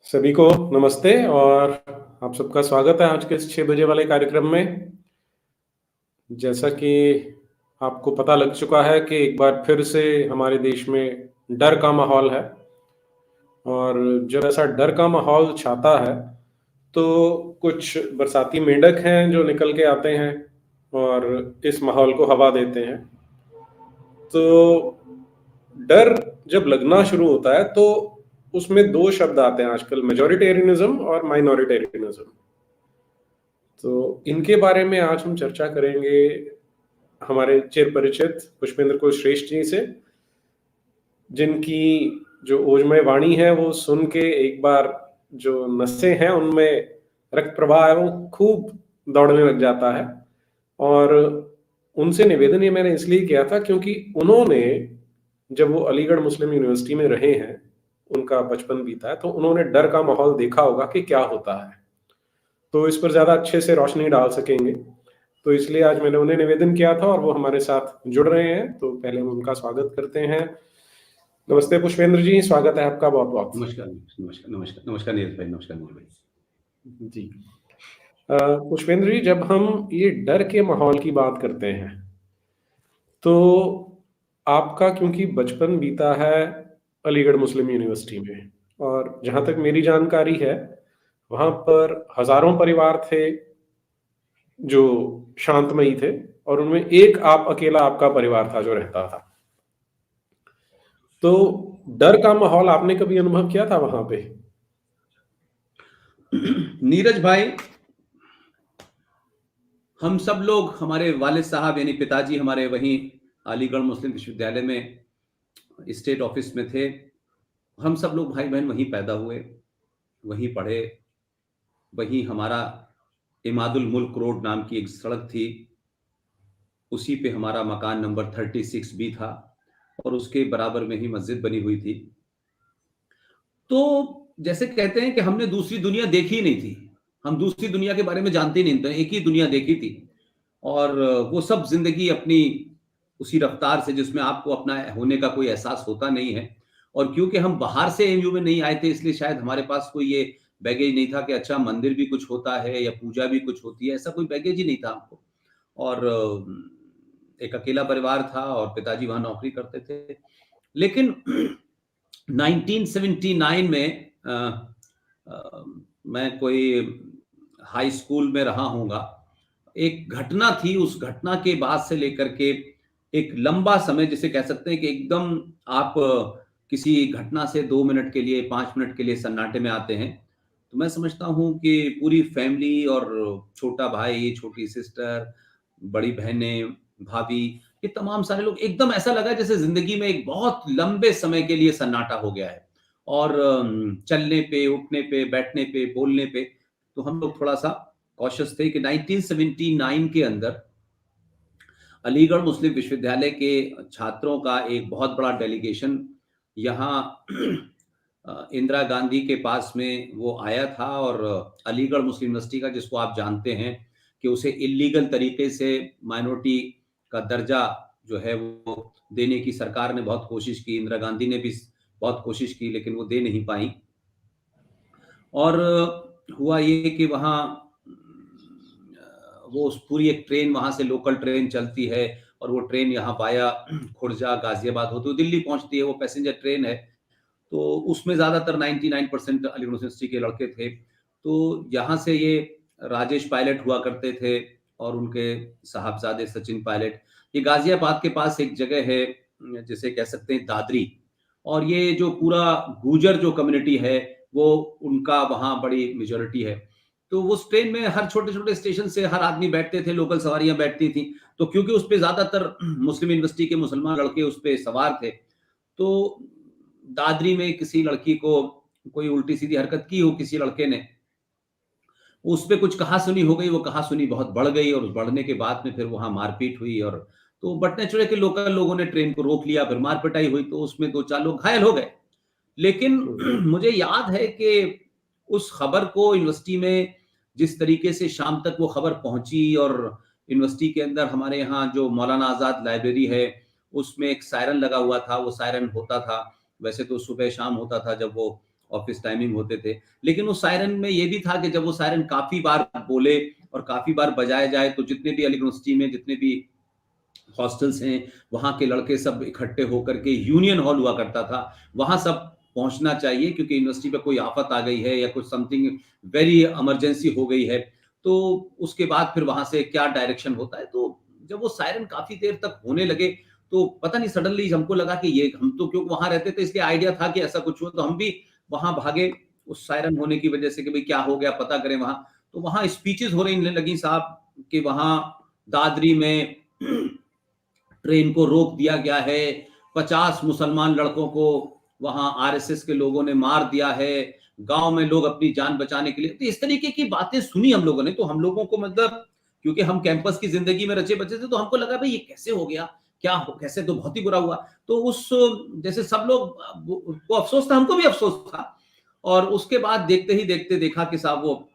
सभी को नमस्ते और आप सबका स्वागत है आज के इस 6 बजे वाले कार्यक्रम में। जैसा कि आपको पता लग चुका है कि एक बार फिर से हमारे देश में डर का माहौल है और जब ऐसा डर का माहौल छाता है, तो कुछ बरसाती मेंढक हैं जो निकल के आते हैं और इस माहौल को हवा देते हैं। तो डर जब लगना शुरू होता है, तो उसमें 2 शब्द आते हैं आजकल, मैजॉरिटेरियनिज़्म और माइनॉरिटेरियनिज़्म। तो इनके बारे में आज हम चर्चा करेंगे हमारे चिर परिचित पुष्पेंद्र कुलश्रेष्ठ जी से, जिनकी जो ओजमय वाणी है वो सुन के एक बार जो नसें हैं उनमें रक्त प्रवाह है वो खूब दौड़ने लग जाता है। और उनसे निवेदन ये मैंने इसलिए किया था क्योंकि उन्होंने, जब वो अलीगढ़ मुस्लिम यूनिवर्सिटी में रहे हैं, उनका बचपन बीता है, तो उन्होंने डर का माहौल देखा होगा कि क्या होता है। तो इस पर ज़्यादा अच्छे से रोशनी डाल सकेंगे। तो इसलिए आज मैंने उन्हें निवेदन किया था और वो हमारे साथ जुड़ रहे हैं। तो पहले हम उनका स्वागत करते हैं। नमस्ते पुष्पेंद्र जी, स्वागत है आपका बहुत-बहुत। नमस्कार, नमस्कार, नमस्कार, नमस्कार नीरज भाई, नमस्कार नीरज भाई। जी। पुष्पेंद्र जी, जब हम ये डर के माहौल की बात करते हैं, तो आपका क्योंकि बचपन बीता है अलीगढ़ मुस्लिम यूनिवर्सिटी में और जहाँ तक मेरी जानकारी है, वहाँ पर हज़ारों परिवार थे जो शांतमयी थे और उनमें एक आप अकेला आपका परिवार था जो रहता था। तो डर का माहौल आपने कभी अनुभव किया था वहाँ पे? नीरज भाई, हम सब लोग, हमारे वालिद साहब यानी पिताजी हमारे वहीं अलीगढ़ मुस्लिम विश्वविद्यालय में स्टेट ऑफिस में थे। हम सब लोग भाई बहन वहीं पैदा हुए, वहीं पढ़े, वहीं हमारा इमादुल मुल्क रोड नाम की एक सड़क थी, उसी पे हमारा मकान नंबर 36 बी था और उसके बराबर में ही मस्जिद बनी हुई थी। तो जैसे कहते हैं कि हमने दूसरी दुनिया देखी नहीं थी, हम दूसरी दुनिया के बारे में जानते नहीं थे, एक ही दुनिया देखी थी। और वो सब जिंदगी अपनी उसी रफ्तार से जिसमें आपको अपना होने का कोई एहसास होता नहीं है। और क्योंकि हम बाहर से एमयू में नहीं आए थे, इसलिए शायद हमारे पास कोई ये बैगेज नहीं था कि अच्छा मंदिर भी कुछ होता है या पूजा भी कुछ होती है, ऐसा कोई बैगेज ही नहीं था हमको। और एक अकेला परिवार था और पिताजी वहां नौकरी करते थे। लेकिन 1979 में मैं कोई हाई स्कूल में रहा हूँगा, एक घटना थी। उस घटना के बाद से लेकर के एक लंबा समय, जिसे कह सकते हैं कि एकदम आप किसी घटना से 2 मिनट के लिए, 5 मिनट के लिए सन्नाटे में आते हैं। तो मैं समझता हूँ कि पूरी फैमिली और छोटा भाई, छोटी सिस्टर, बड़ी बहनें, भाभी, ये तमाम सारे लोग, एकदम ऐसा लगा जैसे ज़िंदगी में एक बहुत लंबे समय के लिए सन्नाटा हो गया है। और चलने पे, उठने पे, बैठने पे, बोलने पे, तो हम लोग थोड़ा-सा कॉशियस थे कि 1979 के अंदर अलीगढ़ मुस्लिम विश्वविद्यालय के छात्रों का एक बहुत बड़ा डेलीगेशन यहाँ इंदिरा गांधी के पास में वो आया था। और अलीगढ़ मुस्लिम यूनिवर्सिटी का, जिसको आप जानते हैं कि उसे इल्लीगल तरीके से माइनॉरिटी का दर्जा जो है वो देने की सरकार ने बहुत कोशिश की, इंदिरा गांधी ने भी बहुत कोशिश की, लेकिन वो दे नहीं पाई। और हुआ ये कि वहाँ वो उस पूरी एक ट्रेन, वहाँ से लोकल ट्रेन चलती है और वो ट्रेन यहाँ वाया खुर्जा, गाजियाबाद होते हुए दिल्ली पहुँचती है। वो पैसेंजर ट्रेन है। तो उसमें ज़्यादातर 99% अलीगढ़ यूनिवर्सिटी के लड़के थे। तो यहाँ से ये राजेश पायलट हुआ करते थे और उनके साहबजादे सचिन पायलट। ये गाजियाबाद के पास एक जगह है जिसे कह सकते हैं दादरी। और ये जो पूरा गुर्जर जो कम्युनिटी है, वो उनका वहाँ बड़ी मेजॉरिटी है। तो उस ट्रेन में हर छोटे-छोटे स्टेशन से हर आदमी बैठते थे, लोकल सवारियाँ बैठती थी। तो क्योंकि उसपे ज़्यादातर मुस्लिम यूनिवर्सिटी के मुसलमान लड़के उसपे सवार थे, तो दादरी में किसी लड़की को कोई उल्टी-सीधी हरकत की हो किसी लड़के ने, उसपे कुछ कहा-सुनी हो गई। वो कहा-सुनी बहुत बढ़ गई और उस बढ़ने के बाद में फिर वहाँ मारपीट हुई। और तो बट नेचुरल है कि लोकल लोगों ने ट्रेन को रोक लिया, फिर मार-पिटाई हुई, तो उसमें 2-4 लोग घायल हो गए। लेकिन मुझे याद है कि उस खबर को यूनिवर्सिटी में जिस तरीके से शाम तक वो खबर पहुंची, और यूनिवर्सिटी के अंदर हमारे यहाँ जो मौलाना आज़ाद लाइब्रेरी है, उसमें एक सायरन लगा हुआ था। वो सायरन होता था, वैसे तो सुबह शाम होता था जब वो ऑफिस टाइमिंग होते थे। लेकिन उस सायरन में ये भी था कि जब वो सायरन काफ़ी बार बोले और काफ़ी बार बजाया जाए, तो जितने भी अली यूनिवर्सिटी में जितने भी हॉस्टल्स हैं, वहाँ के लड़के सब इकट्ठे होकर के यूनियन हॉल हुआ करता था, वहाँ सब पहुँचना चाहिए, क्योंकि यूनिवर्सिटी पे कोई आफ़त आ गई है या कुछ समथिंग वेरी इमरजेंसी हो गई है, तो उसके बाद फिर वहाँ से क्या डायरेक्शन होता है। तो जब वो सायरन काफ़ी देर तक होने लगे, तो पता नहीं सडनली हमको लगा कि ये हम तो क्योंकि वहाँ रहते थे इसलिए आइडिया था कि ऐसा कुछ हुआ, तो हम भी वहाँ भागे उस सायरन होने की वजह से कि भाई क्या हो गया, पता करें वहाँ। तो वहाँ स्पीचेज़ हो रही लगी साहब कि वहाँ दादरी में ट्रेन को रोक दिया गया है, 50 मुसलमान लड़कों को वहाँ आरएसएस के लोगों ने मार दिया है, गाँव में लोग अपनी जान बचाने के लिए, तो इस तरीके की बातें सुनी हम लोगों ने। तो हम लोगों को मतलब, क्योंकि हम कैंपस की ज़िंदगी में रचे-बचे थे, तो हमको लगा भई ये कैसे हो गया? क्या हो कैसे, तो बहुत ही बुरा हुआ। तो उस जैसे सब लोग को अफ़सोस था, हमको भी अफ़सोस था। और उसके बाद देखते ही देखते देखा कि साहब वो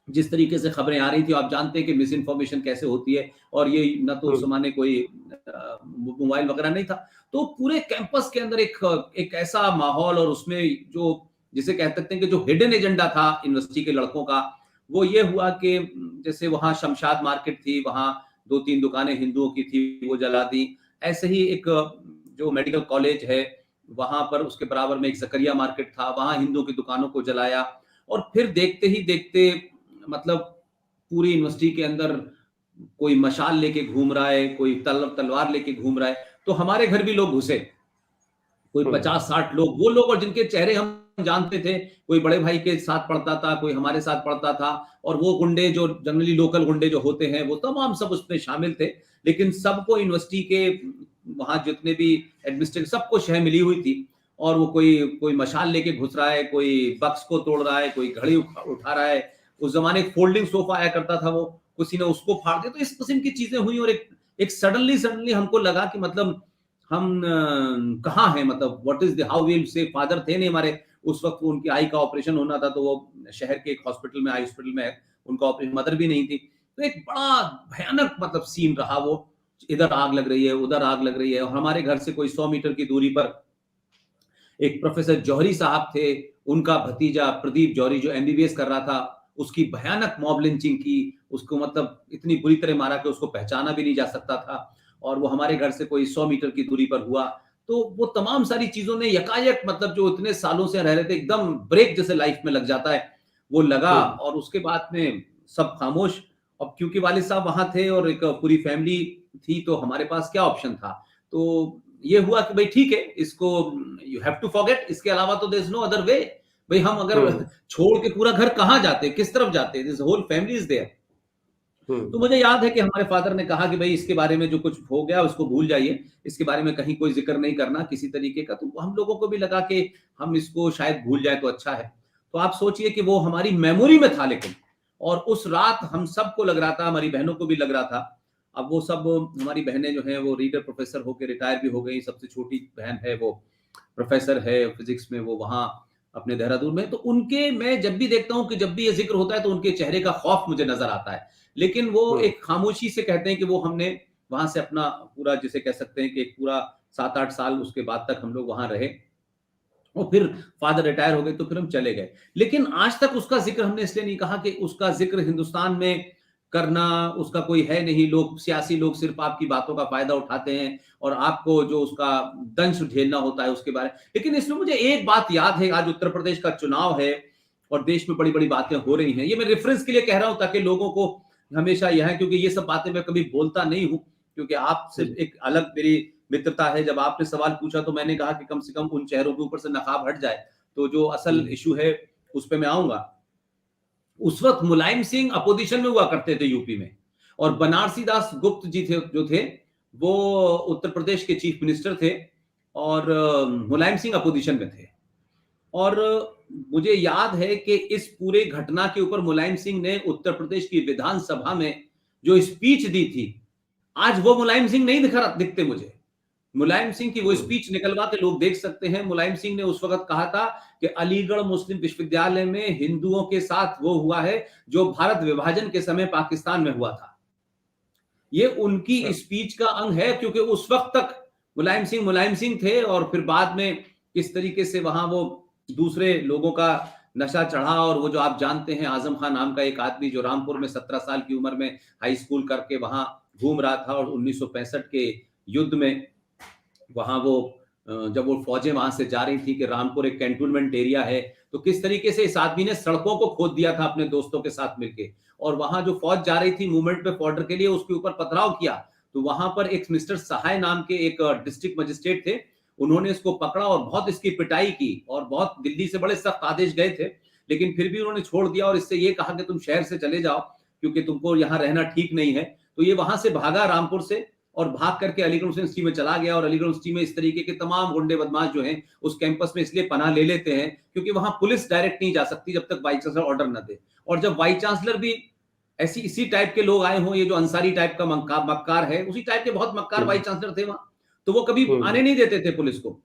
जिस तरीके से खबरें आ रही थी, आप जानते हैं कि मिस इन्फॉर्मेशन कैसे होती है, और ये ना तो उस हुँ, ज़माने कोई मोबाइल वगैरह नहीं था। तो पूरे कैंपस के अंदर एक ऐसा माहौल, और उसमें जो जिसे कह सकते हैं कि जो हिडन एजेंडा था यूनिवर्सिटी के लड़कों का, वो ये हुआ कि जैसे वहाँ शमशाद मार्केट थी, वहाँ 2-3 दुकानें हिंदुओं की थी, वो जला दी। ऐसे ही एक जो मेडिकल कॉलेज है, वहाँ पर उसके बराबर में एक ज़करिया मार्केट था, वहाँ हिंदुओं की दुकानों को जलाया। और फिर देखते ही देखते मतलब पूरी यूनिवर्सिटी के अंदर कोई मशाल लेके घूम रहा है, कोई तलवार लेके घूम रहा है। तो हमारे घर भी लोग घुसे, कोई हुँ, 50-60 लोग, वो लोग और जिनके चेहरे हम जानते थे, कोई बड़े भाई के साथ पढ़ता था, कोई हमारे साथ पढ़ता था, और वो गुंडे जो जनरली लोकल गुंडे जो होते हैं, वो तमाम सब उसमें शामिल थे। लेकिन सबको यूनिवर्सिटी के वहाँ जितने भी एडमिनिस्ट्रेटिव, सबको शह मिली हुई थी। और वो कोई कोई मशाल लेके घुस रहा है, कोई बक्स को तोड़ रहा है, कोई घड़ी उठा रहा है। उस ज़माने एक फोल्डिंग सोफ़ा आया करता था, वो किसी ने उसको फाड़ दिया। तो इस किस्म की चीज़ें हुई, और एक एक सडनली हमको लगा कि मतलब हम कहाँ हैं, मतलब what is the how will say, father थे नहीं हमारे उस वक़्त, उनकी आई का ऑपरेशन होना था, तो वो शहर के एक हॉस्पिटल में, आई हॉस्पिटल में है, उनका ऑपरेशन, मदर भी नहीं थी। तो एक बड़ा भयानक मतलब सीन रहा वो, इधर आग लग रही है, उधर आग लग रही है, और हमारे घर से कोई 100 मीटर की दूरी पर एक प्रोफेसर जौहरी साहब थे, उनका भतीजा प्रदीप जौहरी जो एमबीबीएस कर रहा था, उसकी भयानक मॉब लिंचिंग की, उसको मतलब इतनी बुरी तरह मारा कि उसको पहचाना भी नहीं जा सकता था, और वो हमारे घर से कोई 100 मीटर की दूरी पर हुआ। तो वो तमाम सारी चीज़ों ने यकायक मतलब जो इतने सालों से रह रहे थे, एकदम ब्रेक जैसे लाइफ में लग जाता है, वो लगा। हुँ, और उसके बाद में सब खामोश। अब क्योंकि वालिद साहब वहाँ थे और एक पूरी फैमिली थी, तो हमारे पास क्या ऑप्शन था? तो ये हुआ कि भाई ठीक है, इसको यू हैव टू फॉरगेट, इसके अलावा तो there is no other way. भाई हम अगर हुँ, छोड़ के पूरा घर कहाँ जाते, किस तरफ जाते, this whole family is there. हुँ, तो मुझे याद है कि हमारे फादर ने कहा कि भाई इसके बारे में जो कुछ हो गया उसको भूल जाइए, इसके बारे में कहीं कोई जिक्र नहीं करना किसी तरीके का। तो हम लोगों को भी लगा कि हम इसको शायद भूल जाए तो अच्छा है। तो आप सोचिए कि वो हमारी मेमोरी में था, लेकिन और उस रात हम सबको लग रहा था, हमारी बहनों को भी लग रहा था। अब वो सब हमारी बहनें जो हैं वो रीडर प्रोफेसर होकर रिटायर भी हो गई। सबसे छोटी बहन है वो प्रोफेसर है फिजिक्स में, वो वहाँ अपने देहरादून में। तो उनके मैं जब भी देखता हूँ कि जब भी ये ज़िक्र होता है तो उनके चेहरे का खौफ मुझे नज़र आता है। लेकिन वो हुँ, एक खामोशी से कहते हैं कि वो हमने वहाँ से अपना पूरा जिसे कह सकते हैं कि एक पूरा 7-8 साल उसके बाद तक हम लोग वहाँ रहे। और फिर फादर रिटायर हो गए तो फिर हम चले गए। लेकिन आज तक उसका ज़िक्र हमने इसलिए नहीं कहा कि उसका ज़िक्र हिंदुस्तान में करना उसका कोई है नहीं। लोग सियासी लोग सिर्फ़ आपकी बातों का फ़ायदा उठाते हैं और आपको जो उसका दंश झेलना होता है उसके बारे। लेकिन इसमें मुझे एक बात याद है, आज उत्तर प्रदेश का चुनाव है और देश में बड़ी-बड़ी बातें हो रही हैं। ये मैं रेफ़रेंस के लिए कह रहा हूँ ताकि लोगों को हमेशा यह है, क्योंकि ये सब बातें मैं कभी बोलता नहीं हूँ, क्योंकि आपसे हुँ, एक अलग मेरी मित्रता है। जब आपने सवाल पूछा तो मैंने कहा कि कम से कम उन चेहरों के ऊपर से नकाब हट जाए, तो जो असल हुँ, इश्यू है उस पे मैं आऊँगा। उस वक़्त मुलायम सिंह अपोज़िशन में हुआ करते थे यूपी में, और बनारसी दास गुप्त जी थे जो थे, वो उत्तर प्रदेश के चीफ मिनिस्टर थे, और मुलायम सिंह अपोज़िशन में थे। और मुझे याद है कि इस पूरे घटना के ऊपर मुलायम सिंह ने उत्तर प्रदेश की विधानसभा में जो स्पीच दी थी, आज वो मुलायम सिंह नहीं दिखते मुझे। मुलायम सिंह की वो हुँ, स्पीच निकलवा के लोग देख सकते हैं। मुलायम सिंह ने उस वक़्त कहा था कि अलीगढ़ मुस्लिम विश्वविद्यालय में हिंदुओं के साथ वो हुआ है जो भारत विभाजन के समय पाकिस्तान में हुआ था। ये अच्छा, उनकी स्पीच का अंग है, क्योंकि उस वक़्त तक मुलायम सिंह थे, और फिर बाद में किस तरीके से वहाँ वो दूसरे लोगों का नशा चढ़ा, और वो जो आप जानते हैं आजम खान नाम का एक आदमी जो रामपुर में 17 साल की उम्र में हाई स्कूल करके वहां घूम रहा था, और 1965 के युद्ध में वहां वो जब वो फौजें वहां से जा रही थी कि रामपुर एक कैंटोनमेंट एरिया है, तो किस तरीके से इस आदमी ने सड़कों को खोद दिया था अपने दोस्तों के साथ मिलके, और वहां जो फौज जा रही थी मूवमेंट पे फॉर्डर के लिए उसके ऊपर पथराव किया। तो वहां पर एक मिस्टर सहाय नाम के एक डिस्ट्रिक्ट मजिस्ट्रेट थे, उन्होंने इसको पकड़ा और बहुत इसकी पिटाई की, और बहुत दिल्ली से बड़े सख्त आदेश गए थे, लेकिन फिर भी उन्होंने छोड़ दिया और इससे ये कहा कि तुम शहर से चले जाओ क्योंकि तुमको यहाँ रहना ठीक नहीं है। तो ये वहां से भागा रामपुर से, और भाग करके अलीगढ़ यूनिवर्सिटी में चला गया, और अलीगढ़ यूनिवर्सिटी में इस तरीके के तमाम गुंडे बदमाश जो हैं उस कैंपस में इसलिए पनाह ले लेते हैं क्योंकि वहां पुलिस डायरेक्ट नहीं जा सकती जब तक वाइस चांसलर ऑर्डर न दे, और जब वाइस चांसलर भी ऐसी इसी टाइप के लोग आए हों, ये जो अंसारी टाइप का मक्कार है, उसी टाइप के बहुत मक्कार वाइस चांसलर थे वहां, तो वो कभी आने नहीं देते थे पुलिस को।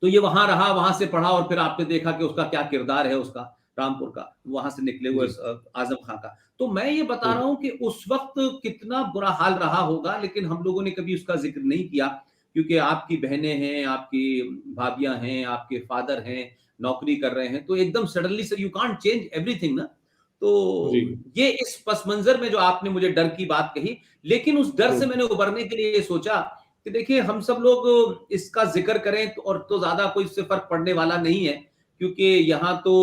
तो ये वहां रहा, वहां से पढ़ा, और फिर आपने देखा कि उसका क्या किरदार है उसका रामपुर का, वहां से निकले हुए आजम खां का। तो मैं ये बता रहा हूं कि उस वक्त कितना बुरा हाल रहा होगा, लेकिन हम लोगों ने कभी उसका जिक्र नहीं किया क्योंकि आपकी बहनें हैं, आपकी भाभियां हैं, आपके फादर हैं, नौकरी कर रहे हैं, तो एकदम suddenly sir you can't change everything ना। तो ये इस पस मंजर में जो आपने मुझे डर की बात कही, लेकिन उस डर से मैंने उबरने के लिए सोचा कि देखिए हम सब लोग इसका जिक्र करें तो ज्यादा कोई इससे फर्क पड़ने वाला नहीं है, क्योंकि यहाँ तो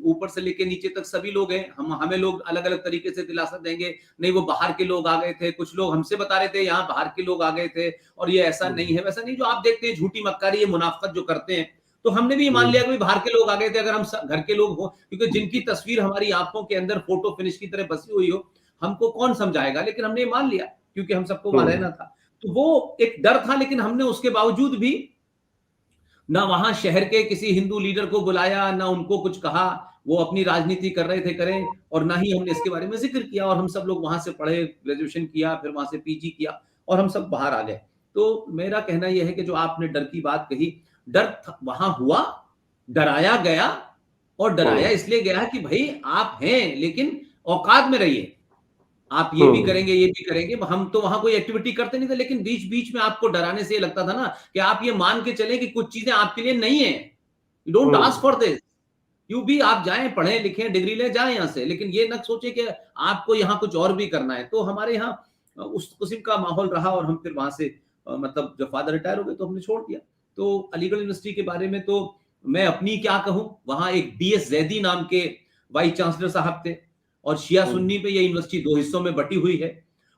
ऊपर से लेके नीचे तक सभी लोग हैं। हमें लोग अलग अलग तरीके से दिलासा देंगे, नहीं वो बाहर के लोग आ गए थे, कुछ लोग हमसे बता रहे थे यहाँ बाहर के लोग आ गए थे, और ये ऐसा नहीं है वैसा नहीं, जो आप देखते हैं झूठी मक्कारी, ये मुनाफत जो करते हैं, तो हमने भी मान लिया कि बाहर के लोग आ गए थे। अगर हम घर के लोग हो, क्योंकि जिनकी तस्वीर हमारी आंखों के अंदर फोटो फिनिश की तरह बसी हुई हो, हमको कौन समझाएगा, लेकिन हमने मान लिया क्योंकि हम सबको वहां रहना था। तो वो एक डर था, लेकिन हमने उसके बावजूद भी ना वहां शहर के किसी हिंदू लीडर को बुलाया, ना उनको कुछ कहा, वो अपनी राजनीति कर रहे थे करें, और ना ही हमने इसके बारे में जिक्र किया, और हम सब लोग वहां से पढ़े, ग्रेजुएशन किया, फिर वहां से पीजी किया, और हम सब बाहर आ गए। तो मेरा कहना यह है कि जो आपने डर की बात कही, डर वहां हुआ, डराया गया, और डराया इसलिए गया कि भाई आप हैं लेकिन औकात में रहिए, आप ये भी करेंगे ये भी करेंगे। हम तो वहां कोई एक्टिविटी करते नहीं थे, लेकिन बीच बीच में आपको डराने से ये लगता था ना कि आप ये मान के चले कि कुछ चीजें आपके लिए नहीं है, you don't ask for this, you भी आप जाएं, पढ़ें लिखें, डिग्री ले जाएं यहाँ से, लेकिन ये न सोचे कि आपको यहाँ कुछ और भी करना है। तो हमारे यहाँ उस किस्म का माहौल रहा, और हम फिर वहां से मतलब जब फादर रिटायर हो गए तो हमने छोड़ दिया। तो अलीगढ़ यूनिवर्सिटी के बारे में तो मैं अपनी क्या कहूं, वहां एक DS जैदी नाम के वाइस चांसलर साहब थे, और शिया सुन्नी पे ये यूनिवर्सिटी 2 हिस्सों में बटी हुई है,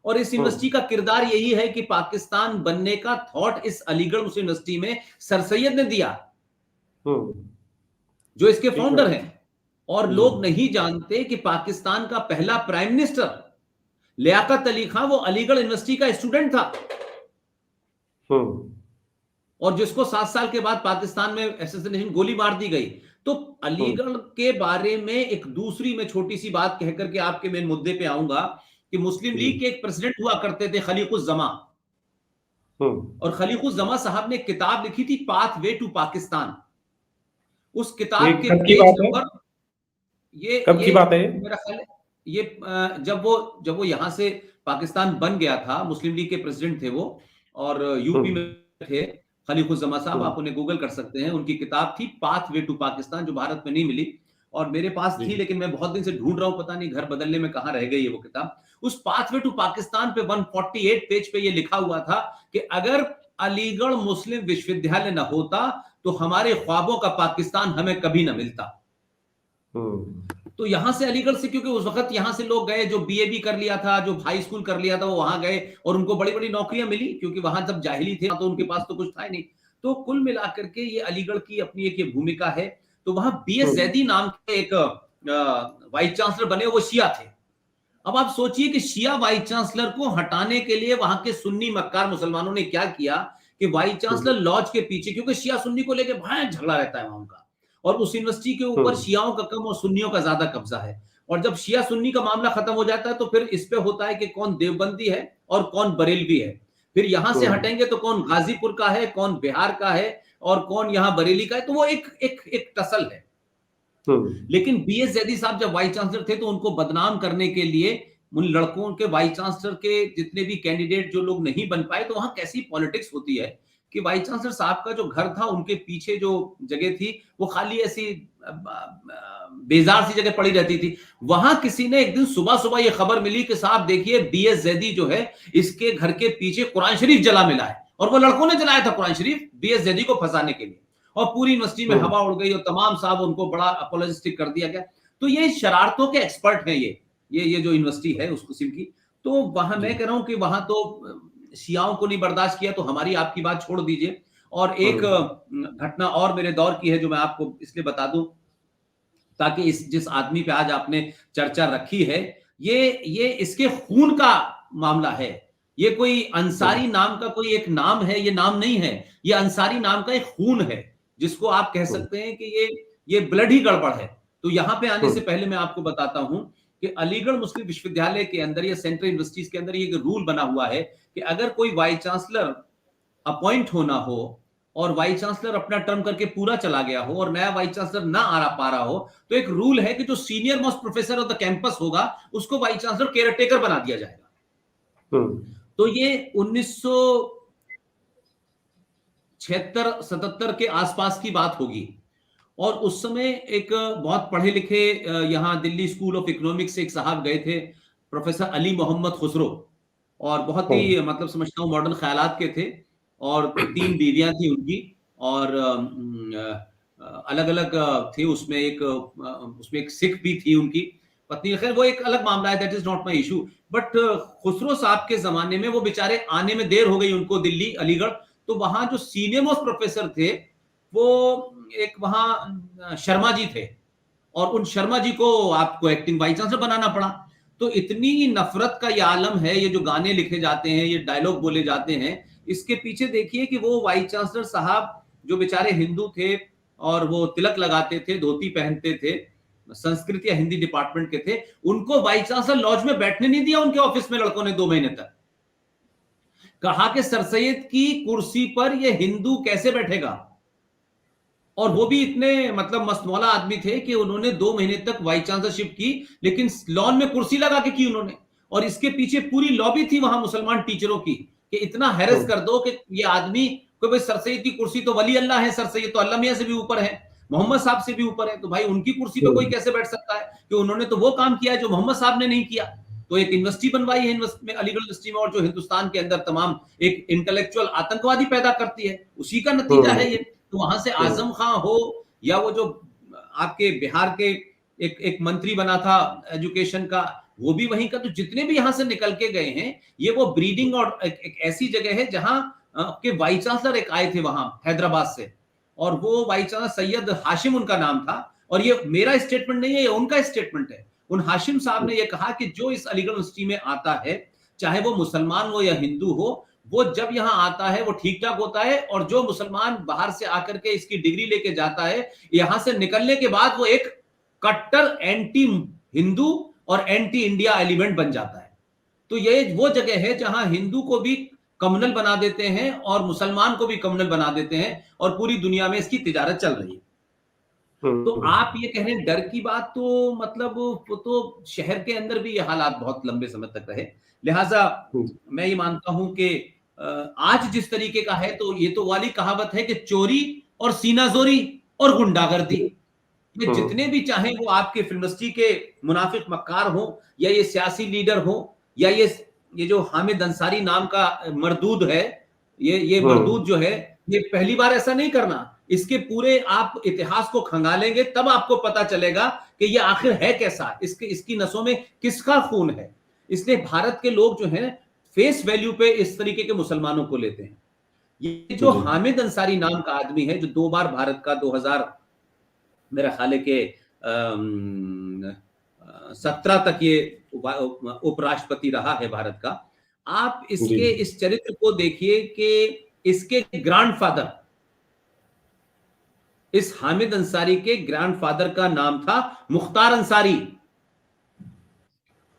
और इस यूनिवर्सिटी का किरदार यही है कि पाकिस्तान बनने का थॉट इस अलीगढ़ मुस्लिम यूनिवर्सिटी में सर सैयद ने दिया, जो इसके फाउंडर हैं। और लोग नहीं जानते कि पाकिस्तान का पहला प्राइम मिनिस्टर लियाकत अली खान वो अलीगढ़ यूनिवर्सिटी का स्टूडेंट था, और जिसको 7 साल के बाद पाकिस्तान में असैसिनेशन गोली मार दी गई। तो अलीगढ़ के बारे में एक दूसरी मैं छोटी सी बात कहकर के आपके मेन मुद्दे पे आऊंगा कि मुस्लिम लीग के एक प्रेसिडेंट हुआ करते थे खलीकुज़्ज़मा, और खलीकुज़्ज़मा साहब ने एक किताब लिखी थी पाथ वे टू पाकिस्तान। उस किताब के पेज नंबर ये कब की बात है मेरा ख्याल है ये जब वो यहां से पाकिस्तान बन गया था, मुस्लिम लीग के प्रेसिडेंट थे वो, और यूपी में थे खलीकुज़्ज़मा साहब, आप उन्हें गूगल कर सकते हैं। उनकी किताब थी पाथ वे टू पाकिस्तान, जो भारत में नहीं मिली, और मेरे पास थी, लेकिन मैं बहुत दिन से ढूंढ रहा हूं, पता नहीं घर बदलने में कहां रह गई है वो किताब। उस पाथ वे टू पाकिस्तान पे 148 पेज पे ये लिखा हुआ था कि अगर अलीगढ़ मुस्लिम विश्वविद्यालय न होता तो हमारे ख्वाबों का पाकिस्तान हमें कभी न मिलता। तो यहां से अलीगढ़ से, क्योंकि उस वक्त यहां से लोग गए जो BA भी कर लिया था, जो हाई स्कूल कर लिया था, वो वहां गए और उनको बड़ी बड़ी नौकरियां मिली, क्योंकि वहां जब जाहिली थे तो उनके पास तो कुछ था ही नहीं। तो कुल मिलाकर के ये अलीगढ़ की अपनी एक ये भूमिका है। तो वहां BS जैदी नाम के एक वाइस चांसलर बने, वो शिया थे। अब आप सोचिए कि शिया वाइस चांसलर को हटाने के लिए वहां के सुन्नी मक्कार मुसलमानों ने क्या किया कि वाइस चांसलर लॉज के पीछे, क्योंकि शिया सुन्नी को लेकर भयानक झगड़ा रहता है वहां उनका, और उस यूनिवर्सिटी के ऊपर शियाओं का कम और सुन्नियों का ज्यादा कब्जा है। और जब शिया सुन्नी का मामला खत्म हो जाता है तो फिर इस पे होता है कि कौन देवबंदी है और कौन बरेलवी है। फिर यहां से हटेंगे तो कौन गाजीपुर का है, कौन बिहार का है, और कौन यहां बरेली का है। तो वो एक टसल है। लेकिन BS जैदी साहब जब वाइस चांसलर थे तो उनको बदनाम करने के लिए उन लड़कों के वाइस चांसलर के जितने भी कैंडिडेट जो लोग नहीं बन पाए, तो वहां कैसी पॉलिटिक्स होती है कि वाइस चांसलर साहब का जो घर था, उनके पीछे जो जगह थी वो खाली ऐसी बेजार सी जगह पड़ी रहती थी। वहां किसी ने एक दिन सुबह सुबह ये खबर मिली कि साहब देखिए बीएस जैदी जो है, इसके घर के पीछे कुरान शरीफ जला मिला है, और वो लड़कों ने जलाया था कुरान शरीफ बीएस जैदी को फंसाने के लिए, और पूरी यूनिवर्सिटी में हवा उड़ गई और तमाम साहब उनको बड़ा अपोलोजिस्टिक कर दिया गया। तो ये शरारतों के एक्सपर्ट हैं ये जो यूनिवर्सिटी है उस किस्म की। तो वहां मैं कह रहा हूं कि वहां तो शियाओं को नहीं बर्दाश्त किया, तो हमारी आपकी बात छोड़ दीजिए। और एक घटना और मेरे दौर की है जो मैं आपको इसलिए बता दूं ताकि इस जिस आदमी पे आज आपने चर्चा रखी है, ये इसके खून का मामला है। ये कोई अंसारी नाम का कोई एक नाम है, ये नाम नहीं है, ये अंसारी नाम का एक खून है, जिसको आप कह सकते हैं कि ये ब्लड ही गड़बड़ है। तो यहां पे आने से पहले मैं आपको बताता हूं कि अलीगढ़ मुस्लिम विश्वविद्यालय के अंदर या सेंट्रल यूनिवर्सिटीज के अंदर ये रूल बना हुआ है कि अगर कोई वाइस चांसलर अपॉइंट होना हो और वाइस चांसलर अपना टर्म करके पूरा चला गया हो और नया वाइस चांसलर ना आ पा रहा हो, तो एक रूल है कि जो senior most professor of the campus होगा उसको वाइस चांसलर केयर टेकर बना दिया जाएगा। तो ये 1976-77 के आसपास की बात होगी, और उस समय एक बहुत पढ़े लिखे यहां दिल्ली स्कूल ऑफ इकोनॉमिक्स से एक साहब गए थे, प्रोफेसर अली मोहम्मद खुसरो, और बहुत ही मतलब समझता हूं मॉडर्न ख्यालात के थे, और 3 बीवियां थी उनकी, और अलग अलग थे उसमें एक सिख भी थी उनकी पत्नी। खैर वो एक अलग मामला है, that is not my issue. But Khusro साहब के जमाने में वो बेचारे आने में देर हो गई उनको दिल्ली अलीगढ़, तो वहां जो सीनियर मोस्ट प्रोफेसर थे वो एक वहां शर्मा जी थे, और उन शर्मा जी को आपको एक्टिंग वाइस चांसलर बनाना पड़ा। तो इतनी नफरत का ये आलम है, ये जो गाने लिखे जाते हैं, ये डायलॉग बोले जाते हैं, इसके पीछे देखिए कि वो वाइस चांसलर साहब जो बेचारे हिंदू थे और वो तिलक लगाते थे, धोती पहनते थे, संस्कृत या हिंदी डिपार्टमेंट के थे, उनको वाइस चांसलर लॉज में बैठने नहीं दिया उनके ऑफिस में लड़कों ने 2 महीने तक। कहा कि सर सैयद की कुर्सी पर ये हिंदू कैसे बैठेगा, और वो भी इतने मतलब मस्तमौला आदमी थे कि उन्होंने 2 महीने तक वाइस चांसलरशिप की, लेकिन लॉन में कुर्सी लगा के की उन्होंने, और इसके पीछे पूरी लॉबी थी वहां मुसलमान टीचरों की कि इतना हैरेस कर दो कि ये आदमी कोई, भाई सर सैयद की कुर्सी तो वली अल्लाह है, सर सैयद तो अल्लाह मियां से भी ऊपर है, मोहम्मद साहब से भी ऊपर है, तो भाई उनकी कुर्सी पे कोई कैसे बैठ सकता है, कि उन्होंने तो वो काम किया है जो मोहम्मद साहब ने नहीं किया। तो एक यूनिवर्सिटी बनवाई है में अलीगढ़ यूनिवर्सिटी में, और जो हिंदुस्तान के अंदर तमाम एक इंटेलेक्चुअल आतंकवादी पैदा करती है, उसी का नतीजा है ये। तो वहां से आजम खां हो, या वो जो आपके बिहार के एक मंत्री बना था एजुकेशन का, वो भी वहीं का। तो जितने भी यहां से निकल के गए हैं, ये वो ब्रीडिंग और एक ऐसी जगह है जहां के वाइस चांसलर एक आए थे वहां हैदराबाद से, और वो वाइस चांसलर सैयद हाशिम उनका नाम था, और ये मेरा स्टेटमेंट नहीं है, ये उनका स्टेटमेंट है। उन हाशिम साहब ने ये कहा कि जो इस अलीगढ़ यूनिवर्सिटी में आता है, चाहे वो मुसलमान हो या हिंदू हो, वो जब यहां आता है वो ठीक ठाक होता है, और जो मुसलमान बाहर से आकर के इसकी डिग्री लेके जाता है, यहां से निकलने के बाद वो एक कट्टर एंटी हिंदू और एंटी इंडिया एलिमेंट बन जाता है। तो ये वो जगह है जहां हिंदू को भी कम्युनल बना देते हैं और मुसलमान को भी कम्युनल बना देते हैं, और पूरी दुनिया में इसकी तिजारत चल रही है। तो आप ये कह रहे हैं डर की बात, तो मतलब वो तो शहर के अंदर भी ये हालात बहुत लंबे समय तक रहे। लिहाजा मैं ये मानता हूं कि आज जिस तरीके का है, तो ये तो वाली कहावत है कि चोरी और सीनाजोरी और गुंडागर्दी, ये जितने भी चाहे वो आपके यूनिवर्सिटी के मुनाफिक मक्कार हो, या ये सियासी लीडर हो, या ये जो हामिद अंसारी नाम का मरदूद है, ये मरदूद जो है, ये पहली बार ऐसा नहीं करना। इसके पूरे आप इतिहास को खंगालेंगे तब आपको पता चलेगा कि ये आखिर है कैसा, इसकी नसों में किसका खून है। इसलिए भारत के लोग जो हैं फेस वैल्यू पे इस तरीके के मुसलमानों को लेते हैं। ये जो हामिद अंसारी नाम का आदमी है, जो 2 बार भारत का 2000 मेरा ख्याल है कि 17 तक ये उपराष्ट्रपति रहा है भारत का। आप इसके इस चरित्र को देखिए कि इसके ग्रैंडफादर, इस हामिद अंसारी के ग्रैंडफादर का नाम था मुख्तार अंसारी,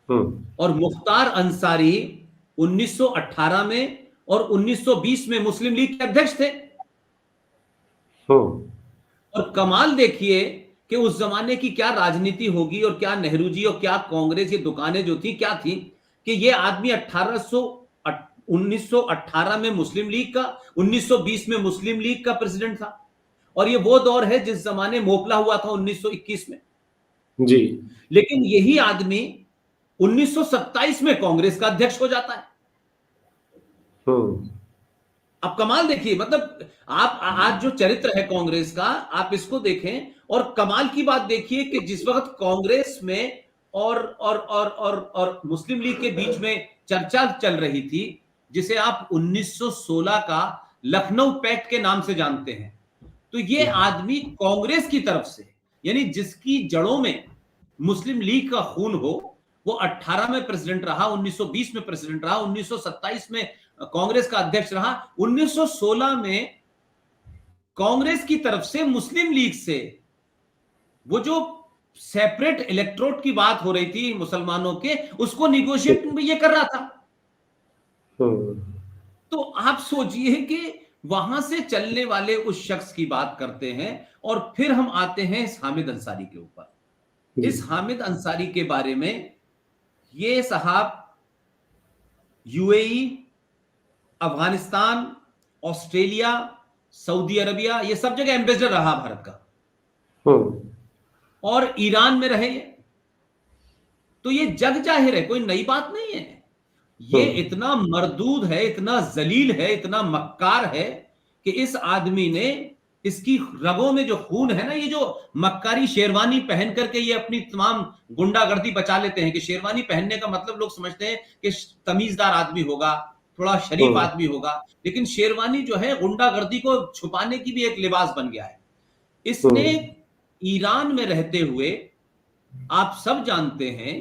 और मुख्तार अंसारी 1918 में और 1920 में मुस्लिम लीग के अध्यक्ष थे। और कमाल देखिए कि उस जमाने की क्या राजनीति होगी, और क्या नेहरू जी और क्या कांग्रेस, ये दुकानें जो थी क्या थी, कि ये आदमी 1918 में मुस्लिम लीग का, 1920 में मुस्लिम लीग का प्रेसिडेंट था। और ये वो दौर है जिस जमाने मोपला हुआ था 1921 में। जी। लेकिन यही आदमी 1927 में कांग्रेस का अध्यक्ष हो जाता है। अब कमाल देखिए, मतलब आप आज जो चरित्र है कांग्रेस का, आप इसको देखें। और कमाल की बात देखिए कि जिस वक्त कांग्रेस में और मुस्लिम लीग के बीच में चर्चा चल रही थी, जिसे आप 1916 का लखनऊ पैक्ट के नाम से जानते हैं, तो ये आदमी कांग्रेस की तरफ से, यानी जिसकी जड़ों में मुस्लिम लीग का खून हो, वो 18 में प्रेसिडेंट रहा, 1920 में प्रेसिडेंट रहा, 1927 में कांग्रेस का अध्यक्ष रहा, 1916 में कांग्रेस की तरफ से मुस्लिम लीग से वो जो सेपरेट इलेक्टोरेट की बात हो रही थी मुसलमानों के, उसको निगोशिएट ये कर रहा था। तो आप सोचिए कि वहां से चलने वाले उस शख्स की बात करते हैं। और फिर हम आते हैं इस हामिद अंसारी के ऊपर। इस हामिद अंसारी के बारे में, ये साहब UAE, Afghanistan, Australia, Saudi Arabia, ये सब जगह एम्बेसडर रहा भारत का, और ईरान में रहे। तो ये जग जाहिर है, कोई नई बात नहीं है। ये इतना मरदूद है, इतना जलील है, इतना मक्कार है कि इस आदमी ने, इसकी रगों में जो खून है ना, ये जो मक्कारी शेरवानी पहन करके ये अपनी तमाम गुंडागर्दी बचा लेते हैं, कि शेरवानी पहनने का मतलब लोग समझते हैं कि तमीजदार आदमी होगा, थोड़ा शरीफ आदमी होगा, लेकिन शेरवानी जो है गुंडागर्दी को छुपाने की भी एक लिबास बन गया है। इसने ईरान में रहते हुए, आप सब जानते हैं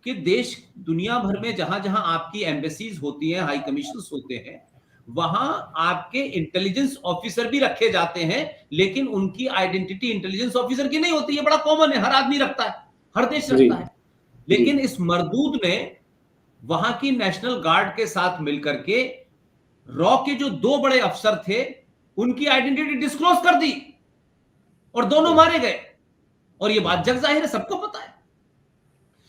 कि देश दुनिया भर में जहां जहां आपकी एम्बेसीज होती हैं, हाई कमीशंस होते हैं, वहां आपके इंटेलिजेंस ऑफिसर भी रखे जाते हैं, लेकिन उनकी आइडेंटिटी इंटेलिजेंस ऑफिसर की नहीं होती है। बड़ा कॉमन है, हर आदमी रखता है, हर देश रखता है। लेकिन इस मरदूद ने वहां की नेशनल गार्ड के साथ मिलकर के रॉ के जो दो बड़े अफसर थे, उनकी आइडेंटिटी डिस्क्लोज कर दी और दोनों मारे गए। और ये बात जग जाहिर है, सबको पता है।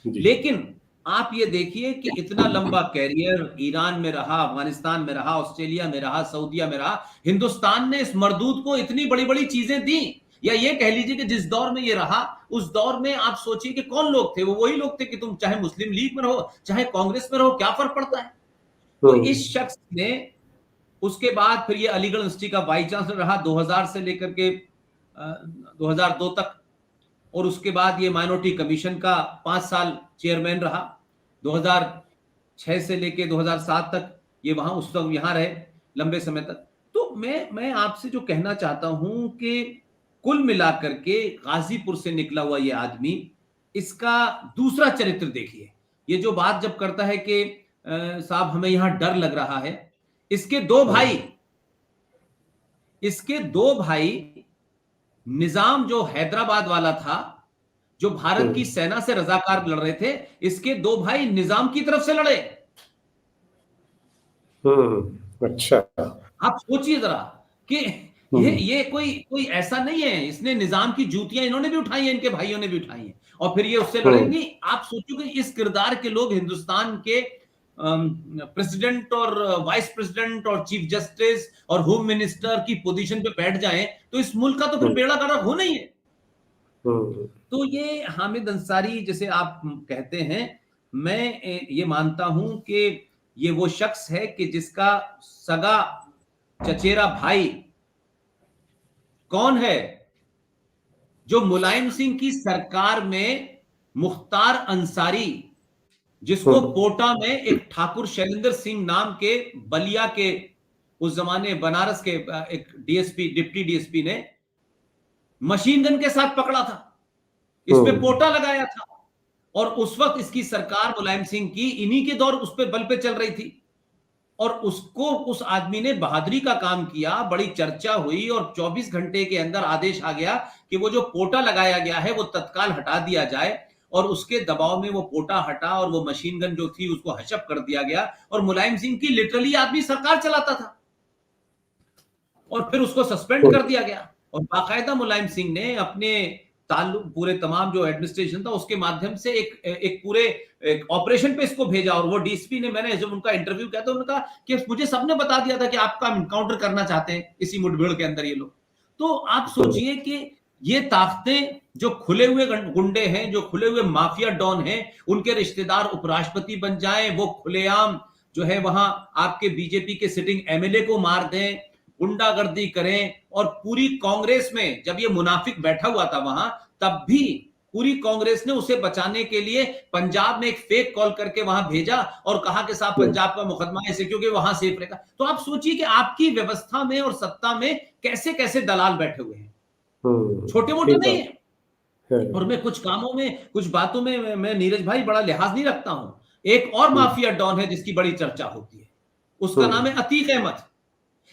लेकिन आप ये देखिए कि इतना लंबा कैरियर ईरान में रहा, अफगानिस्तान में रहा, ऑस्ट्रेलिया में रहा, सऊदीया में रहा। हिंदुस्तान ने इस मरदूद को इतनी बड़ी बड़ी चीजें दी, या ये कह लीजिए कि जिस दौर में ये रहा, उस दौर में आप सोचिए कि कौन लोग थे। वो वही लोग थे कि तुम चाहे मुस्लिम लीग में रहो, चाहे कांग्रेस में रहो, क्या फर्क पड़ता है। तो इस शख्स ने, उसके बाद फिर ये अलीगढ़ यूनिवर्सिटी का वाइस चांसलर रहा 2000 से लेकर के 2002 तक। और उसके बाद ये माइनॉरिटी कमीशन का 5 साल चेयरमैन रहा, 2006 से लेके 2007 तक ये वहां उस वक्त यहां रहे लंबे समय तक। तो मैं आपसे जो कहना चाहता हूं कि कुल मिलाकर के गाजीपुर से निकला हुआ ये आदमी, इसका दूसरा चरित्र देखिए। ये जो बात जब करता है कि साहब हमें यहां डर लग रहा है, इसके दो भाई निजाम जो हैदराबाद वाला था, जो भारत की सेना से रजाकार लड़ रहे थे, इसके दो भाई निजाम की तरफ से लड़े। अच्छा। आप सोचिए जरा कि ये कोई ऐसा नहीं है, इसने निजाम की जूतियां इन्होंने भी उठाई हैं, इनके भाइयों ने भी उठाई हैं, और फिर ये उससे लड़े नहीं। आप सोचो कि इस किरदार के लोग हिंदुस्तान के प्रेसिडेंट और वाइस प्रेसिडेंट और चीफ जस्टिस और होम मिनिस्टर की पोजीशन पे बैठ जाएं, तो इस मुल्क का तो फिर बेड़ा गर्क हो नहीं है। तो ये हामिद अंसारी जिसे आप कहते हैं, मैं ये मानता हूं कि ये वो शख्स है कि जिसका सगा चचेरा भाई कौन है, जो मुलायम सिंह की सरकार में मुख्तार अंसारी, जिसको कोटा में एक ठाकुर शैलेंद्र सिंह नाम के बलिया के, उस जमाने बनारस के एक डीएसपी, डिप्टी डीएसपी ने मशीन गन के साथ पकड़ा था, इस पे पोटा लगाया था। और उस वक्त इसकी सरकार मुलायम सिंह की इन्हीं के दौर उस पे बल पे चल रही थी, और उसको, उस आदमी ने बहादुरी का काम किया, बड़ी चर्चा हुई, और 24 घंटे के अंदर आदेश आ गया कि वो जो पोटा लगाया गया है वो तत्काल हटा दिया जाए। और उसके दबाव में वो पोटा हटा, और वो मशीन गन जो थी उसको हशप कर दिया गया, और मुलायम सिंह की लिटरली आदमी सरकार चलाता था, और फिर उसको सस्पेंड कर दिया गया। और बाकायदा मुलायम सिंह ने अपने पूरे तमाम जो एडमिनिस्ट्रेशन था उसके माध्यम से एक पूरे ऑपरेशन पे इसको भेजा। और वो डीएसपी ने, मैंने जब उनका इंटरव्यू किया तो उन्होंने कहा कि मुझे सबने बता दिया था कि आपका इनकाउंटर करना चाहते हैं इसी मुठभेड़ के अंदर ये लोग। तो आप सोचिए कि ये ताकतें जो खुले हुए गुंडे हैं, जो खुले हुए माफिया डॉन हैं, उनके रिश्तेदार उपराष्ट्रपति बन जाएं, वो खुलेआम जो है वहां आपके बीजेपी के सिटिंग एमएलए को मार दें, गुंडागर्दी करें। और पूरी कांग्रेस में जब ये मुनाफिक बैठा हुआ था वहां, तब भी पूरी कांग्रेस ने उसे बचाने के लिए पंजाब में एक फेक कॉल करके वहां भेजा और कहा कि साहब पंजाब का मुकदमा है, क्योंकि वहां सेफ रहेगा। तो आप सोचिए कि आपकी व्यवस्था में और सत्ता में कैसे कैसे दलाल बैठे हुए हैं, छोटे मोटे नहीं है। और मैं कुछ कामों में, कुछ बातों में मैं नीरज भाई बड़ा लिहाज नहीं रखता हूं। एक और माफिया डॉन है जिसकी बड़ी चर्चा होती है, उसका नाम है अतीक अहमद।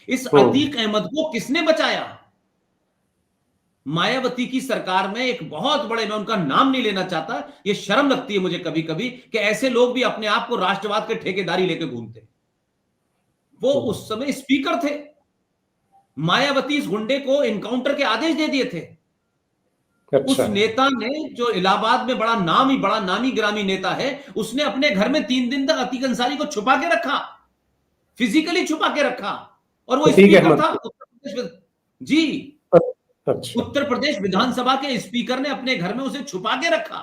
इस अतीक अहमद को किसने बचाया? मायावती की सरकार में एक बहुत बड़े, मैं उनका नाम नहीं लेना चाहता, ये शर्म लगती है मुझे कभी कभी कि ऐसे लोग भी अपने आप को राष्ट्रवाद के ठेकेदारी लेके घूमते। वो उस समय स्पीकर थे, मायावती इस गुंडे को इनकाउंटर के आदेश दे दिए थे। अच्छा। उस नेता ने, जो इलाहाबाद में बड़ा नामी ग्रामी नेता है, उसने अपने घर में 3 दिन तक अतीक अंसारी को छुपा के रखा, फिजिकली छुपा के रखा। और वो स्पीकर था उत्तर प्रदेश। जी, अच्छा। उत्तर प्रदेश विधानसभा के स्पीकर ने अपने घर में उसे छुपा के रखा।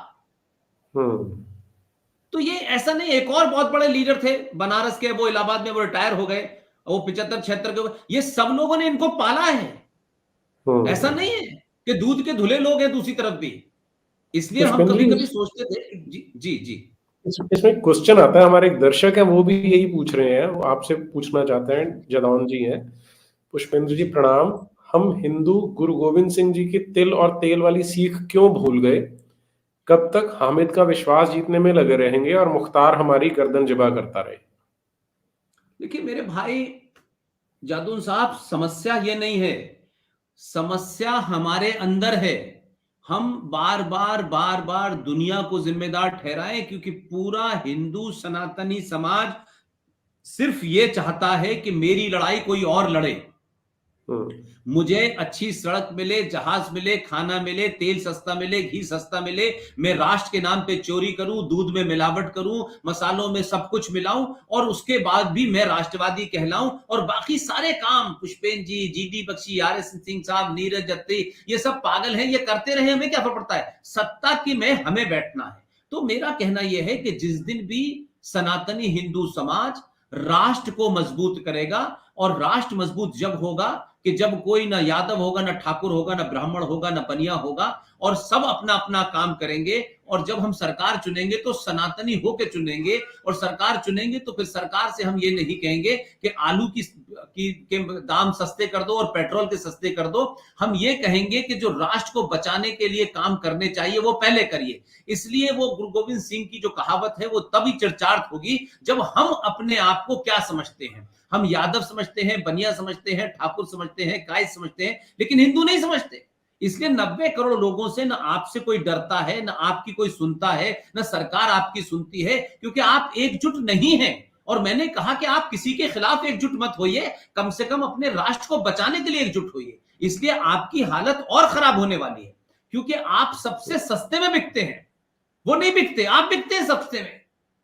तो ये ऐसा नहीं, एक और बहुत बड़े लीडर थे बनारस के, वो इलाहाबाद में वो रिटायर हो गए, वो 75-76 के, ये सब लोगों ने इनको पाला है। ऐसा नहीं है कि दूध के धुले लोग हैं दूसरी तरफ भी। इसलिए हम कभी कभी सोचते थे। जी जी, इसमें क्वेश्चन आता है, हमारे एक दर्शक है वो भी यही पूछ रहे हैं, वो आपसे पूछना चाहते हैं, जदौन जी हैं। पुष्पेंद्र जी प्रणाम। हम हिंदू गुरु गोविंद सिंह जी की तिल और तेल वाली सीख क्यों भूल गए? कब तक हामिद का विश्वास जीतने में लगे रहेंगे और मुख्तार हमारी गर्दन जिबा करता रहे? देखिए मेरे भाई जादून साहब, समस्या ये नहीं है, समस्या हमारे अंदर है। हम बार बार दुनिया को जिम्मेदार ठहराएं, क्योंकि पूरा हिंदू सनातनी समाज सिर्फ ये चाहता है कि मेरी लड़ाई कोई और लड़े, मुझे अच्छी सड़क मिले, जहाज मिले, खाना मिले, तेल सस्ता मिले, घी सस्ता मिले, मैं राष्ट्र के नाम पे चोरी करूं, दूध में मिलावट करूं, मसालों में सब कुछ मिलाऊं, और उसके बाद भी मैं राष्ट्रवादी कहलाऊं। और बाकी सारे काम पुष्पेंद्र जी, जीडी बख्शी, आर.एस. सिंह साहब, नीरज जत्ती, ये सब पागल हैं, ये करते रहे, हमें क्या फर्क पड़ता है, सत्ता की में हमें बैठना है। तो मेरा कहना यह है कि जिस दिन भी सनातनी हिंदू समाज राष्ट्र को मजबूत करेगा, और राष्ट्र मजबूत जब होगा कि जब कोई ना यादव होगा, ना ठाकुर होगा, ना ब्राह्मण होगा, ना बनिया होगा, और सब अपना अपना काम करेंगे। और जब हम सरकार चुनेंगे तो सनातनी होकर चुनेंगे, और सरकार चुनेंगे तो फिर सरकार से हम ये नहीं कहेंगे कि आलू के दाम सस्ते कर दो और पेट्रोल के सस्ते कर दो। हम ये कहेंगे कि जो राष्ट्र को बचाने के लिए काम करने चाहिए वो पहले करिए। इसलिए वो गुरु गोविंद सिंह की जो कहावत है वो तभी चरितार्थ होगी जब हम अपने आप को क्या समझते हैं। हम यादव समझते हैं, बनिया समझते हैं, ठाकुर समझते हैं, कायस्थ समझते हैं, लेकिन हिंदू नहीं समझते। इसलिए 90 करोड़ लोगों से न आपसे कोई डरता है, न आपकी कोई सुनता है, न सरकार आपकी सुनती है, क्योंकि आप एकजुट नहीं हैं। और मैंने कहा कि आप किसी के खिलाफ एकजुट मत होइए, कम से कम अपने राष्ट्र को बचाने के लिए एकजुट होइए। इसलिए आपकी हालत और खराब होने वाली है, क्योंकि आप सबसे सस्ते में बिकते हैं, वो नहीं बिकते, आप बिकते हैं सस्ते में।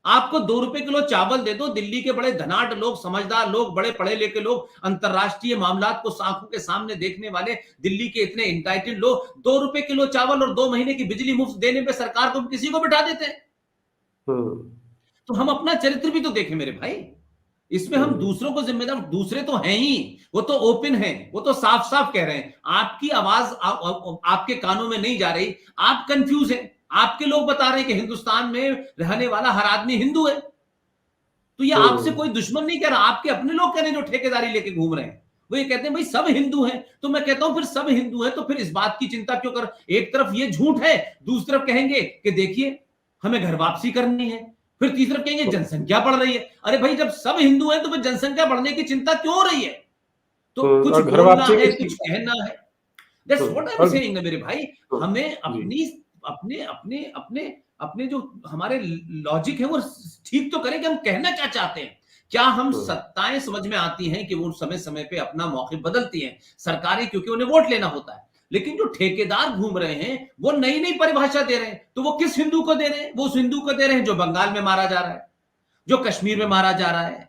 आपको 2 रुपए किलो चावल दे दो, दिल्ली के बड़े धनाढ़ लोग, समझदार लोग, बड़े पढ़े लिखे लोग, अंतरराष्ट्रीय मामलात को आंखों के सामने देखने वाले दिल्ली के इतने इंटाइटेड लोग, 2 रुपए किलो चावल और 2 महीने की बिजली मुफ्त देने पे सरकार को किसी को बिठा देते हैं। तो हम अपना चरित्र भी तो देखें मेरे भाई। इसमें हम दूसरों को जिम्मेदार, दूसरे तो हैं ही, वो तो ओपन हैं, वो तो साफ साफ कह रहे हैं। आपकी आवाज आपके कानों में नहीं जा रही, आप कंफ्यूज हैं। आपके लोग बता रहे हैं कि हिंदुस्तान में रहने वाला हर आदमी हिंदू है। तो ये आपसे कोई दुश्मन नहीं कह रहा, आपके अपने लोग कह रहे हैं जो ठेकेदारी लेके घूम रहे हैं। वो ये कहते हैं भाई सब हिंदू हैं। तो मैं कहता हूं फिर सब हिंदू हैं तो फिर इस बात की चिंता क्यों कर। एक तरफ ये झूठ है, दूसरी तरफ कहेंगे कि देखिए हमें घर वापसी करनी है, फिर तीसरी तरफ कहेंगे जनसंख्या बढ़ रही है। अरे भाई जब सब हिंदू हैं तो फिर जनसंख्या बढ़ने की चिंता क्यों हो रही है? तो कुछ बोलना है, कुछ कहना है। That's what I am saying मेरे भाई। हमें अपने जो हमारे लॉजिक है वो ठीक तो करें कि हम कहना क्या चाहते हैं। क्या हम सत्ताएं समझ में आती हैं कि वो समय समय पे अपना मौके बदलती हैं सरकारें, क्योंकि उन्हें वोट लेना होता है। लेकिन जो ठेकेदार घूम रहे हैं वो नई नई परिभाषा दे रहे हैं। तो वो किस हिंदू को दे रहे हैं? वो उस हिंदू को दे रहे हैं जो बंगाल में मारा जा रहा है, जो कश्मीर में मारा जा रहा है,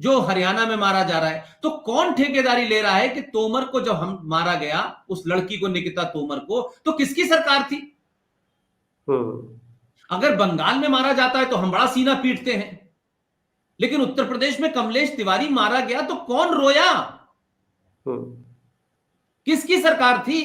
जो हरियाणा में मारा जा रहा है। तो कौन ठेकेदारी ले रहा है कि तोमर को जब हम मारा गया, उस लड़की को, निकिता तोमर को, तो किसकी सरकार थी? अगर बंगाल में मारा जाता है तो हम बड़ा सीना पीटते हैं, लेकिन उत्तर प्रदेश में कमलेश तिवारी मारा गया तो कौन रोया? किसकी सरकार थी?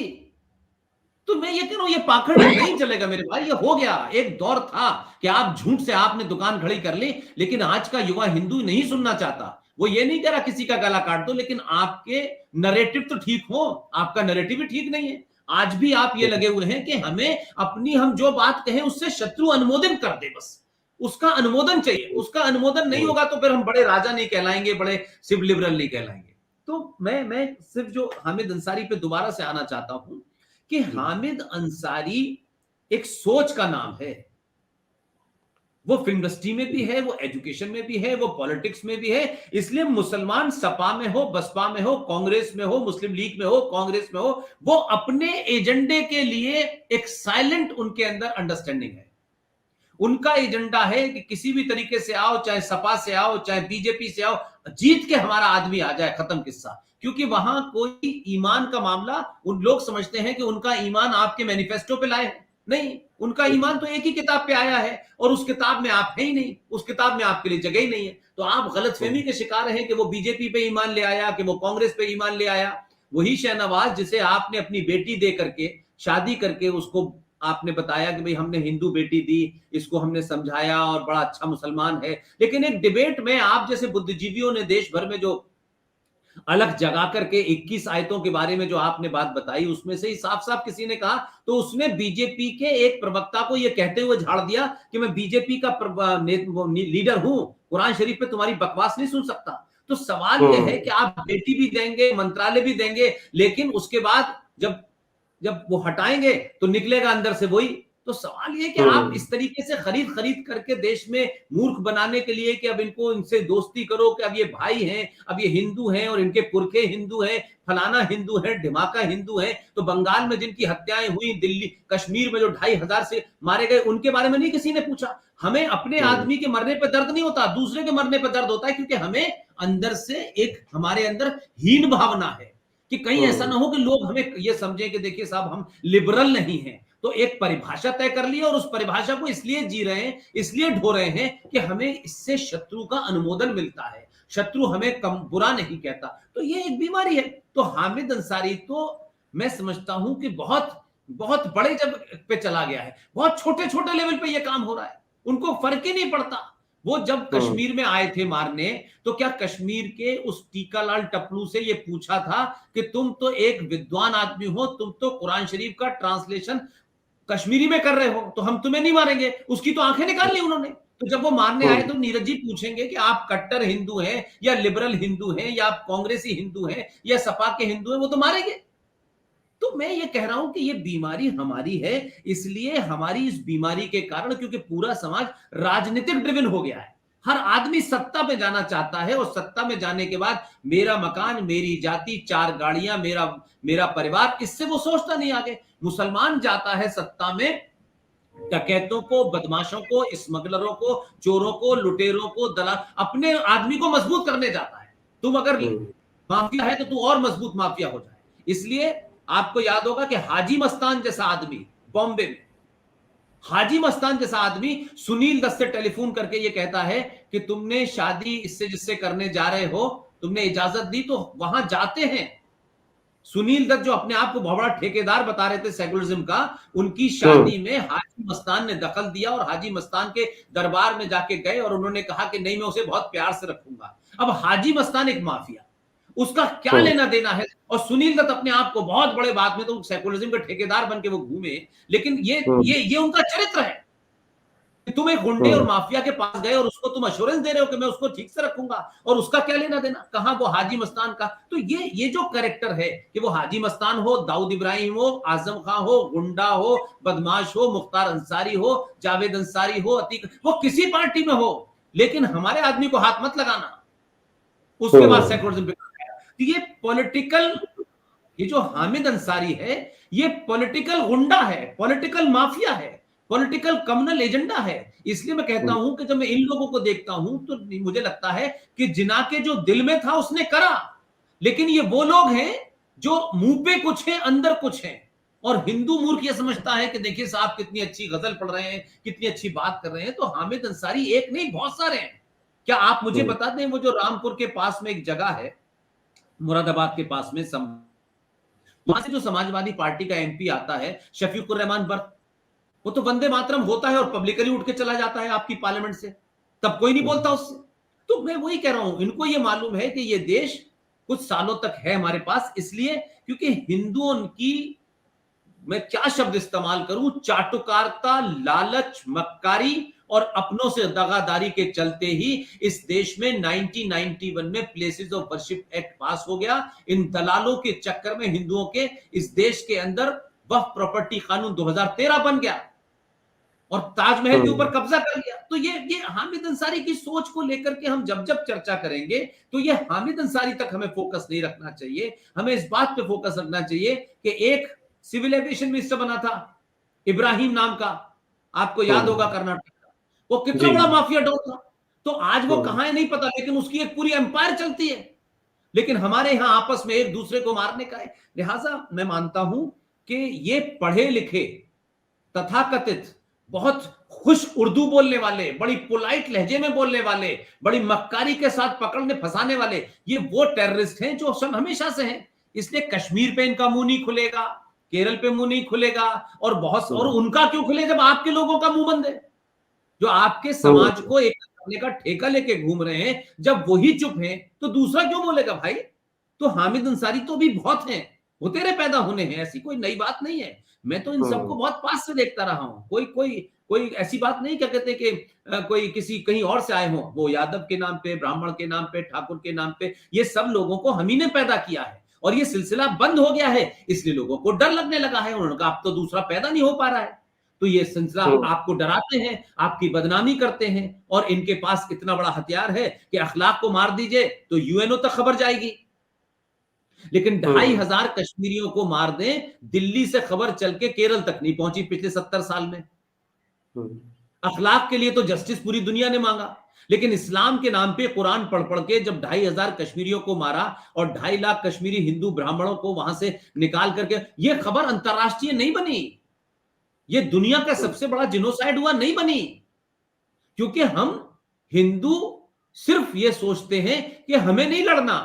तो मैं ये कह रहा हूं, ये पाखंड नहीं चलेगा मेरे भाई। ये हो गया, एक दौर था कि आप झूठ से आपने दुकान खड़ी कर ली, लेकिन आज का युवा हिंदू नहीं सुनना चाहता। वो ये नहीं कह रहा किसी का गला काट दो, लेकिन आपके नरेटिव तो ठीक हो। आपका नरेटिव भी ठीक नहीं है। आज भी आप ये लगे हुए हैं कि हमें अपनी, हम जो बात कहें उससे शत्रु अनुमोदन कर दे, बस उसका अनुमोदन चाहिए। उसका अनुमोदन नहीं होगा तो फिर हम बड़े राजा नहीं कहलाएंगे, बड़े सिव लिबरल नहीं कहलाएंगे। तो मैं सिर्फ जो हामिद अंसारी पे दोबारा से आना चाहता हूं कि हामिद अंसारी एक सोच का नाम है। वो फिल्म इंडस्ट्री में भी है, वो एजुकेशन में भी है, वो पॉलिटिक्स में भी है। इसलिए मुसलमान सपा में हो, बसपा में हो, कांग्रेस में हो, मुस्लिम लीग में हो, कांग्रेस में हो, वो अपने एजेंडे के लिए एक साइलेंट उनके अंदर अंडरस्टैंडिंग है। उनका एजेंडा है कि किसी भी तरीके से आओ, चाहे सपा से आओ, चाहे बीजेपी से आओ, जीत के हमारा आदमी आ जाए, खत्म किस्सा। क्योंकि वहां कोई ईमान का मामला, उन लोग समझते हैं कि उनका ईमान आपके मैनिफेस्टो पे लाए हैं। नहीं, उनका ईमान तो एक ही किताब पे आया है, और उस किताब में आप है ही नहीं, उस किताब में आपके लिए जगह ही नहीं है। तो आप गलतफहमी के शिकार हैं कि वो बीजेपी पे ईमान ले आया, कि वो कांग्रेस पे ईमान ले आया। वही शहनवाज जिसे आपने अपनी बेटी दे करके, शादी करके, उसको आपने बताया कि भाई हमने हिंदू बेटी दी, इसको हमने समझाया और बड़ा अच्छा मुसलमान है। लेकिन एक डिबेट में आप जैसे बुद्धिजीवियों ने देश भर में जो अलग जगा करके 21 आयतों के बारे में जो आपने बात बताई, उसमें से ही साफ साफ किसी ने कहा, तो उसने बीजेपी के एक प्रवक्ता को यह कहते हुए झाड़ दिया कि मैं बीजेपी का लीडर हूं, कुरान शरीफ पे तुम्हारी बकवास नहीं सुन सकता। तो सवाल यह है कि आप बेटी भी देंगे, मंत्रालय भी देंगे, लेकिन उसके बाद जब वो हटाएंगे तो निकलेगा अंदर से वही। तो सवाल ये कि आप इस तरीके से खरीद करके देश में मूर्ख बनाने के लिए कि अब इनको, इनसे दोस्ती करो, कि अब ये भाई हैं, अब ये हिंदू हैं और इनके पुरखे हिंदू हैं, फलाना हिंदू है, ढिमाका हिंदू है। तो बंगाल में जिनकी हत्याएं हुई, दिल्ली कश्मीर में जो 2500 से मारे गए, उनके बारे में नहीं किसी ने पूछा। हमें अपने आदमी के मरने पर दर्द नहीं होता, दूसरे के मरने पर दर्द होता है, क्योंकि हमें अंदर से एक, हमारे अंदर हीन भावना है कि कहीं ऐसा ना हो कि लोग हमें ये समझें कि देखिए साहब हम लिबरल नहीं हैं। तो एक परिभाषा तय कर ली और उस परिभाषा को इसलिए जी रहे हैं, इसलिए ढो रहे हैं कि हमें इससे शत्रु का अनुमोदन मिलता है, शत्रु हमें कम बुरा नहीं कहता। तो ये एक बीमारी है। तो हामिद अंसारी तो मैं समझता हूं कि बहुत बहुत बड़े जब पे चला गया है, बहुत छोटे छोटे लेवल पे ये काम हो रहा है, उनको फर्क ही नहीं पड़ता। वो जब कश्मीर में आए थे मारने, तो क्या कश्मीर के उस टीकालाल टपलू से ये पूछा था कि तुम तो एक विद्वान आदमी हो, तुम तो कुरान शरीफ का ट्रांसलेशन कश्मीरी में कर रहे हो, तो हम तुम्हें नहीं मारेंगे? उसकी तो आंखें निकाल ली उन्होंने। तो जब वो मारने आए तो नीरज जी पूछेंगे कि आप कट्टर हिंदू हैं या लिबरल हिंदू हैं या आप कांग्रेसी हिंदू हैं या सपा के हिंदू हैं, वो तो मारेंगे। तो मैं ये कह रहा हूं कि ये बीमारी हमारी है। इसलिए हमारी इस बीमारी के कारण, क्योंकि पूरा समाज राजनीतिक ड्रिवन हो गया है, हर आदमी सत्ता पे जाना चाहता है, और सत्ता में जाने के बाद मेरा मकान, मेरी जाति, 4 गाड़ियां, मेरा परिवार, इससे वो सोचता नहीं आगे। मुसलमान जाता है सत्ता में डकैतों को, बदमाशों को, स्मगलरों को, चोरों को, लुटेरों को, दलाल, अपने आदमी को मजबूत करने जाता है। तुम अगर माफिया है तो तू और मजबूत माफिया हो जाए। इसलिए आपको याद होगा कि हाजी मस्तान जैसा आदमी बॉम्बे में, हाजी मस्तान जैसा आदमी सुनील दत्त से टेलीफोन करके ये कहता है कि तुमने शादी इससे जिससे करने जा रहे हो, तुमने इजाजत दी, तो वहां जाते हैं। सुनील दत्त जो अपने आप को बहुत बड़ा ठेकेदार बता रहे थे सेकुलरिज्म का, उनकी शादी में हाजी मस्तान ने दखल दिया और हाजी मस्तान के दरबार में जाके गए और उन्होंने कहा कि नहीं, मैं उसे बहुत प्यार से रखूंगा। अब हाजी मस्तान एक माफिया, उसका क्या लेना देना है? और सुनील दत्त अपने आप को बहुत बड़े, बाद में तो सेकुलरिज्म के ठेकेदार बन के वो घूमे, लेकिन ये उनका चरित्र है कि तुम एक गुंडे और माफिया के पास गए और उसको तुम अश्योरेंस दे रहे हो कि मैं उसको ठीक से रखूंगा, और उसका क्या लेना देना? कहां वो हाजी मस्तान का? तो ये जो कैरेक्टर है कि वो हाजी मस्तान हो, दाऊद इब्राहिम हो, आजम खां हो, गुंडा हो, बदमाश हो, मुख्तार अंसारी हो, जावेद अंसारी हो, अतीक, वो किसी पार्टी में हो, लेकिन हमारे आदमी को हाथ मत लगाना। उसके बाद सेकुलरिज्म, ये पॉलिटिकल ये जो हामिद अंसारी है, ये पॉलिटिकल गुंडा है, पॉलिटिकल माफिया है, पॉलिटिकल कम्युनल एजेंडा है। इसलिए मैं कहता हूं कि जब मैं इन लोगों को देखता हूं तो मुझे लगता है कि जिना के जो दिल में था उसने करा, लेकिन ये वो लोग हैं जो मुंह पे कुछ है अंदर कुछ है। और हिंदू मूर्ख ये समझता है कि देखिए साहब कितनी अच्छी गजल पढ़ रहे हैं, कितनी अच्छी बात कर रहे हैं। तो हामिद अंसारी एक नहीं बहुत सारे हैं। क्या आप मुझे बता दें, वो जो रामपुर के पास में एक जगह है, मुरादाबाद के पास में, वहां से जो समाजवादी पार्टी का एमपी आता है शफीकुर रहमान बर्क, वो तो वंदे मातरम होता है और पब्लिकली उठ के चला जाता है आपकी पार्लियामेंट से, तब कोई नहीं बोलता उससे। तो मैं वही कह रहा हूं, इनको ये मालूम है कि ये देश कुछ सालों तक है हमारे पास, इसलिए क्योंकि हिंदुओं की, मैं क्या शब्द इस्तेमाल करूं, चाटुकारिता, लालच, मक्कारी और अपनों से दगादारी के चलते ही इस देश में 1991 में प्लेसेस ऑफ वर्शिप एक्ट पास हो गया। इन दलालों के चक्कर में हिंदुओं के इस देश के अंदर वक्फ प्रॉपर्टी कानून 2013 बन गया और ताजमहल के ऊपर कब्जा कर लिया। तो ये हामिद अंसारी की सोच को लेकर के हम जब जब चर्चा करेंगे तो ये हामिद अंसारी तक हमें फोकस नहीं रखना चाहिए। हमें इस बात पे फोकस रखना चाहिए कि एक सिविल एविएशन मिनिस्टर बना था इब्राहिम नाम का, आपको याद होगा, कर्नाटक का, वो कितना बड़ा माफिया डॉन था। तो आज वो कहां है नहीं पता, लेकिन उसकी एक पूरी एम्पायर चलती है। लेकिन हमारे यहां आपस में एक दूसरे को मारने का है। लिहाजा मैं मानता हूं कि ये पढ़े लिखे तथाकथित बहुत खुश उर्दू बोलने वाले, बड़ी पोलाइट लहजे में बोलने वाले, बड़ी मक्कारी के साथ पकड़ने फंसाने वाले, ये वो टेररिस्ट हैं जो सब हमेशा से हैं। इसलिए कश्मीर पे इनका मुंह नहीं खुलेगा, केरल पे मुंह नहीं खुलेगा, और उनका क्यों खुले जब आपके लोगों का मुंह बंद है, जो आपके समाज को एक करने का ठेका लेके घूम रहे हैं। जब वही चुप हैं तो दूसरा क्यों बोलेगा भाई। तो हामिद अंसारी तो भी बहुत हैं, होतेरे पैदा होने हैं, ऐसी कोई नई बात नहीं है। मैं तो इन सबको बहुत पास से देखता रहा हूं। कोई कोई कोई ऐसी बात नहीं, क्या कहते कि कोई किसी कहीं और से आए हों, वो यादव के नाम पे, ब्राह्मण के नाम पे, ठाकुर के नाम पे, ये सब लोगों को हम ही ने पैदा किया है और ये सिलसिला बंद हो गया है, इसलिए लोगों को डर लगने लगा है। उन्होंने कहा अब तो दूसरा पैदा नहीं हो पा रहा है, तो ये सिलसिला आपको डराते हैं, आपकी बदनामी करते हैं, और इनके पास इतना बड़ा हथियार है कि अखलाक को मार दीजिए तो यूएनओ तक खबर जाएगी, लेकिन 2,500 कश्मीरियों को मार दें, दिल्ली से खबर चल के केरल तक नहीं पहुंची पिछले 70 साल में। अखलाक के लिए तो जस्टिस पूरी दुनिया ने मांगा, लेकिन इस्लाम के नाम पे कुरान पढ़ पढ़ के जब 2,500 कश्मीरियों को मारा और 2.5 लाख कश्मीरी हिंदू ब्राह्मणों को वहां से निकाल करके, यह खबर अंतरराष्ट्रीय नहीं बनी, ये दुनिया का सबसे बड़ा जिनोसाइड हुआ नहीं बनी, क्योंकि हम हिंदू सिर्फ ये सोचते हैं कि हमें नहीं लड़ना,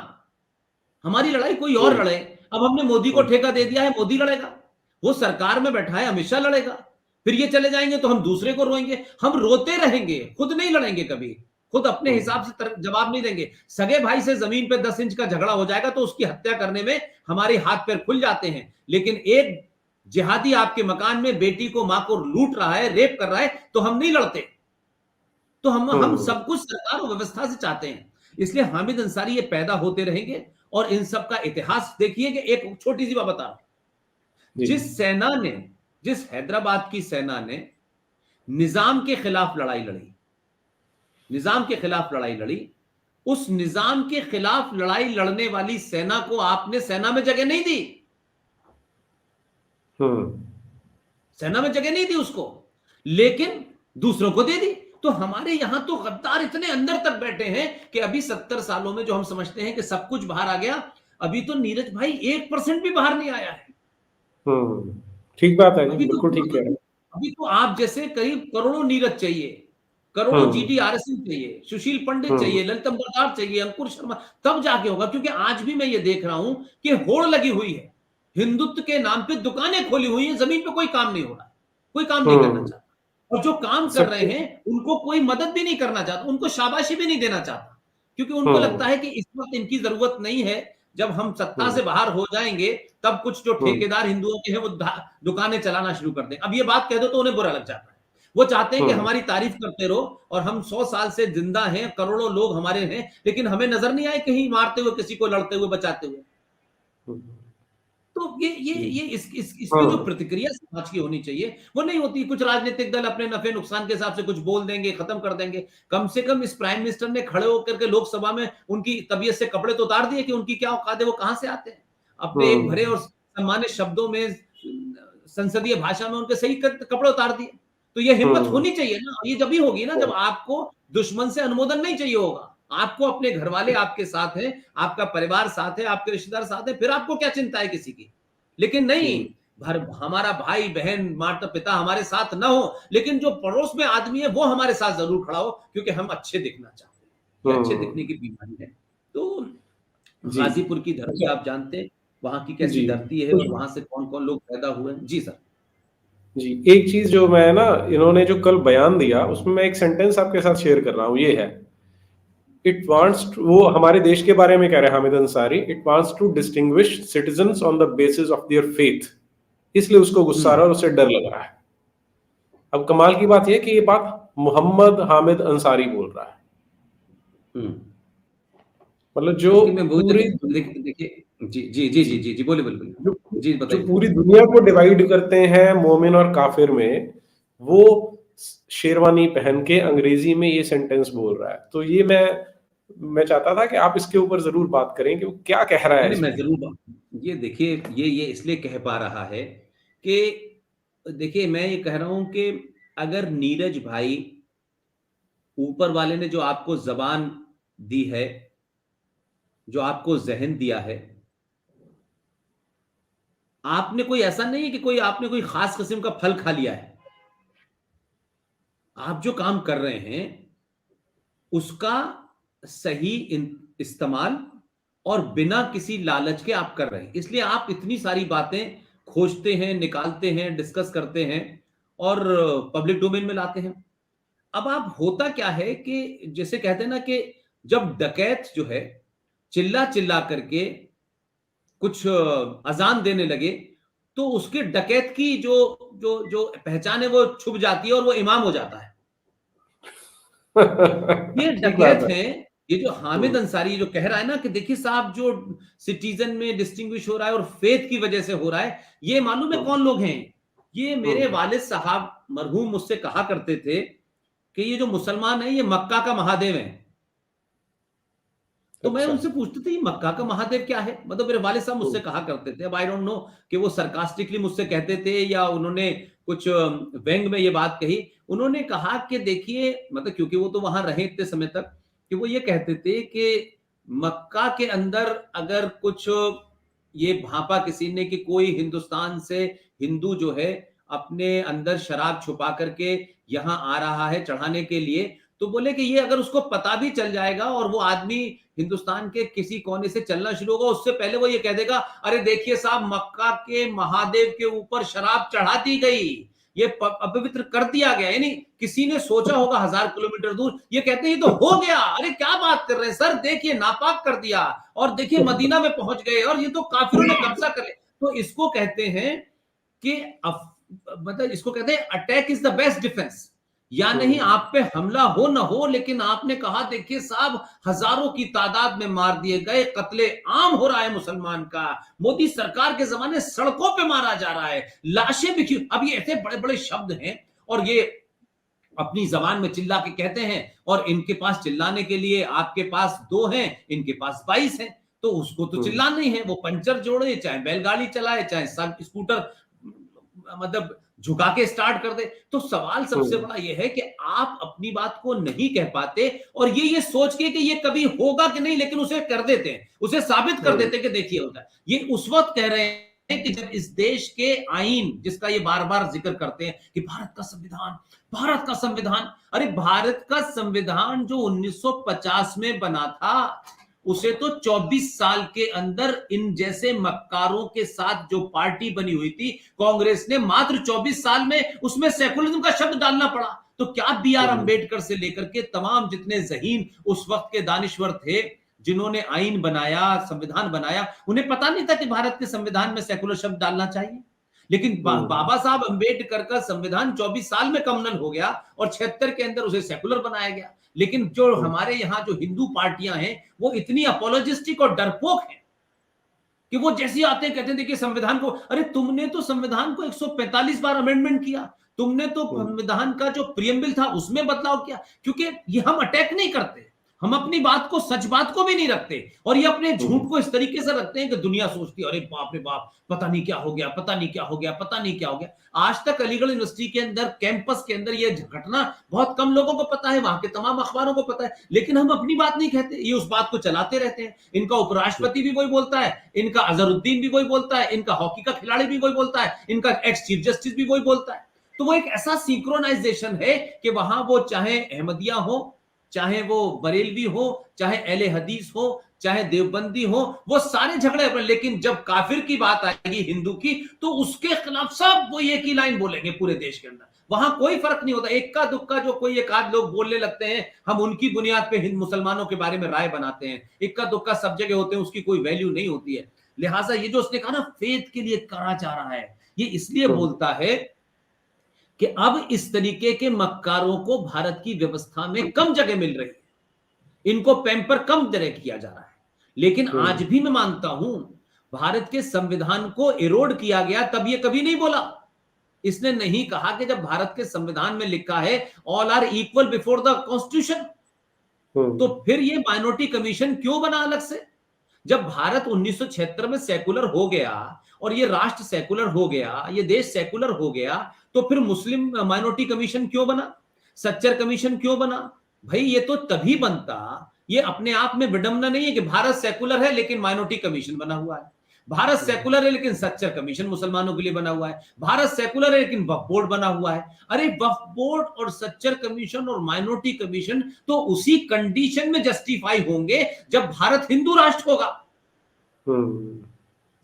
हमारी लड़ाई कोई और लड़े। अब हमने मोदी को ठेका दे दिया है, मोदी लड़ेगा, वो सरकार में बैठा है, अमित शाह लड़ेगा, फिर ये चले जाएंगे तो हम दूसरे को रोएंगे, हम रोते रहेंगे, खुद नहीं लड़ेंगे कभी, खुद अपने हिसाब से जवाब नहीं देंगे। सगे भाई से जमीन पे 10 इंच का झगड़ा हो जाएगा तो उसकी हत्या करने में हमारे हाथ पैर खुल जाते हैं, लेकिन एक जिहादी आपके मकान में बेटी को, मां को लूट रहा है, रेप कर रहा है, तो हम नहीं लड़ते। तो हम सब कुछ सरकार और व्यवस्था से चाहते हैं। इसलिए हामिद अंसारी ये पैदा होते रहेंगे और इन सब का इतिहास देखिए कि एक छोटी सी बात बता, जिस हैदराबाद की सेना ने निजाम के खिलाफ लड़ाई लड़ी, निजाम के खिलाफ लड़ाई लड़ी, उस निजाम के खिलाफ लड़ाई लड़ने वाली सेना को आपने सेना में जगह नहीं दी, सेना में जगह नहीं दी उसको, लेकिन दूसरों को दे दी। तो हमारे यहां तो गद्दार इतने अंदर तक बैठे हैं कि अभी 70 सालों में जो हम समझते हैं कि सब कुछ बाहर आ गया, अभी तो नीरज भाई 1% भी बाहर नहीं आया है। ठीक बात है, बिल्कुल ठीक कह रहे हैं। अभी तो आप जैसे करीब करोड़ों नीरज चाहिए, करोड़ों जीटी आरएसएन चाहिए, सुशील पंडित चाहिए, ललितम बरदार चाहिए, अंकुर शर्मा, तब जाके होगा। क्योंकि आज भी मैं ये देख रहा हूं कि होड़ लगी हुई है, हिंदुत्व के नाम पे दुकानें खोली हुई हैं, जमीन पे कोई काम नहीं हो रहा, कोई काम नहीं करना चाहता, और जो काम कर रहे हैं उनको कोई मदद भी नहीं करना चाहता, उनको शाबाशी भी नहीं देना चाहता, क्योंकि उनको लगता है कि इस वक्त इनकी जरूरत नहीं है, जब हम सत्ता से बाहर हो जाएंगे तब कुछ जो ठेकेदार हिंदुओं के हैं वो दुकानें चलाना शुरू कर दें। अब ये बात कह दो तो उन्हें बुरा लग जाता है, वो चाहते हैं कि हमारी तारीफ करते रहो और हम 100 साल से जिंदा हैं, करोड़ों लोग हमारे हैं, लेकिन हमें नजर नहीं आए कहीं मारते हुए, किसी को लड़ते हुए, बचाते हुए। तो ये इसकी जो प्रतिक्रिया समाज की होनी चाहिए वो नहीं होती। कुछ राजनीतिक दल अपने नफे नुकसान के हिसाब से कुछ बोल देंगे, खत्म कर देंगे। कम से कम इस प्राइम मिनिस्टर ने खड़े होकर के लोकसभा में उनकी तबीयत से कपड़े तो उतार दिए कि उनकी क्या औकात है, वो कहां से आते हैं। अपने एक भरे और सम्मानित शब्दों में संसदीय भाषा में उनके सही कपड़े उतार दिए। तो ये हिम्मत होनी चाहिए ना, ये जब ही होगी ना जब आपको दुश्मन से अनुमोदन नहीं चाहिए होगा। आपको अपने घर वाले आपके साथ हैं, आपका परिवार साथ है, आपके रिश्तेदार साथ है, फिर आपको क्या चिंता है किसी की। लेकिन नहीं, हमारा भाई बहन माता पिता हमारे साथ ना हो, लेकिन जो पड़ोस में आदमी है वो हमारे साथ जरूर खड़ा हो, क्योंकि हम अच्छे दिखना चाहते हैं। ये अच्छे दिखने की बीमारी है। तो गाजीपुर की धरती आप जानते हैं, वहां की कैसी धरती है और वहां से कौन कौन लोग पैदा हुए हैं। जी सर। जी, एक चीज जो मैं ना, इन्होंने जो कल बयान दिया उसमें मैं एक सेंटेंस आपके साथ शेयर कर रहा हूँ, ये है, इट वांट्स, वो हमारे देश के बारे में कह रहे हैं Hamid Ansari, it wants to distinguish citizens on the basis of their faith, इसलिए उसको गुस्सा आ रहा है और उसे डर लग रहा है। अब कमाल की बात यह कि ये बात मोहम्मद हामिद अंसारी बोल रहा है। मतलब जो पूरी, देखिए, जी जी जी जी जी जी, बोले बोले बोले जी, जो बताइए। पूरी दुनिया को डिवाइड करते हैं मोमिन और काफिर में, वो शेरवानी पहन के अंग्रेजी में ये सेंटेंस बोल रहा है। तो ये मैं चाहता था कि आप इसके ऊपर जरूर बात करें कि वो क्या कह रहा है नहीं, मैं इसमें। जरूर, ये देखिए, ये इसलिए कह पा रहा है कि देखिए, मैं ये कह रहा हूं कि अगर नीरज भाई, ऊपर वाले ने जो आपको जबान दी है, जो आपको जहन दिया है, आपने कोई ऐसा नहीं है कि कोई आपने कोई खास किस्म का फल खा लिया है। आप जो काम कर रहे हैं उसका सही इस्तेमाल और बिना किसी लालच के आप कर रहे हैं, इसलिए आप इतनी सारी बातें खोजते हैं, निकालते हैं, डिस्कस करते हैं और पब्लिक डोमेन में लाते हैं। अब आप, होता क्या है कि जैसे कहते हैं ना कि जब डकैत जो है चिल्ला चिल्ला करके कुछ अजान देने लगे, तो उसके डकैत की जो जो जो पहचान है वो छुप जाती है और वो इमाम हो जाता है। ये ठीक बात डकैत है। हैं। ये जो हामिद अंसारी जो कह रहा है ना कि देखिए साहब, जो सिटीजन में डिस्टिंग्विश हो रहा है और फेथ की वजह से हो रहा है, ये मालूम है कौन लोग हैं? ये मेरे वालिद साहब मरहूम मुझसे कहा करते थे कि ये जो मुसलमान है ये मक्का का महादेव है। तो मैं उनसे पूछती थी मक्का का महादेव क्या है, मतलब मेरे वालिद साहब मुझसे कहा करते थे। अब आई डोंट नो कि वो सरकास्टिकली मुझसे कहते थे या उन्होंने कुछ व्यंग में ये बात कही। उन्होंने कहा कि देखिए, मतलब क्योंकि वो तो वहां रहे इतने समय तक, कि वो ये कहते थे कि मक्का के अंदर अगर कुछ ये भापा किसी ने कि कोई हिंदुस्तान से हिंदू जो है अपने अंदर शराब छुपा करके यहां आ रहा है चढ़ाने के लिए, तो बोले कि ये अगर उसको पता भी चल जाएगा और वो आदमी हिंदुस्तान के किसी कोने से चलना शुरू होगा, उससे पहले वो ये कह देगा, अरे देखिए साहब, मक्का के महादेव के ऊपर शराब चढ़ा दी गई, ये अपवित्र कर दिया गया। यानी किसी ने सोचा होगा 1000 किलोमीटर दूर, ये कहते हैं ये तो हो गया, अरे क्या बात कर रहे हैं सर, देखिए नापाक कर दिया, और देखिए मदीना में पहुंच गए और ये तो काफिरों ने कब्जा कर लिया। तो इसको कहते हैं कि मतलब इसको कहते हैं attack is the best defence. या नहीं, आप पे हमला हो ना हो, लेकिन आपने कहा देखिए साहब, हजारों की तादाद में मार दिए गए, कत्ले आम हो रहा है मुसलमान का, मोदी सरकार के जमाने सड़कों पे मारा जा रहा है, लाशें बिखरी। अब ये ऐसे बड़े बड़े शब्द हैं और ये अपनी जबान में चिल्ला के कहते हैं, और इनके पास चिल्लाने के लिए आपके पास 2 हैं, इनके पास 22 हैं, तो उसको तो चिल्लाना ही है। वो पंचर जोड़े, चाहे बैलगाड़ी चलाए, चाहे स्कूटर मतलब झुका के स्टार्ट कर दे। तो सवाल सबसे बड़ा यह है कि आप अपनी बात को नहीं कह पाते और ये सोच के कि ये कभी होगा कि नहीं, लेकिन उसे कर देते हैं, उसे साबित कर देते हैं कि देखिए होता है। ये उस वक्त कह रहे हैं कि जब इस देश के आईन, जिसका ये बार बार जिक्र करते हैं कि भारत का संविधान, भारत का संविधान, अरे भारत का संविधान जो 1950 में बना था, उसे तो 24 साल के अंदर इन जैसे मक्कारों के साथ जो पार्टी बनी हुई थी कांग्रेस ने, मात्र 24 साल में उसमें सेकुलरिज्म का शब्द डालना पड़ा। तो क्या बी आर अंबेडकर से लेकर के तमाम जितने जहीन उस वक्त के दानिश्वर थे जिन्होंने आईन बनाया, संविधान बनाया, उन्हें पता नहीं था कि भारत के संविधान में सेकुलर शब्द डालना चाहिए। लेकिन बाबा साहब अंबेडकर का संविधान 24 साल में कम्युनल हो गया और 76 के अंदर उसे सेकुलर बनाया गया। लेकिन जो हमारे यहाँ जो हिंदू पार्टियां हैं वो इतनी अपोलोजिस्टिक और डरपोक हैं कि वो जैसे आते हैं कहते हैं देखिए संविधान को, अरे तुमने तो संविधान को 145 बार अमेंडमेंट किया, तुमने तो संविधान का जो प्रियम्बल था उसमें बदलाव किया। क्योंकि ये हम अटैक नहीं करते, हम अपनी बात को, सच बात को भी नहीं रखते, और ये अपने झूठ को इस तरीके से रखते हैं कि दुनिया सोचती है अरे बाप रे बाप, पता नहीं क्या हो गया, पता नहीं क्या हो गया, पता नहीं क्या हो गया। आज तक अलीगढ़ यूनिवर्सिटी के अंदर, कैंपस के अंदर, ये घटना बहुत कम लोगों को पता है, वहां के तमाम अखबारों को पता है, लेकिन हम अपनी बात नहीं कहते, ये उस बात को चलाते रहते हैं। इनका उपराष्ट्रपति भी वही बोलता है, इनका अजहरुद्दीन भी वही बोलता है, इनका हॉकी का खिलाड़ी भी वही बोलता है, इनका एक्स चीफ जस्टिस भी वही बोलता है। तो वो एक ऐसा सिंक्रोनाइजेशन है कि वहां वो चाहे अहमदिया हो, चाहे वो बरेलवी हो, चाहे अहले हदीस हो, चाहे देवबंदी हो, वो सारे झगड़े अपने, लेकिन जब काफिर की बात आएगी हिंदू की, तो उसके खिलाफ सब वो एक ही लाइन बोलेंगे पूरे देश के अंदर। वहां कोई फर्क नहीं होता, इक्का दुक्का जो कोई एक आध लोग बोलने लगते हैं, हम उनकी बुनियाद पे हिंद मुसलमानों के बारे में राय बनाते हैं, इक्का दुक्का सब जगह होते हैं, उसकी कोई वैल्यू नहीं होती है। लिहाजा ये जो उसने कहा ना फेथ के लिए करा जा रहा है, ये इसलिए बोलता है कि अब इस तरीके के मक्कारों को भारत की व्यवस्था में कम जगह मिल रही है, इनको पैम्पर कम तरह किया जा रहा है। लेकिन आज भी मैं मानता हूं भारत के संविधान को इरोड किया गया, तब ये कभी नहीं बोला, इसने नहीं कहा कि जब भारत के संविधान में लिखा है all are equal before the constitution, तो फिर ये माइनॉरिटी कमीशन क्यों बना अलग से? जब भारत 1976 में सेकुलर हो गया और ये राष्ट्र सेकुलर हो गया, ये देश सेकुलर हो गया, तो फिर मुस्लिम माइनॉरिटी कमीशन क्यों बना, सच्चर कमीशन क्यों बना? भाई ये तो तभी बनता, ये अपने आप में विडंबना नहीं है कि भारत सेकुलर है लेकिन माइनॉरिटी कमीशन बना हुआ है, भारत सेकुलर है लेकिन सच्चर कमीशन मुसलमानों के लिए बना हुआ है, भारत सेकुलर है लेकिन वक्फ बोर्ड बना हुआ है। अरे वक्फ बोर्ड और सच्चर कमीशन और माइनॉरिटी कमीशन तो उसी कंडीशन में जस्टिफाई होंगे जब भारत हिंदू राष्ट्र होगा,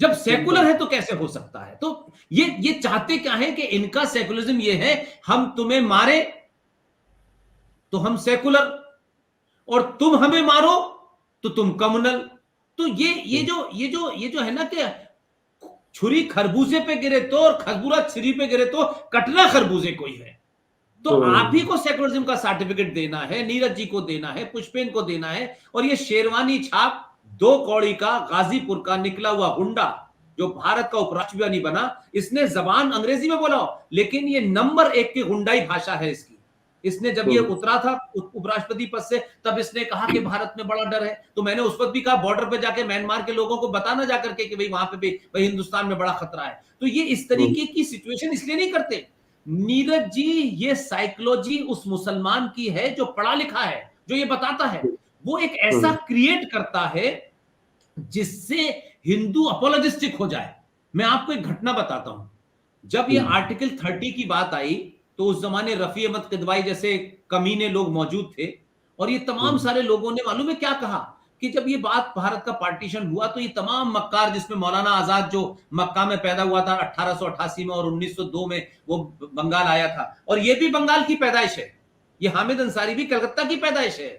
जब सेकुलर है तो कैसे हो सकता है? तो ये चाहते क्या है कि इनका सेकुलरिज्म ये है, हम तुम्हें मारे तो हम सेकुलर, और तुम हमें मारो तो तुम कम्युनल। तो ये जो है ना कि छुरी खरबूजे पे गिरे तो, और खरबूजा छुरी पे गिरे तो कटना खरबूजे को ही है। तो आप ही को सेकुलरिज्म का सर्टिफिकेट देना है, नीरज जी को देना है, पुष्पेन को देना है, और ये शेरवानी छाप 2 कौड़ी का गाजीपुर का निकला हुआ गुंडा जो भारत का उपराष्ट्रपति नहीं बना, इसने जबान अंग्रेजी में बोला, लेकिन ये नंबर 1 की गुंडाई भाषा है इसकी। इसने जब ये उतरा था उपराष्ट्रपति पद से, तब इसने कहा कि भारत में बड़ा डर है, तो मैंने उस वक्त भी कहा बॉर्डर पे जाके म्यांमार के लोगों को बताना जाकर के कि भाई वहां पे भी भाई हिंदुस्तान में बड़ा खतरा है। तो ये इस तरीके की सिचुएशन इसलिए नहीं करते। नीरज जी ये साइकोलॉजी उस मुसलमान की है जो पढ़ा लिखा है, जो ये बताता है, वो एक ऐसा क्रिएट करता है जिससे हिंदू अपोलोजिस्टिक हो जाए। मैं आपको एक घटना बताता हूं, जब ये आर्टिकल 30 की बात आई तो उस जमाने रफी अहमद किदवाई जैसे कमीने लोग मौजूद थे, और ये तमाम सारे लोगों ने मालूम है क्या कहा कि जब ये बात भारत का पार्टीशन हुआ तो ये तमाम मक्कार, जिसमें मौलाना आजाद जो मक्का में पैदा हुआ था 1888 में और 1902 में वो बंगाल आया था, और ये भी बंगाल की पैदाइश है, ये हामिद अंसारी भी कलकत्ता की पैदाइश है,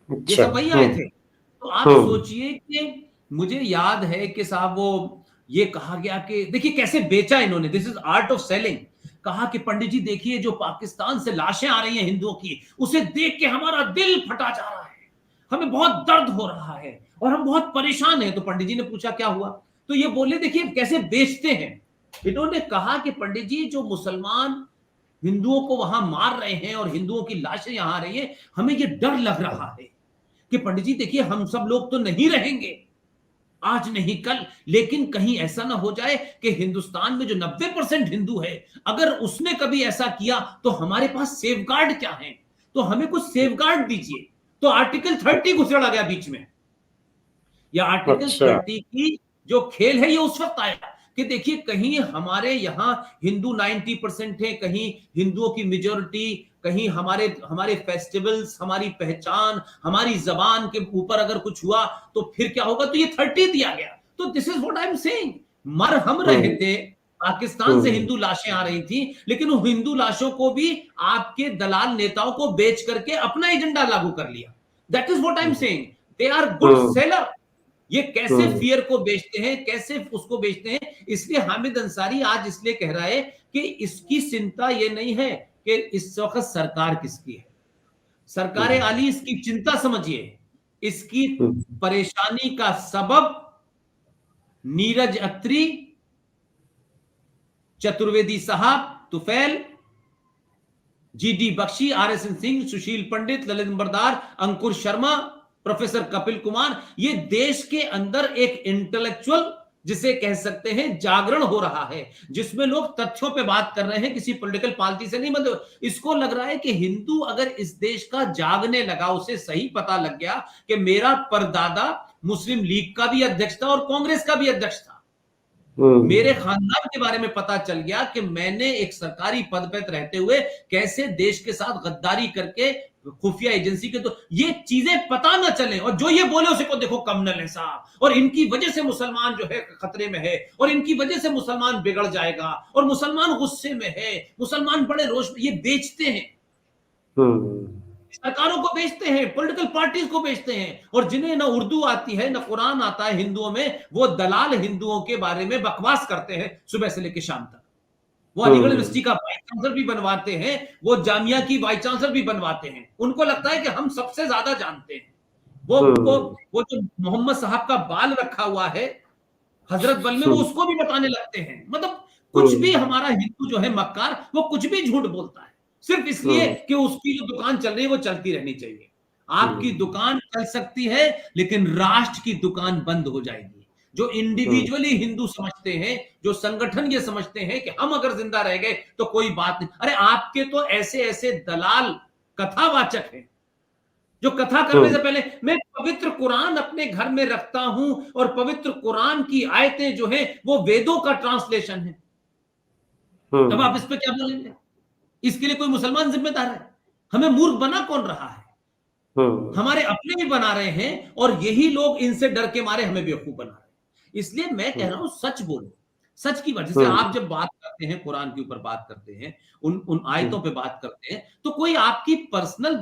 ये सब वही आए थे। तो आप सोचिए कि मुझे याद है कि साहब वो ये कहा गया कि देखिए कैसे बेचा इन्होंने, this is art of selling. कहा कि पंडित जी देखिए जो पाकिस्तान से लाशें आ रही हैं हिंदुओं की, उसे देख के हमारा दिल फटा जा रहा है, हमें बहुत दर्द हो रहा है और हम बहुत परेशान हैं। तो पंडित जी ने पूछा क्या हुआ, तो ये बोले देखिए कैसे बेचते हैं। इन्होंने कहा कि पंडित जी जो मुसलमान हिंदुओं को वहां मार रहे हैं और हिंदुओं की लाशें यहां आ रही है, हमें ये डर लग रहा है कि पंडित जी देखिए हम सब लोग तो नहीं रहेंगे आज नहीं कल, लेकिन कहीं ऐसा ना हो जाए कि हिंदुस्तान में जो 90% हिंदू है, अगर उसने कभी ऐसा किया तो हमारे पास सेफगार्ड क्या है, तो हमें कुछ सेफगार्ड दीजिए। तो आर्टिकल 30 घुसेड़ा गया बीच में। यह आर्टिकल 30 की जो खेल है ये उस वक्त आया कि देखिए कहीं हमारे यहां हिंदू 90% है, कहीं हिंदुओं की मेजोरिटी, कहीं हमारे फेस्टिवल्स, हमारी पहचान, हमारी जबान के ऊपर अगर कुछ हुआ तो फिर क्या होगा। तो ये 30 दिया गया। तो this is what I am saying, मर हम रहे थे, पाकिस्तान से हिंदू लाशें आ रही थी, लेकिन उन हिंदू लाशों को भी आपके दलाल नेताओं को बेच करके अपना एजेंडा लागू कर लिया। That is what I am saying, they are good seller. ये कैसे फियर को बेचते हैं, कैसे उसको बेचते हैं। इसलिए हामिद अंसारी आज इसलिए कह रहा है कि इसकी चिंता ये नहीं है कि इस वक्त सरकार किसकी है, सरकार आली इसकी चिंता समझिए, इसकी परेशानी का सबब नीरज अत्री, चतुर्वेदी साहब, तुफैल, जीडी बख्शी, RSN सिंह, सुशील पंडित, ललित नंबरदार, अंकुर शर्मा, प्रोफेसर कपिल कुमार, ये देश के अंदर एक इंटेलेक्चुअल जिसे कह सकते हैं जागरण हो रहा है, जिसमें लोग तथ्यों पे बात कर रहे हैं, किसी पॉलिटिकल पार्टी से नहीं। मतलब इसको लग रहा है कि हिंदू अगर इस देश का जागने लगा, उसे सही पता लग गया कि मेरा परदादा मुस्लिम लीग का भी अध्यक्ष था और कांग्रेस का भी अध्यक्ष था, मेरे खानदान के बारे में पता चल गया कि मैंने एक सरकारी पद पर रहते हुए कैसे देश के साथ गद्दारी करके खुफिया एजेंसी के, तो ये चीजें पता ना चले, और जो ये बोले उसे को देखो कम्युनल है साहब, और इनकी वजह से मुसलमान जो है खतरे में है, और इनकी वजह से मुसलमान बिगड़ जाएगा, और मुसलमान गुस्से में है, मुसलमान बड़े रोष में, ये बेचते हैं, सरकारों को बेचते हैं, पॉलिटिकल पार्टीज को बेचते हैं, और जिन्हें ना उर्दू आती है ना कुरान आता है हिंदुओं में, वो दलाल हिंदुओं के बारे में बकवास करते हैं सुबह से लेकर शाम तक। वो अलीगढ़ यूनिवर्सिटी का वाइस चांसलर भी बनवाते हैं, वो जामिया की वाइस चांसलर भी बनवाते हैं, उनको लगता है कि हम सबसे ज्यादा जानते हैं। वो जो मोहम्मद साहब का बाल रखा हुआ है हजरत बल में, वो उसको भी बताने लगते हैं। मतलब कुछ भी हमारा हिंदू जो है मक्कार, वो कुछ भी झूठ बोलता है, सिर्फ इसलिए कि उसकी जो दुकान चल रही है वो चलती रहनी चाहिए। आपकी दुकान चल सकती है, लेकिन राष्ट्र की दुकान बंद हो जाएगी। जो इंडिविजुअली हिंदू समझते हैं, जो संगठन ये समझते हैं कि हम अगर जिंदा रह गए तो कोई बात नहीं। अरे आपके तो ऐसे ऐसे दलाल कथावाचक हैं, जो कथा करने से पहले, मैं पवित्र कुरान अपने घर में रखता हूं, और पवित्र कुरान की आयतें जो है वो वेदों का ट्रांसलेशन है। तब आप इस पे क्या बोलेंगे? इसके लिए कोई मुसलमान जिम्मेदार है? हमें मूर्ख बना कौन रहा है? हमारे अपने भी बना रहे हैं, और यही लोग इनसे डर के मारे हमें बेवकूफ बना रहे हैं। इसलिए मैं कह रहा हूं सच बोलो, सच की वजह से आप जब बात करते हैं, कुरान के ऊपर बात करते हैं, उन आयतों पे बात करते हैं, तो कोई आपकी पर्सनल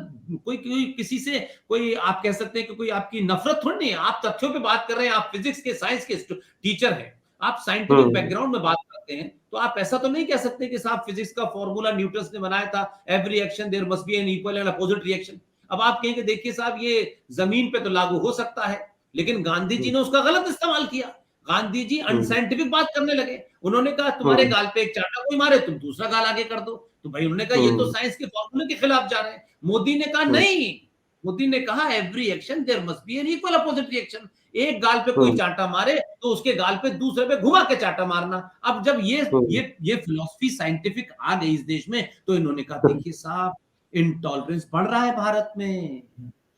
कोई किसी से कोई आप कह सकते हैं कि कोई आपकी नफरत थोड़ी नहीं है। आप तथ्यों पे बात कर रहे हैं, आप फिजिक्स के साइंस के टीचर हैं, आप साइंटिफिक बैकग्राउंड में बात करते हैं, तो आप ऐसा तो नहीं कह सकते कि साहब फिजिक्स का फॉर्मूला न्यूटन ने बनाया था, every action there must be an equal and opposite reaction. अब आप कहेंगे देखिए साहब ये जमीन पे तो लागू हो सकता है, लेकिन गांधी जी ने उसका गलत इस्तेमाल किया। गांधी जी अनसाइंटिफिक बात करने लगे, उन्होंने कहा तुम्हारे गाल पे एक चांटा कोई मारे तुम दूसरा गाल आगे कर दो, तो भाई उन्होंने कहा ये तो साइंस के फॉर्मूले के खिलाफ जा रहे हैं। मोदी ने कहा नहीं, मोदी ने कहा every action there must be an equal opposite reaction. एक गाल पे कोई चांटा मारे तो उसके गाल पे दूसरे पे घुमा के चांटा मारना। अब जब ये फिलॉसफी साइंटिफिक आ गई इस देश में, तो इन्होंने कहा देखिए साहब इंटॉलरेंस बढ़ रहा है भारत में,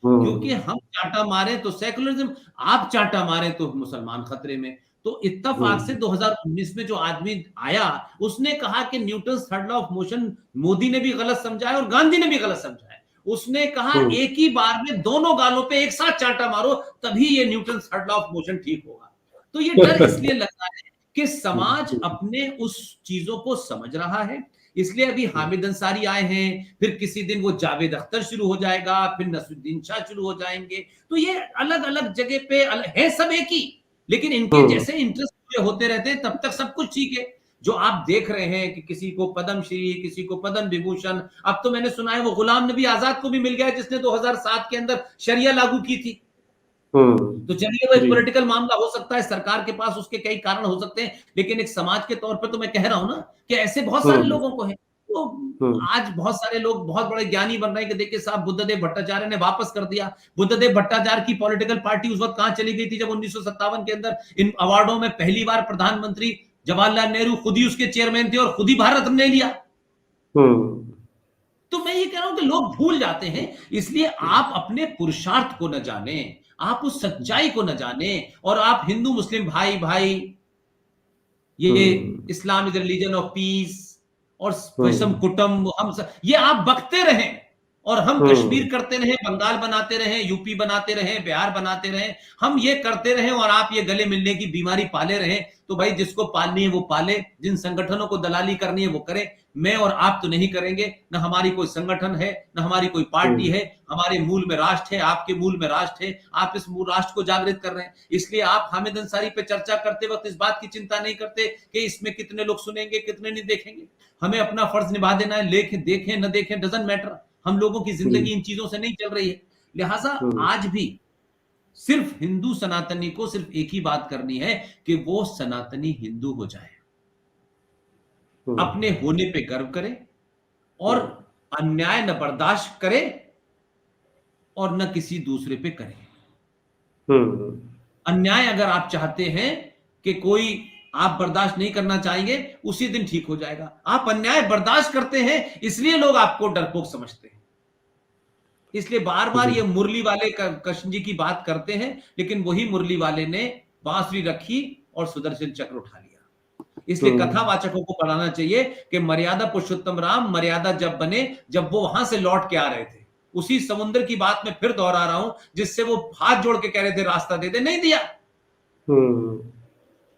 क्योंकि हम चांटा मारे तो सेकुलरिज्म, आप चांटा मारे तो मुसलमान खतरे में। तो इत्तेफाक से 2019 में जो आदमी आया, उसने कहा कि Newton third law of motion Modi ने भी गलत समझा है और गांधी ने भी गलत समझा है। उसने कहा एक ही बार में दोनों गालों पे एक साथ चांटा मारो, तभी ये Newton third law of motion ठीक होगा। तो ये डर इसलिए लग रहा है कि समाज अपने उस चीजों को समझ रहा है, इसलिए अभी हामिद अंसारी आए हैं, फिर किसी दिन वो जावेद अख्तर शुरू हो जाएगा, फिर नसरुद्दीन शाह शुरू हो जाएंगे। तो ये अलग अलग जगह पे है, सब एक ही, लेकिन इनके जैसे इंटरेस्ट होते रहते हैं, तब तक सब कुछ ठीक है। जो आप देख रहे हैं कि किसी को पद्मश्री, किसी को पद्म विभूषण, अब तो मैंने सुना है वो गुलाम नबी आजाद को भी मिल गया जिसने 2007 के अंदर शरिया लागू की थी। तो चलिए वो एक पॉलिटिकल मामला हो सकता है, सरकार के पास उसके कई कारण हो सकते हैं, लेकिन एक समाज के तौर पे तो मैं कह रहा हूं ना कि ऐसे बहुत सारे लोगों को है। तो आज बहुत सारे लोग बहुत बड़े ज्ञानी बन रहे हैं कि देखिए साहब बुद्धदेव भट्टाचार्य ने वापस कर दिया। बुद्धदेव भट्टाचार्य की पॉलिटिकल पार्टी उस वक्त कहां चली गई थी जब 1957 के अंदर इन अवार्डों में पहली बार प्रधानमंत्री जवाहरलाल नेहरू खुद ही उसके चेयरमैन थे और खुद ही भारत रत्न ले लिया। तो मैं ये कह रहा हूं कि लोग भूल जाते हैं, इसलिए आप अपने पुरुषार्थ को न जाने, आप उस सच्चाई को न जाने, और आप हिंदू मुस्लिम भाई भाई, ये Islam is religion of peace और विषम कुटुंब, हम ये आप बकते रहें, और हम कश्मीर करते रहें, बंगाल बनाते रहें, यूपी बनाते रहें, बिहार बनाते रहें, हम ये करते रहें, और आप ये गले मिलने की बीमारी पाले रहें। तो भाई जिसको पालनी है वो पाले, जिन संगठनों को दलाली करनी है वो करे। मैं और आप तो नहीं करेंगे, ना हमारी कोई संगठन है, ना हमारी कोई पार्टी है। हमारे मूल में राष्ट्र है, आपके मूल में राष्ट्र है, आप इस मूल राष्ट्र को जागृत कर रहे हैं। इसलिए आप हामिद अंसारी पे चर्चा करते वक्त इस बात की चिंता नहीं करते कि इसमें कितने लोग सुनेंगे, कितने नहीं देखेंगे। हमें अपना फर्ज निभा देना है, देखें न देखें डजंट मैटर। हम लोगों की जिंदगी इन चीजों से नहीं चल रही है। लिहाजा आज भी सिर्फ हिंदू सनातनी को सिर्फ एक ही बात करनी है कि वो सनातनी हिंदू हो जाए, अपने होने पे गर्व करे, और अन्याय न बर्दाश्त करे और न किसी दूसरे पे करे। अन्याय अगर आप चाहते हैं कि कोई आप बर्दाश्त नहीं करना चाहेंगे, उसी दिन ठीक हो जाएगा। आप अन्याय बर्दाश्त करते हैं, इसलिए लोग आपको डरपोक समझते हैं। इसलिए बार बार ये मुरली वाले कृष्ण जी की बात करते हैं, लेकिन वही मुरली वाले ने बांसुरी रखी और सुदर्शन चक्र उठा लिया। इसलिए कथावाचकों को पढ़ाना चाहिए कि मर्यादा पुरुषोत्तम राम मर्यादा जब बने, जब वो वहां से लौट के आ रहे थे। उसी समुद्र की बात मैं फिर दोहरा रहा हूं, जिससे वो हाथ जोड़ के कह रहे थे रास्ता दे दे, नहीं दिया।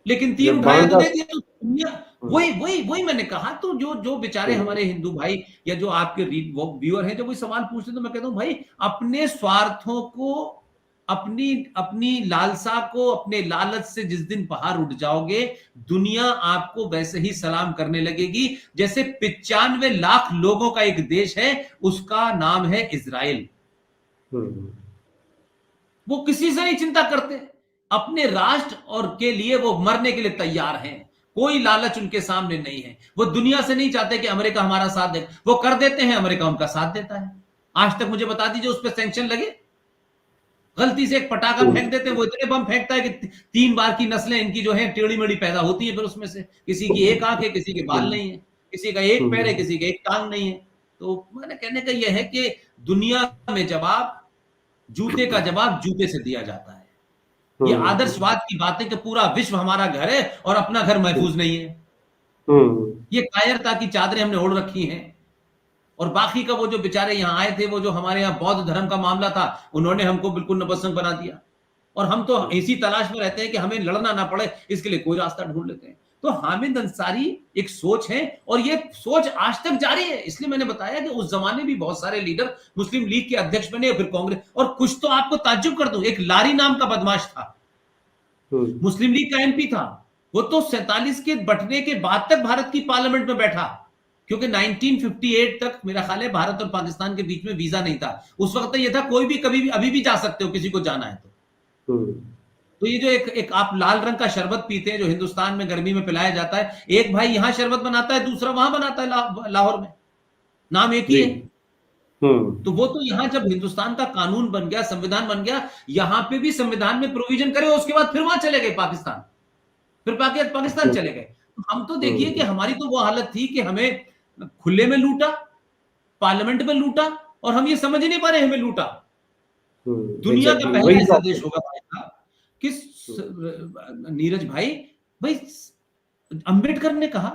लेकिन तीर उठाया तो दे दिया। तो दुनिया वही वही वही मैंने कहा। तो जो जो बेचारे हमारे हिंदू भाई या जो आपके व्यूअर हैं, जब वो सवाल पूछते तो मैं कहता हूं भाई, अपने स्वार्थों को, अपनी अपनी लालसा को, अपने लालच से जिस दिन बाहर उठ जाओगे, दुनिया आपको वैसे ही सलाम करने लगेगी जैसे 95 लाख लोगों का एक देश है, उसका नाम है इजराइल। वो किसी से नहीं चिंता करते, अपने राष्ट्र और के लिए वो मरने के लिए तैयार हैं। कोई लालच उनके सामने नहीं है। वो दुनिया से नहीं चाहते कि अमेरिका हमारा साथ दे, वो कर देते हैं, अमेरिका उनका साथ देता है। आज तक मुझे बता दीजिए उस पर सैंक्शन लगे? गलती से एक पटाखा फेंक देते हैं, वो इतने बम फेंकता है कि 3 बार की नस्लें इनकी जो है टेढ़ी मेढ़ी पैदा होती है। फिर उसमें से किसी की एक आंख है, किसी के बाल नहीं है, किसी का एक पैर है, किसी का एक टांग नहीं है। तो मैंने कहने का यह है कि दुनिया में जवाब, जूते का जवाब जूते से दिया जाता है। ये आदर्शवाद की बात है कि पूरा विश्व हमारा घर है और अपना घर महफूज नहीं है। ये कायरता की चादरें हमने ओढ़ रखी हैं। और बाकी का वो जो बेचारे यहां आए थे, वो जो हमारे यहां बौद्ध धर्म का मामला था, उन्होंने हमको बिल्कुल नपुंसक बना दिया। और हम तो इसी तलाश में रहते हैं कि हमें लड़ना ना पड़े, इसके लिए कोई रास्ता ढूंढ लेते हैं। तो हामिद अंसारी एक सोच है, और ये सोच आज तक जारी है। इसलिए मैंने बताया कि उस जमाने भी बहुत सारे लीडर मुस्लिम लीग के अध्यक्ष बने, फिर कांग्रेस। और कुछ तो आपको ताज्जुब कर दूं, एक लारी नाम का बदमाश था, मुस्लिम लीग का एमपी था। वो तो 47 के बंटने के बाद तक भारत की पार्लियामेंट में बैठा, क्योंकि 1958 तक मेरा ख्याल है भारत और पाकिस्तान के बीच में वीजा नहीं था। उस वक्त ये था कोई भी कभी भी अभी भी जा सकते हो, किसी को जाना है तो ये जो एक आप लाल रंग का शरबत पीते हैं, जो हिंदुस्तान में गर्मी में पिलाया जाता है, एक भाई यहां शरबत बनाता है, दूसरा वहां बनाता है लाहौर में, नाम एक ही है। तो वो तो यहां जब हिंदुस्तान का कानून बन गया, संविधान बन गया, यहां पे भी संविधान में प्रोविजन करे, उसके बाद फिर वहां चले गए पाकिस्तान, फिर पाकिस्तान चले गए। हम तो देखिए कि हमारी तो वो हालत थी कि हमें खुले में लूटा, पार्लियामेंट में लूटा, और हम ये समझ ही नहीं पा रहे हमें लूटा। दुनिया का पहला ऐसा देश होगा कि नीरज भाई अंबेडकर ने कहा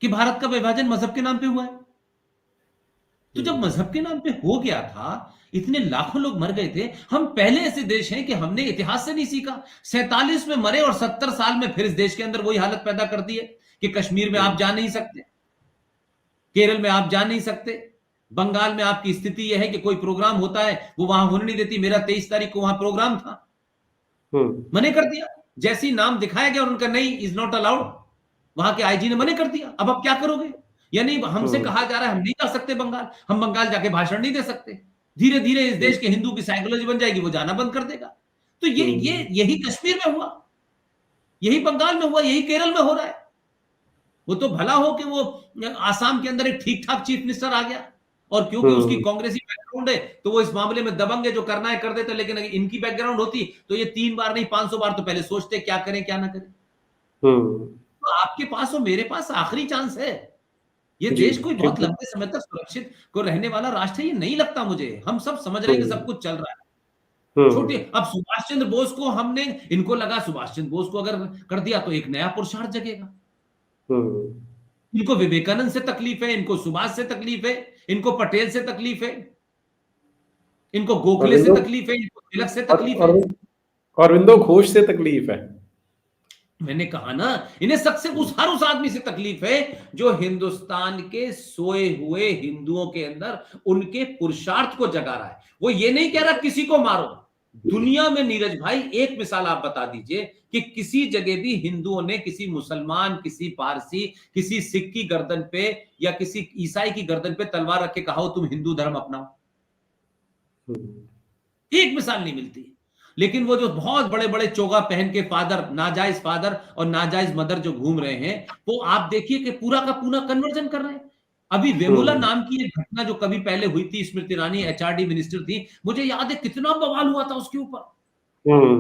कि भारत का विभाजन मजहब के नाम पे हुआ है। तो जब मजहब के नाम पे हो गया था, इतने लाखों लोग मर गए थे, हम पहले ऐसे देश हैं कि हमने इतिहास से नहीं सीखा। 47 में मरे और 70 साल में फिर इस देश के अंदर वही हालत पैदा कर दी है कि कश्मीर में आप जा नहीं सकते, केरल में आप जा नहीं सकते, बंगाल में आपकी स्थिति यह है कि कोई प्रोग्राम होता है वो वहां होने नहीं देती। मेरा 23 तारीख को वहां प्रोग्राम था, मने कर दिया। जैसी नाम दिखाया गया और उनका नहीं, इज नॉट अलाउड, वहां के आईजी ने मने कर दिया। अब आप क्या करोगे? यानी हमसे कहा जा रहा है हम नहीं जा सकते बंगाल, हम बंगाल जाके भाषण नहीं दे सकते। धीरे धीरे इस देश के हिंदू की साइकोलॉजी बन जाएगी, वो जाना बंद कर देगा। तो यही कश्मीर में हुआ, यही बंगाल में हुआ, यही केरल में हो रहा है। वो तो भला हो कि वो आसाम के अंदर एक ठीक ठाक चीफ मिनिस्टर आ गया, और क्योंकि उसकी कांग्रेसी बैकग्राउंड है तो वो इस मामले में दबंग है, जो करना है कर देते। लेकिन अगर इनकी बैकग्राउंड होती तो ये 3 बार नहीं 500 बार तो पहले सोचते क्या करें क्या ना करें। तो आपके पास और मेरे पास आखिरी चांस है। ये देश कोई बहुत लंबे समय तक सुरक्षित को रहने वाला राष्ट्र है, ये नहीं लगता मुझे। हम सब समझ रहे हैं कि सब कुछ चल रहा है छोटे। अब सुभाष चंद्र बोस को हमने, इनको लगा सुभाष चंद्र बोस को अगर कर दिया तो एक नया पुरुषार्थ जगेगा। इनको विवेकानंद से तकलीफ है, इनको सुभाष से तकलीफ है, इनको पटेल से तकलीफ है, इनको गोखले से तकलीफ है, इनको तिलक से तकलीफ है, अरविंदो घोष से तकलीफ है। मैंने कहा ना, इन्हें सबसे हर उस आदमी से तकलीफ है जो हिंदुस्तान के सोए हुए हिंदुओं के अंदर उनके पुरुषार्थ को जगा रहा है। वो ये नहीं कह रहा किसी को मारो। दुनिया में नीरज भाई एक मिसाल आप बता दीजिए कि किसी जगह भी हिंदुओं ने किसी मुसलमान, किसी पारसी, किसी सिख की गर्दन पे या किसी ईसाई की गर्दन पे तलवार रख के कहा हो तुम हिंदू धर्म अपनाओ? एक मिसाल नहीं मिलती। लेकिन वो जो बहुत बड़े बड़े चोगा पहन के फादर, नाजायज फादर और नाजायज मदर जो घूम रहे हैं, वो आप देखिए कि पूरा का पूरा कन्वर्जन कर रहे हैं। अभी वेमुला नाम की एक घटना जो कभी पहले हुई थी, स्मृति ईरानी एचआरडी मिनिस्टर थी, मुझे याद है कितना बवाल हुआ था उसके ऊपर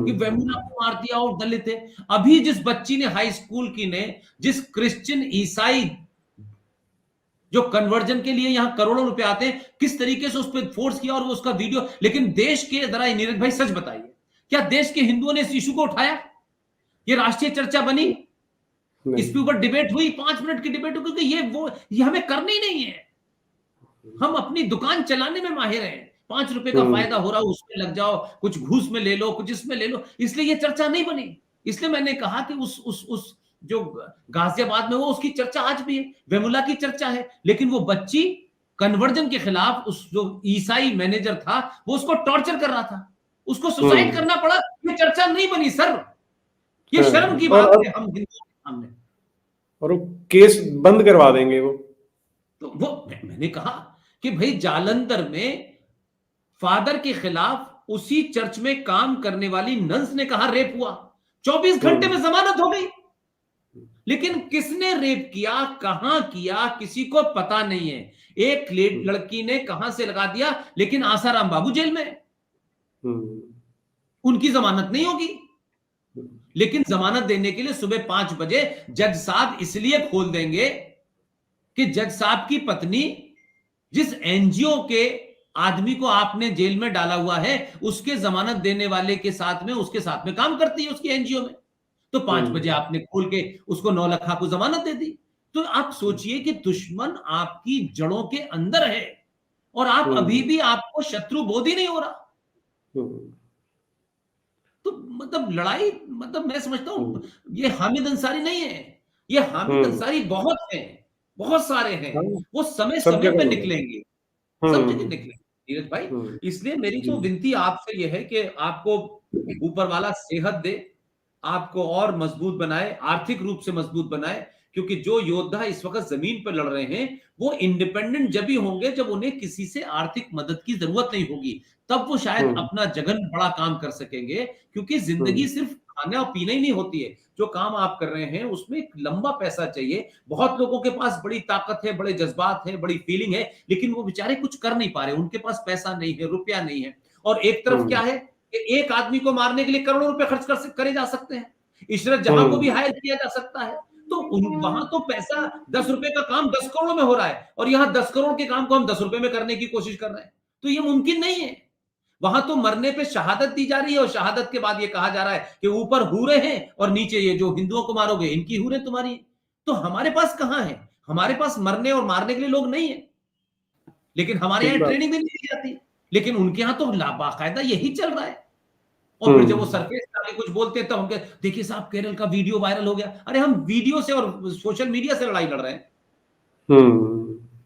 कि वेमुला को मार दिया और दलित है। अभी जिस बच्ची ने हाई स्कूल की ने, जिस क्रिश्चियन ईसाई जो कन्वर्जन के लिए यहां करोड़ों रुपए आते हैं, किस तरीके से उस पर फोर्स किया और वो उसका वीडियो। लेकिन देश के, जरा नीरज भाई सच बताइए, क्या देश के हिंदुओं ने इस इशू को उठाया? ये राष्ट्रीय चर्चा बनी? इस पे ऊपर डिबेट हुई, 5 मिनट की डिबेट हुई? क्योंकि ये हमें करनी नहीं है। हम अपनी दुकान चलाने में माहिर हैं, 5 रुपए का फायदा हो रहा है उसमें लग जाओ, कुछ घूस में ले लो, कुछ इसमें ले लो, इसलिए ये चर्चा नहीं बनी। इसलिए मैंने कहा कि उस जो गाजियाबाद में वो, उसकी चर्चा आज भी है, वेमुला की चर्चा है, लेकिन वो बच्ची कन्वर्जन के खिलाफ, उस जो ईसाई मैनेजर था वो उसको टॉर्चर कर रहा था, उसको सुसाइड करना पड़ा, ये चर्चा नहीं बनी सर। ये शर्म की बात है हम हिंदुओं के सामने। और वो केस बंद करवा देंगे वो। तो वो मैंने कहा कि भाई जालंधर में फादर के खिलाफ उसी चर्च में काम करने वाली नंस ने कहा रेप हुआ, 24 घंटे में जमानत हो गई। लेकिन किसने रेप किया, कहां किया, किसी को पता नहीं है। एक लड़की ने कहां से लगा दिया, लेकिन आसाराम बाबू जेल में, उनकी जमानत नहीं होगी। लेकिन जमानत देने के लिए सुबह 5 बजे जज साहब इसलिए खोल देंगे कि जज साहब की पत्नी, जिस एनजीओ के आदमी को आपने जेल में डाला हुआ है, उसके जमानत देने वाले के साथ में, उसके साथ में काम करती है उसकी एनजीओ में। तो 5 बजे आपने खोल के उसको 9 लाख को जमानत दे दी। तो आप सोचिए कि दुश्मन आपकी जड़ों के अंदर है और आप अभी भी, आपको शत्रु बोध ही नहीं हो रहा। तो मतलब लड़ाई, मतलब मैं समझता हूं ये हामिद अंसारी नहीं है, ये हामिद अंसारी बहुत हैं, बहुत सारे हैं, वो समय समय पे निकलेंगे, सब जगह निकलेंगे नीरज भाई। इसलिए मेरी जो विनती आपसे ये है कि आपको ऊपर वाला सेहत दे, आपको और मजबूत बनाए, आर्थिक रूप से मजबूत बनाए, क्योंकि जो योद्धा इस वक्त जमीन पर लड़ रहे हैं वो इंडिपेंडेंट जब भी होंगे जब उन्हें किसी से आर्थिक मदद की जरूरत नहीं होगी, तब वो शायद अपना जगन बड़ा काम कर सकेंगे। क्योंकि जिंदगी सिर्फ खाना और पीना ही नहीं होती है, जो काम आप कर रहे हैं उसमें एक लंबा पैसा चाहिए। बहुत लोगों के पास बड़ी ताकत है, बड़े जज्बात है, बड़ी फीलिंग है, लेकिन वो बेचारे कुछ कर नहीं पा रहे, उनके पास पैसा नहीं है, रुपया नहीं है। और एक तरफ क्या है कि एक आदमी को मारने के लिए करोड़ों रुपए खर्च करे जा सकते हैं, इशरत जहां को भी हायर किया जा सकता है। तो वहां तो पैसा 10 रुपए का काम 10 करोड़ में हो रहा है, और यहां 10 करोड़ के काम को हम 10 रुपए में करने की कोशिश कर रहे हैं। तो ये मुमकिन नहीं है। वहां तो मरने पे शहादत दी जा रही है, और शहादत के बाद ये कहा जा रहा है कि ऊपर हूरे हैं और नीचे ये जो हिंदुओं को मारोगे इनकी हूरे तुम्हारी। तो हमारे पास कहां है? हमारे पास मरने और मारने के लिए लोग नहीं है, लेकिन हमारे यहां ट्रेनिंग भी नहीं दी जाती। लेकिन उनके यहां तो बाकायदा यही चल रहा है। और फिर जब वो सरफेस पे कुछ बोलते हैं तब हम कहते, देखिए साहब केरल का वीडियो वायरल हो गया। अरे हम वीडियो से और सोशल मीडिया से लड़ाई लड़ रहे हैं।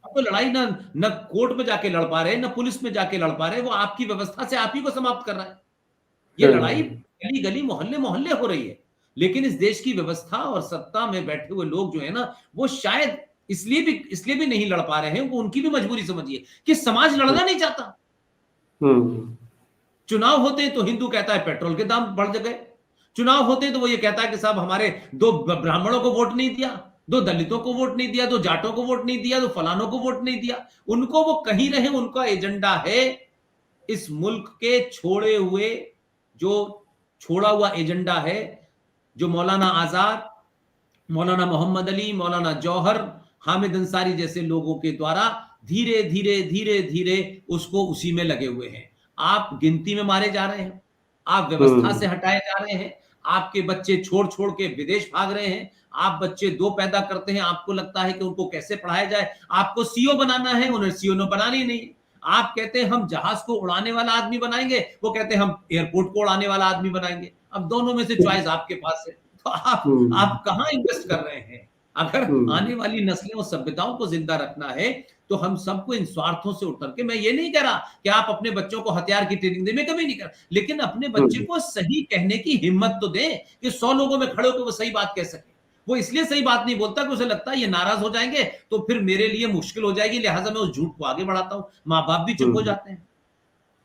अब तो लड़ाई न कोर्ट में जाके लड़ पा रहे, न पुलिस में जाके लड़ पा रहे, वो आपकी व्यवस्था से आप ही को समाप्त कर रहा है। ये लड़ाई गली गली मोहल्ले मोहल्ले हो रही है। लेकिन इस देश की व्यवस्था और सत्ता में बैठे हुए लोग जो है ना, वो शायद इसलिए भी नहीं लड़ पा रहे हैं। वो उनकी भी मजबूरी समझिए कि समाज लड़ना नहीं चाहता। चुनाव होते हैं तो हिंदू कहता है पेट्रोल के दाम बढ़ गए, चुनाव होते हैं तो वो ये कहता है कि साहब हमारे 2 ब्राह्मणों को वोट नहीं दिया, 2 दलितों को वोट नहीं दिया, 2 जाटों को वोट नहीं दिया, 2 फलानों को वोट नहीं दिया। उनको वो कहीं रहे, उनका एजेंडा है इस मुल्क के छोड़ा हुआ एजेंडा है, जो मौलाना आजाद, मौलाना मोहम्मद अली, मौलाना जौहर, हामिद अंसारी जैसे लोगों के द्वारा धीरे धीरे धीरे धीरे उसको उसी में लगे हुए हैं। आप गिनती में मारे जा रहे हैं, आप व्यवस्था से हटाए जा रहे हैं, आपके बच्चे छोड़ छोड़ के विदेश भाग रहे हैं, आप बच्चे 2 पैदा करते हैं, आपको लगता है कि उनको कैसे पढ़ाया जाए, आपको सीओ बनाना है, उन्हें सीओ बनानी नहीं। आप कहते हैं हम जहाज को उड़ाने वाला आदमी बनाएंगे, वो कहते हैं हम एयरपोर्ट को उड़ाने वाला आदमी बनाएंगे। अब दोनों में से चॉइस आपके पास है, तो आप कहां इन्वेस्ट कर रहे हैं? अगर आने वाली नस्लें और सभ्यताओं को जिंदा रखना है तो हम सबको इन स्वार्थों से उतर के, मैं ये नहीं कह रहा कि आप अपने बच्चों को हथियार की ट्रेनिंग दें, मैं कभी नहीं कर, लेकिन अपने बच्चे को सही कहने की हिम्मत तो दें कि 100 लोगों में खड़े होकर वो सही बात कह सके। वो इसलिए सही बात नहीं बोलता कि उसे लगता है ये नाराज हो जाएंगे तो फिर मेरे लिए मुश्किल हो जाएगी, लिहाजा मैं उस झूठ को आगे बढ़ाता हूं। माँ बाप भी चुप हो जाते हैं।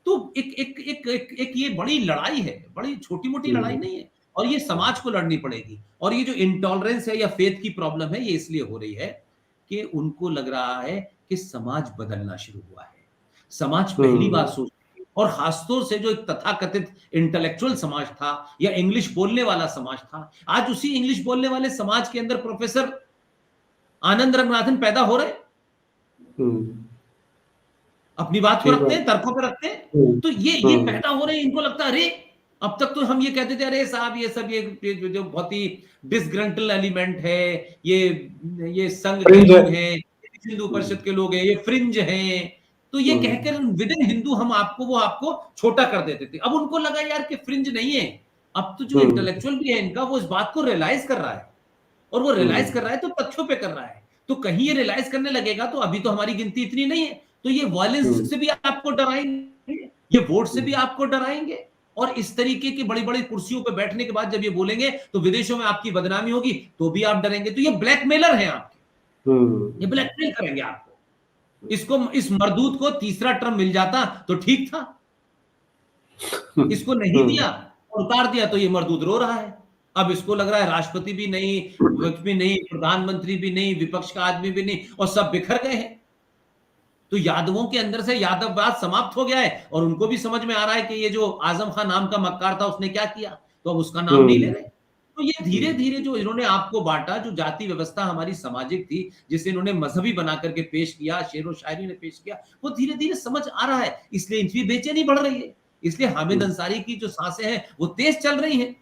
तो एक ये बड़ी लड़ाई है, बड़ी छोटी मोटी लड़ाई नहीं है, और ये समाज को लड़नी पड़ेगी। और ये जो इंटॉलरेंस है या फेथ की प्रॉब्लम है, ये इसलिए हो रही है कि उनको लग रहा है कि समाज बदलना शुरू हुआ है। समाज पहली बार सोच, और खासतौर से जो एक तथाकथित इंटेलेक्चुअल समाज था या इंग्लिश बोलने वाला समाज था, आज उसी इंग्लिश बोलने वाले समाज के अंदर प्रोफेसर आनंद रंगनाथन पैदा हो रहे, अपनी बात को रखते हैं, तर्कों पे रखते हैं। तो ये पैदा हो रहे हैं, इनको लगता है अरे अब तक तो हम ये कहते थे अरे साहब ये सब ये जो बहुत ही डिसग्रंटल एलिमेंट है, ये संघ के लोग हैं, हिंदू परिषद के लोग हैं, ये फ्रिंज हैं, तो ये कहकर विद इन हिंदू हम वो आपको छोटा कर देते थे। अब उनको लगा यार कि फ्रिंज नहीं है, अब तो जो इंटेलेक्चुअल भी है इनका वो इस बात को रियलाइज कर रहा है, और वो रियलाइज कर रहा है तो तथ्यों पे कर रहा है। तो कहीं ये रियलाइज करने लगेगा तो अभी तो हमारी गिनती इतनी नहीं है, तो ये वायलेंस से भी आपको डराएंगे, ये वोट से भी आपको डराएंगे, और इस तरीके की बड़ी बड़ी कुर्सियों पे बैठने के बाद जब ये बोलेंगे तो विदेशों में आपकी बदनामी होगी तो भी आप डरेंगे। तो ये ब्लैकमेलर हैं आपके, ये ब्लैकमेल करेंगे आपको। इस मरदूत को तीसरा टर्म मिल जाता तो ठीक था, इसको नहीं दिया और उतार दिया तो ये मरदूत रो रहा है। अब इसको लग रहा है राष्ट्रपति भी नहीं, विपक्ष भी नहीं, प्रधानमंत्री भी नहीं, विपक्ष का आदमी भी नहीं, और सब बिखर गए हैं। तो यादवों के अंदर से यादववाद समाप्त हो गया है, और उनको भी समझ में आ रहा है कि ये जो आजम खान नाम का मक्कार था उसने क्या किया, तो अब उसका नाम नहीं ले रहे। तो ये धीरे धीरे जो इन्होंने आपको बांटा, जो जाति व्यवस्था हमारी सामाजिक थी, जिसे इन्होंने मजहबी बना करके पेश किया, शेरो शायरी ने पेश किया, वो धीरे धीरे समझ आ रहा है। इसलिए इनकी बेचैनी बढ़ रही है, इसलिए हामिद अंसारी की जो सांसें हैं वो तेज चल रही हैं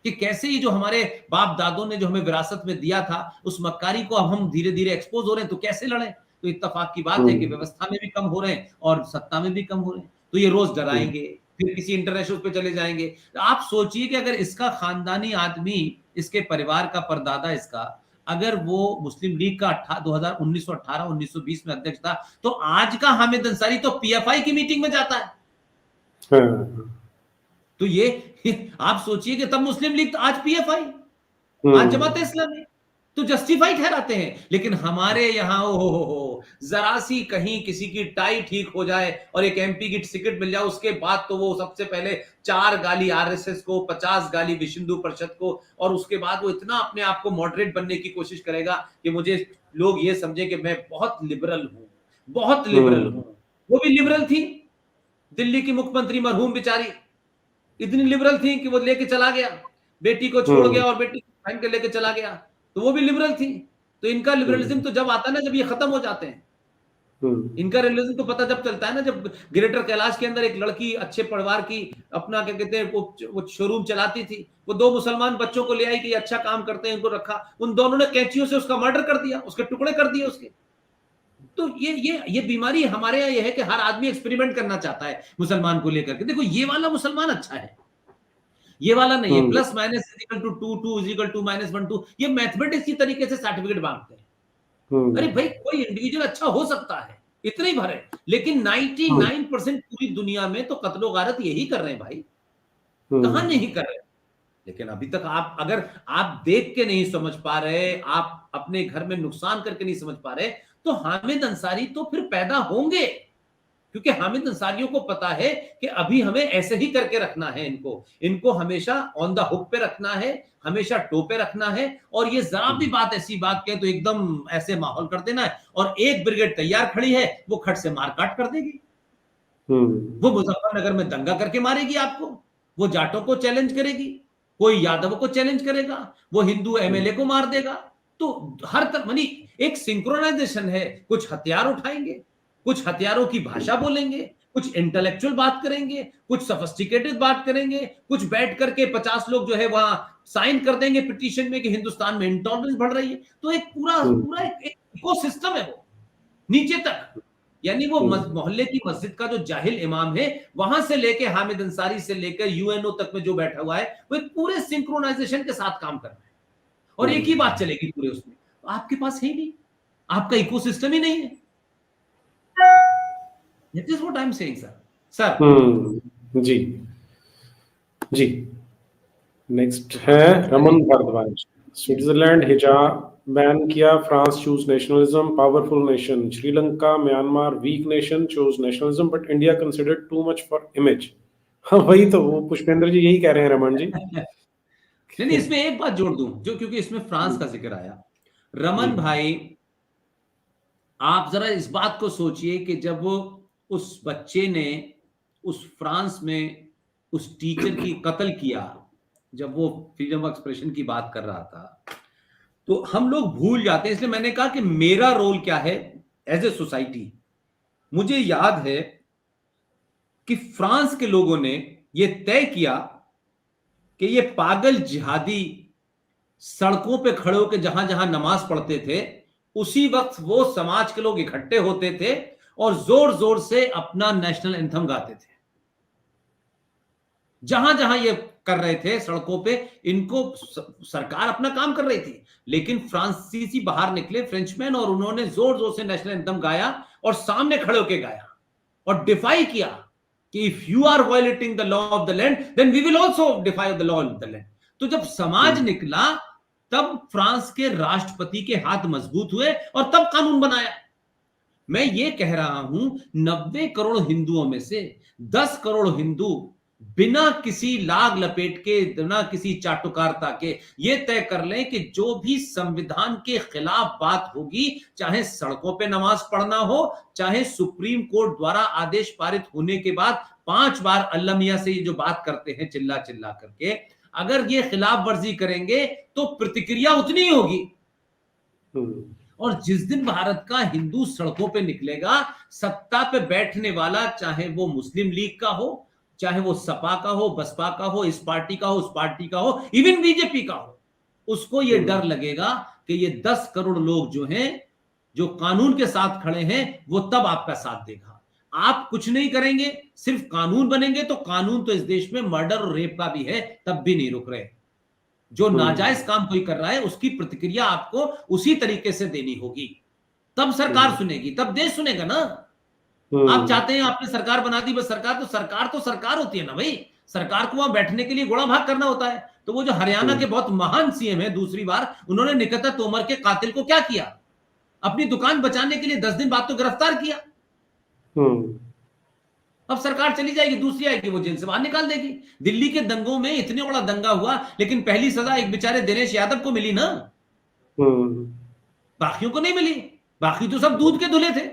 कि कैसे ये जो हमारे बाप दादों ने जो हमें विरासत में दिया था, उस मक्कारी को अब हम धीरे धीरे एक्सपोज हो रहे हैं, तो कैसे लड़ें। तो इत्तेफाक की बात है कि व्यवस्था में भी कम हो रहे हैं और सत्ता में भी कम हो रहे हैं, तो ये रोज डराएंगे, फिर किसी इंटरनेशनल पे चले जाएंगे। आप सोचिए कि अगर इसका खानदानी आदमी, इसके परिवार का परदादा इसका, अगर वो मुस्लिम लीग का 1918-1920 में अध्यक्ष था, तो आज का हामिद अंसारी तो पीएफआई की मीटिंग में जाता है। तो ये आप सोचिए कि तब मुस्लिम लीग, तो आज पीएफआई, आज जमात इस्लामी, तो जस्टिफाई ठहराते हैं। लेकिन हमारे यहाँ हो जरा सी कहीं किसी की टाई ठीक हो जाए और एक एमपी की टिकट मिल जाए, उसके बाद तो वो सबसे पहले 4 गाली आरएसएस को, 50 गाली विश्व हिंदू परिषद को, और उसके बाद वो इतना अपने आप को मॉडरेट बनने की कोशिश करेगा कि मुझे लोग ये समझे कि मैं बहुत लिबरल हूं, बहुत लिबरल हूं। वो भी लिबरल थी, दिल्ली की मुख्यमंत्री मरहूम बेचारी इतनी लिबरल थी कि वो लेके चला गया, बेटी को छोड़ गया और बेटी को बहन के लेके चला गया, तो वो भी लिबरल थी। तो इनका लिबरलिज्म तो जब आता है ना, जब ये खत्म हो जाते हैं। इनका रियलिज्म तो पता जब चलता है ना, जब ग्रेटर कैलाश के अंदर एक लड़की अच्छे परिवार की अपना क्या कहते हैं वो शोरूम चलाती थी, वो 2 मुसलमान बच्चों को ले आई कि अच्छा काम करते हैं, इनको रखा, उन दोनों ने कैंचियों से उसका मर्डर कर दिया, उसके टुकड़े कर दिए उसके। तो ये बीमारी हमारे यहाँ ये है कि हर आदमी एक्सपेरिमेंट करना चाहता है मुसलमान को लेकर के। देखो ये वाला मुसलमान अच्छा है, ये वाला नहीं है, plus minus is equal to 2, 2 is equal to minus 1, 2, ये मैथमेटिक्स की तरीके से सर्टिफिकेट मांगते हैं। अरे भाई कोई इंडिविजुअल अच्छा हो सकता है, इतना ही भर है, लेकिन 99% पूरी दुनिया में तो कत्लो गारत यही कर रहे हैं भाई, कहां नहीं कर रहे। लेकिन अभी तक आप, अगर आप देख के नहीं समझ पा रहे, आप अपने घर में नुकसान करके नहीं समझ पा रहे, तो हामिद अंसारी तो फिर पैदा होंगे, क्योंकि हामिद अंसारियों को पता है कि अभी हमें ऐसे ही करके रखना है, इनको हमेशा ऑन द हुक पे रखना है, हमेशा टो पे रखना है, और ये जरा भी बात ऐसी बात कहें तो एकदम ऐसे माहौल कर देना है, और एक ब्रिगेड तैयार खड़ी है, वो खट से मारकाट कर देगी, वो मुजफ्फरनगर में दंगा करके मारेगी आपको, वो जाटों को चैलेंज करेगी, कोई यादव को चैलेंज करेगा, वो हिंदू एमएलए को मार देगा। तो हर तरफ मानी एक सिंक्रोनाइजेशन है, कुछ हथियार उठाएंगे, कुछ हथियारों की भाषा बोलेंगे, कुछ इंटेलेक्चुअल बात करेंगे, कुछ सोफिस्टिकेटेड बात करेंगे, कुछ बैठ करके 50 लोग जो है वहां साइन कर देंगे पिटीशन में कि हिंदुस्तान में इंटॉलरेंस बढ़ रही है। तो एक पूरा एक इकोसिस्टम है वो नीचे तक, यानी वो मोहल्ले की मस्जिद का जो जाहिल इमाम है, वहां से लेके हामिद अंसारी से लेकर यूएनओ तक में जो बैठा हुआ है, वो एक पूरे सिंक्रोनाइजेशन के साथ काम कर रहा है, और एक ही बात चलेगी पूरे उसमें। तो आपके पास है ही नहीं, आपका इकोसिस्टम ही नहीं है। That is what I'm saying, sir. Sir. जी जी। नेक्स्ट है रमन भारद्वाज। स्विट्जरलैंड हिजाब बैन किया, France choose nationalism, powerful nation, Sri Lanka Myanmar weak nation choose nationalism, but India considered too much for image. हाँ वही तो, वो पुष्पेंद्र जी यही कह रहे हैं रमन जी। नहीं, इसमें एक बात जोड़ दूं, जो क्योंकि इसमें फ्रांस का जिक्र आया, रमन भाई आप जरा इस बात को सोचिए कि जब वो उस बच्चे ने उस फ्रांस में उस टीचर की कत्ल किया, जब वो फ्रीडम ऑफ एक्सप्रेशन की बात कर रहा था, तो हम लोग भूल जाते हैं। इसलिए मैंने कहा कि मेरा रोल क्या है एज ए सोसाइटी। मुझे याद है कि फ्रांस के लोगों ने यह तय किया कि ये पागल जिहादी सड़कों पे खड़े होकर जहां जहां नमाज पढ़ते थे, उसी वक्त वो समाज के लोग इकट्ठे होते थे और जोर जोर से अपना नेशनल एंथम गाते थे। जहां जहां ये कर रहे थे सड़कों पे, इनको सरकार अपना काम कर रही थी, लेकिन फ्रांसीसी बाहर निकले, फ्रेंचमैन, और उन्होंने जोर जोर से नेशनल एंथम गाया और सामने खड़े होकर गाया और डिफाई किया कि if you are violating the law of the land then we will also defy the law of the land. तो जब समाज निकला, तब फ्रांस के राष्ट्रपति के हाथ मजबूत हुए और तब कानून बनाया। मैं ये कह रहा हूं, 90 करोड़ हिंदुओं में से 10 करोड़ हिंदू बिना किसी लाग लपेट के, बिना किसी चाटुकारिता के ये तय कर लें कि जो भी संविधान के खिलाफ बात होगी, चाहे सड़कों पे नमाज पढ़ना हो, चाहे सुप्रीम कोर्ट द्वारा आदेश पारित होने के बाद 5 बार अल्लाह मियां से ये जो बात करते हैं चिल्ला चिल्ला करके, अगर ये खिलाफ वर्जी करेंगे तो प्रतिक्रिया उतनी ही होगी। और जिस दिन भारत का हिंदू सड़कों पे निकलेगा, सत्ता पे बैठने वाला, चाहे वो मुस्लिम लीग का हो, चाहे वो सपा का हो, बसपा का हो, इस पार्टी का हो, उस पार्टी का हो, इवन बीजेपी का हो, उसको ये डर लगेगा कि ये 10 करोड़ लोग जो हैं, जो कानून के साथ खड़े हैं, वो तब आपका साथ देगा। आप कुछ नहीं करेंगे, सिर्फ कानून बनेंगे, तो कानून तो इस देश में मर्डर और रेप का भी है, तब भी नहीं रुक रहे। जो नाजायज काम कोई कर रहा है, उसकी प्रतिक्रिया आपको उसी तरीके से देनी होगी, तब सरकार सुनेगी, तब देश सुनेगा ना। आप चाहते हैं आपने सरकार बना दी, बस सरकार तो सरकार होती है ना भाई, सरकार को वहां बैठने के लिए घोड़ा भाग करना होता है। तो वो जो हरियाणा के बहुत महान सीएम है दूसरी बार, उन्होंने निकिता तोमर के कातिल को क्या किया? अपनी दुकान बचाने के लिए 10 दिन बाद तो गिरफ्तार किया। अब सरकार चली जाएगी, दूसरी आएगी, वो जेल से बाहर निकाल देगी। दिल्ली के दंगों में इतने बड़ा दंगा हुआ, लेकिन पहली सजा एक बेचारे दिनेश यादव को मिली ना, बाकियों को नहीं मिली। बाकी तो सब दूध के धुले थे।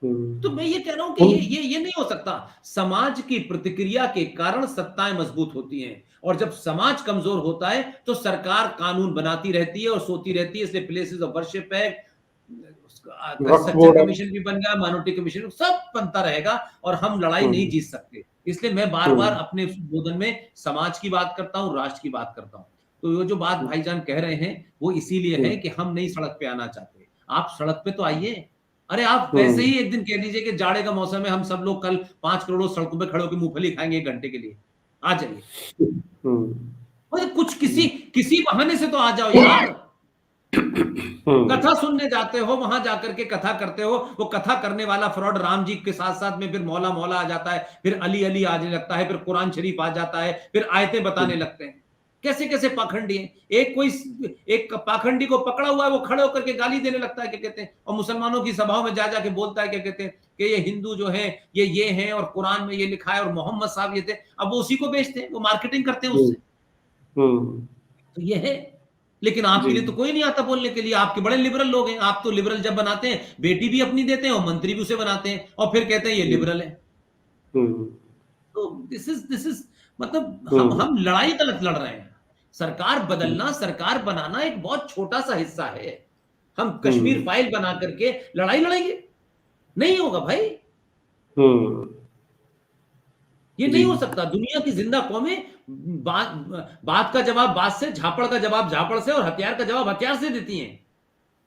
तो मैं ये कह रहा हूं कि ये नहीं हो सकता। समाज की प्रतिक्रिया के कारण सत्ताएं मजबूत होती हैं, और जब समाज कमजोर होता है तो सरकार कानून बनाती रहती है और सोती रहती है। इसलिए प्लेसेस ऑफ वर्शिप है, सच्चा कमीशन भी बन गया, माइनॉरिटी कमीशन, सब बनता रहेगा, और हम लड़ाई नहीं जीत सकते। इसलिए मैं बार बार अपने संबोधन में समाज की बात करता हूं, राष्ट्र की बात करता हूं। तो ये जो बात भाईजान कह रहे हैं वो इसीलिए है कि हम नहीं सड़क पे आना चाहते। आप सड़क पे तो आइए। अरे आप वैसे ही एक दिन कह दीजिए कि जाड़े का मौसम है, हम सब लोग कल 5 करोड़ सड़कों पे खड़े होकर मूंगफली खाएंगे 1 घंटे के लिए, आ जाइए। कुछ किसी बहाने से तो आ जाओ यार। कथा सुनने जाते हो, वहां जाकर के कथा करते हो, वो कथा करने वाला फ्रॉड राम जी के साथ साथ में फिर मौला मौला आ जाता है, फिर अली अली आने लगता है, फिर कुरान शरीफ आ जाता है, फिर आयतें बताने लगते हैं। कैसे कैसे पाखंडी हैं। एक पाखंडी को पकड़ा हुआ है, वो खड़े होकर के गाली देने लगता है, क्या कहते हैं, और मुसलमानों की सभाओं में जा जाके बोलता है, क्या कहते हैं, कि ये हिंदू जो है ये हैं, और कुरान में ये लिखा है, और मोहम्मद साहब ये थे। अब वो उसी को बेचते हैं, वो मार्केटिंग करते हैं उससे। तो ये है। लेकिन आपके लिए तो कोई नहीं आता बोलने के लिए। आपके बड़े लिबरल लोग हैं। आप तो लिबरल जब बनाते हैं, बेटी भी अपनी देते हैं और मंत्री भी उसे बनाते हैं, और फिर कहते हैं ये लिबरल है। तो दिस इज मतलब हम लड़ाई गलत लड़ रहे हैं। सरकार बदलना, सरकार बनाना एक बहुत छोटा सा हिस्सा है। हम कश्मीर फाइल बना करके लड़ाई लड़ेंगे? नहीं होगा भाई, ये नहीं हो सकता। दुनिया की जिंदा कौमें बात का जवाब बात से, झापड़ का जवाब झापड़ से, और हथियार का जवाब हथियार से देती हैं।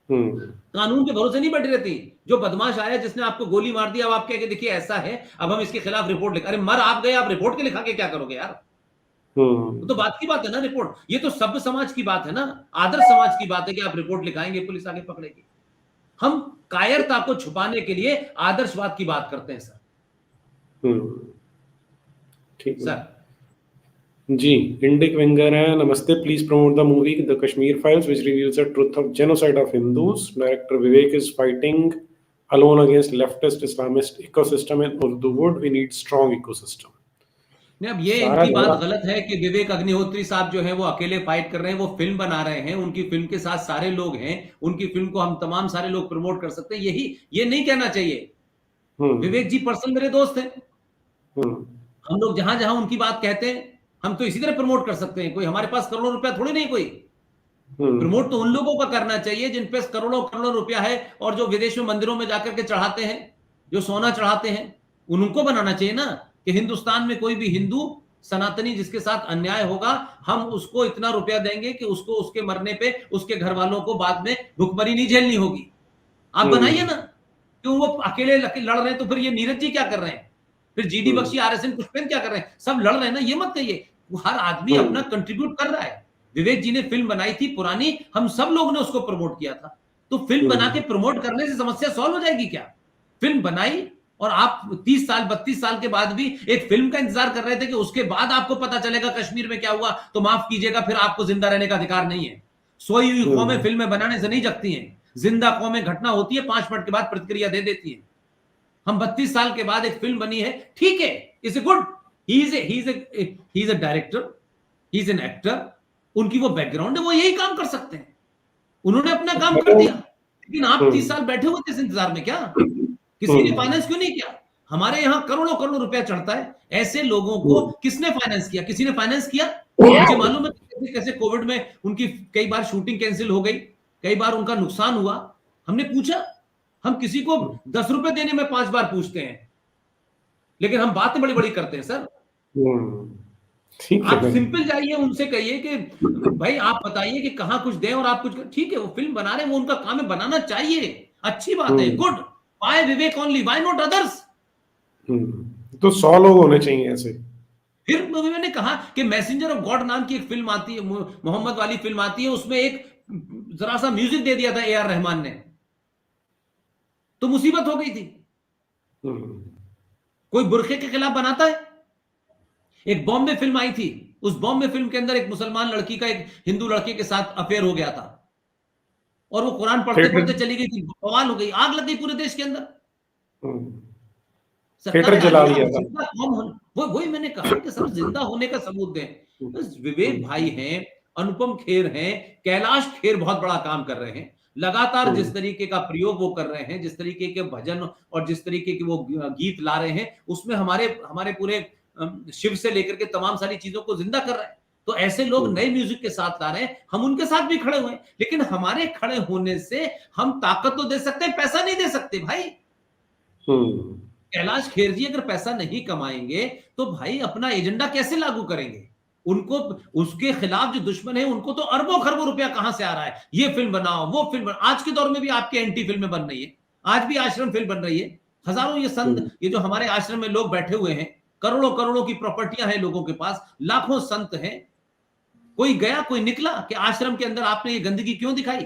कानून के भरोसे नहीं बैठी रहती। जो बदमाश आया, जिसने आपको गोली मार दी, अब आप कह के देखिए ऐसा है, अब हम इसके खिलाफ रिपोर्ट लिखा। अरे मर आप गए, आप रिपोर्ट के लिखा के क्या करोगे यार? तो बात की बात है ना रिपोर्ट। ये तो सभ्य समाज की बात है ना, आदर्श समाज की बात है कि आप रिपोर्ट लिखाएंगे, पुलिस आगे पकड़ेगी। हम कायरता को छुपाने के लिए आदर्शवाद की बात करते हैं सर। ठीक है जी। इंडिक विंगर है, नमस्ते, please promote the movie the Kashmir files which reveals the truth of genocide of Hindus. Director Vivek is fighting alone against leftist Islamist ecosystem in Urdu wood. We need strong ecosystem. नहीं, अब ये सारा इनकी बात झगड़ा। गलत है कि विवेक अग्निहोत्री साहब जो है वो अकेले फाइट कर रहे हैं, वो फिल्म बना रहे हैं, उनकी फिल्म के साथ सारे लोग हैं, उनकी फिल्म को हम तमाम सारे लोग प्रमोट कर सकते हैं, यही ये नहीं कहना चाहिए। विवेक जी पर्सनल मेरे दोस्त हैं, हम लोग जहां जहां उनकी बात कहते हैं हम तो इसी तरह प्रमोट कर सकते हैं, कोई हमारे पास करोड़ों रुपया थोड़ी नहीं, कोई प्रमोट तो उन लोगों का करना चाहिए जिन पे करोड़ों करोड़ों रुपया है और जो विदेश में मंदिरों में जाकर के चढ़ाते हैं, जो सोना चढ़ाते हैं, उनको बनाना चाहिए ना कि हिंदुस्तान में कोई भी हिंदू सनातनी जिसके साथ अन्याय होगा हम उसको इतना रुपया देंगे कि उसको उसके मरने पे उसके घर वालों को बाद में भुखमरी नहीं झेलनी होगी। आप बनाइए ना, क्यों वो अकेले लड़ रहे हैं, तो फिर ये नीरज जी क्या कर रहे हैं, फिर जीडी बख्शी, आरएसएन पुष्पेंद्र क्या कर रहे हैं, सब लड़ रहे हैं ना, ये मत कहिए। हर आदमी अपना कंट्रीब्यूट कर रहा है। विवेक जी ने फिल्म बनाई थी पुरानी, हम सब लोग ने उसको प्रमोट किया था, तो फिल्म बना के प्रमोट करने से समस्या सॉल्व हो जाएगी क्या? फिल्म बनाई और आप 30 साल 32 साल के बाद भी एक फिल्म का इंतजार कर रहे थे कि उसके बाद आपको पता चलेगा कश्मीर में क्या हुआ, तो माफ कीजिएगा फिर आपको जिंदा रहने का अधिकार नहीं है। सोई हुई कौमें फिल्में बनाने से नहीं जगती हैं, जिंदा कौमें घटना होती है 5 मिनट के बाद प्रतिक्रिया दे देती है। हम 32 साल के बाद एक फिल्म बनी है, ठीक है, is a good, he is a director, he is an actor, उनकी वो बैकग्राउंड है, वो यही काम कर सकते हैं, उन्होंने अपना काम कर दिया। लेकिन आप 30 साल बैठे हुए थे इस इंतजार में क्या? किसी ने फाइनेंस क्यों नहीं किया? हमारे यहां करोड़ों करोड़ों रुपया चढ़ता है, ऐसे लोगों को किसने फाइनेंस किया? किसी ने फाइनेंस किया? मुझे मालूम है कैसे कैसे कोविड में उनकी कई बार शूटिंग कैंसिल हो गई, कई बार उनका नुकसान हुआ, हमने पूछा, हम किसी को 10 रुपए देने में 5 बार पूछते हैं, लेकिन हम बातें बड़ी बड़ी करते हैं सर। आप सिंपल जाइए उनसे कहिए कि भाई आप बताइए कि कहां कुछ दें और आप कुछ, ठीक है वो फिल्म बना रहे हैं, वो उनका काम है, बनाना चाहिए, अच्छी बात है, good, why Vivek only, why not others? तो 100 लोग होने चाहिए ऐसे। फिर मैंने कहा कि मैसेंजर ऑफ गॉड नाम की एक फिल्म आती है, मोहम्मद वाली फिल्म आती है, उसमें एक जरा सा म्यूजिक दे दिया था ए.आर. रहमान ने, तो मुसीबत हो गई थी। कोई बुरखे के खिलाफ बनाता है? एक बॉम्बे फिल्म आई थी, उस बॉम्बे फिल्म के अंदर एक मुसलमान लड़की का एक हिंदू लड़के के साथ अफेयर हो गया था और वो कुरान पढ़ते पढ़ते चली गई थी, बवाल हो गई, आग लग गई पूरे देश के अंदर। थिएटर जला लिया था। जिंदा कौन, वही मैंने कहा कि सर जिंदा होने का सबूत दें। विवेक भाई हैं, अनुपम खेर हैं, कैलाश खेर बहुत बड़ा काम कर रहे हैं, लगातार जिस तरीके का प्रयोग वो कर रहे हैं, जिस तरीके के भजन और जिस तरीके के वो गीत ला रहे हैं, उसमें हमारे पूरे शिव से लेकर के तमाम सारी चीजों को जिंदा कर रहे हैं। तो ऐसे लोग नए म्यूजिक के साथ ला रहे हैं, हम उनके साथ भी खड़े हुए हैं, लेकिन हमारे खड़े होने से हम ताकत तो दे सकते हैं, पैसा नहीं दे सकते भाई। कैलाश खेर जी अगर पैसा नहीं कमाएंगे तो भाई अपना एजेंडा कैसे लागू करेंगे? उनको, उसके खिलाफ जो दुश्मन है उनको तो अरबों खरबों रुपया कहां से आ रहा है, ये फिल्म बनाओ, वो फिल्म बनाओ। आज के दौर में भी आपके एंटी फिल्में बन रही है, आज भी आश्रम फिल्म बन रही है, हजारों ये संत, ये जो हमारे आश्रम में लोग बैठे हुए हैं, करोड़ों करोड़ों की प्रॉपर्टियां हैं लोगों के पास, लाखों संत हैं, कोई गया कोई निकला कि आश्रम के अंदर आपने ये गंदगी क्यों दिखाई?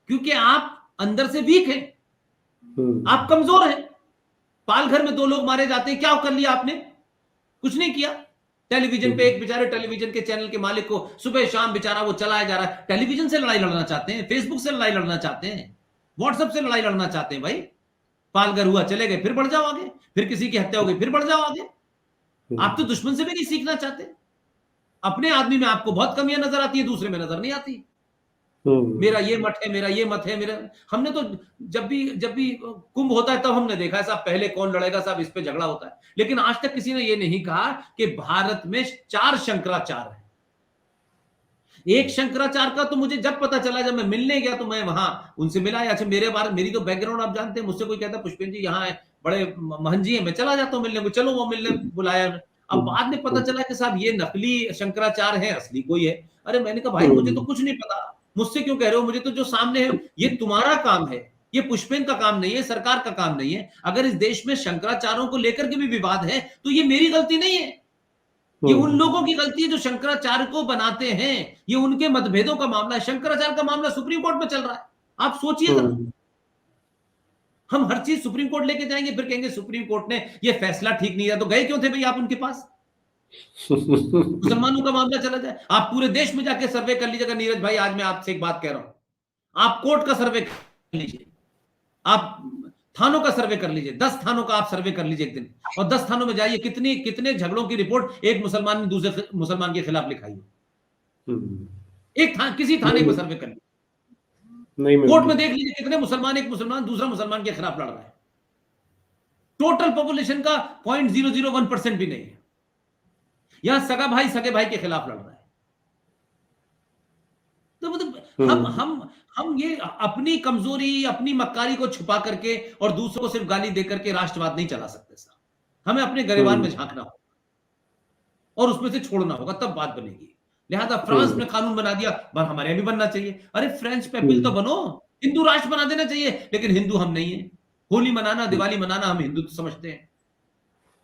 क्योंकि आप अंदर से वीक हैं, आप कमजोर हैं। पालघर में 2 लोग मारे जाते हैं, क्या कर लिया आपने? कुछ नहीं किया। टेलीविजन पे एक बेचारे टेलीविजन के चैनल के मालिक को सुबह शाम बेचारा वो चलाया जा रहा है, टेलीविजन से लड़ाई लड़ना चाहते हैं, फेसबुक से लड़ाई लड़ना चाहते हैं, व्हाट्सएप से लड़ाई लड़ना चाहते हैं। भाई पालघर हुआ चले गए, फिर बढ़ जाओ आगे, फिर किसी की हत्या हो गई, फिर बढ़ जाओ आगे। आप तो दुश्मन से भी नहीं सीखना चाहते। अपने आदमी में आपको बहुत कमियां नजर आती है, दूसरे में नजर नहीं आती। मेरा ये मत है, मेरा ये मत है, मेरा, हमने तो जब भी कुंभ होता है तब हमने देखा है साहब, पहले कौन लड़ेगा साहब, इस पे झगड़ा होता है, लेकिन आज तक किसी ने ये नहीं कहा कि भारत में 4 शंकराचार्य हैं। एक शंकराचार्य का तो मुझे जब पता चला, जब मैं मिलने गया तो मैं वहां उनसे मिला। अच्छा मेरी तो बैकग्राउंड आप जानते हैं, मुझसे कोई कहता पुष्पेंद्र जी यहाँ है, बड़े महंत जी हैं, मैं चला जाता हूँ मिलने को, चलो वो मिलने बुलाया। अब बाद में पता चला कि साहब ये नकली शंकराचार्य है, असली कोई है। अरे मैंने कहा भाई मुझे तो कुछ नहीं पता, मुझसे क्यों कह रहे हो? मुझे तो जो सामने है ये तुम्हारा काम है, ये पुष्पेंद्र का काम नहीं है, सरकार का काम नहीं है। अगर इस देश में शंकराचार्यों को लेकर के भी विवाद है तो ये मेरी गलती नहीं है, ये उन लोगों की गलती है जो शंकराचार्य को बनाते हैं, ये उनके मतभेदों का मामला है। शंकराचार्य का मामला सुप्रीम कोर्ट में चल रहा है, आप सोचिए जरा। हम हर चीज सुप्रीम कोर्ट लेके जाएंगे, फिर कहेंगे सुप्रीम कोर्ट ने ये फैसला ठीक नहीं है, तो गए क्यों थे भाई आप उनके पास? मुसलमानों का मामला चला जाए, आप पूरे देश में जाके सर्वे कर लीजिएगा। नीरज भाई आज मैं आपसे एक बात कह रहा हूं, आप कोर्ट का सर्वे कर लीजिए, आप थानों का सर्वे कर लीजिए, 10 थानों का आप सर्वे कर लीजिए एक दिन, और 10 थानों में जाइए, कितने झगड़ों की रिपोर्ट एक मुसलमान ने दूसरे मुसलमान के खिलाफ लिखाई है। किसी थाने को सर्वे कर लीजिए, नहीं कोर्ट में मिलती। देख लीजिए कितने मुसलमान एक मुसलमान दूसरा मुसलमान के खिलाफ लड़ रहा है। टोटल पॉपुलेशन का 0.001% भी नहीं है। यहां सगा भाई सगे भाई के खिलाफ लड़ रहा है। तो मतलब हम ये अपनी कमजोरी, अपनी मक्कारी को छुपा करके और दूसरों को सिर्फ गाली दे करके राष्ट्रवाद नहीं चला सकते सर। हमें अपने गरिबान में झांकना होगा और उसमें से छोड़ना होगा, तब बात बनेगी। लिहाजा फ्रांस ने कानून बना दिया, हमारे यहां भी बनना चाहिए। अरे फ्रेंच पेपिल तो बनो, हिंदू राष्ट्र बना देना चाहिए, लेकिन हिंदू हम नहीं है। होली मनाना, दिवाली मनाना हम हिंदू समझते हैं।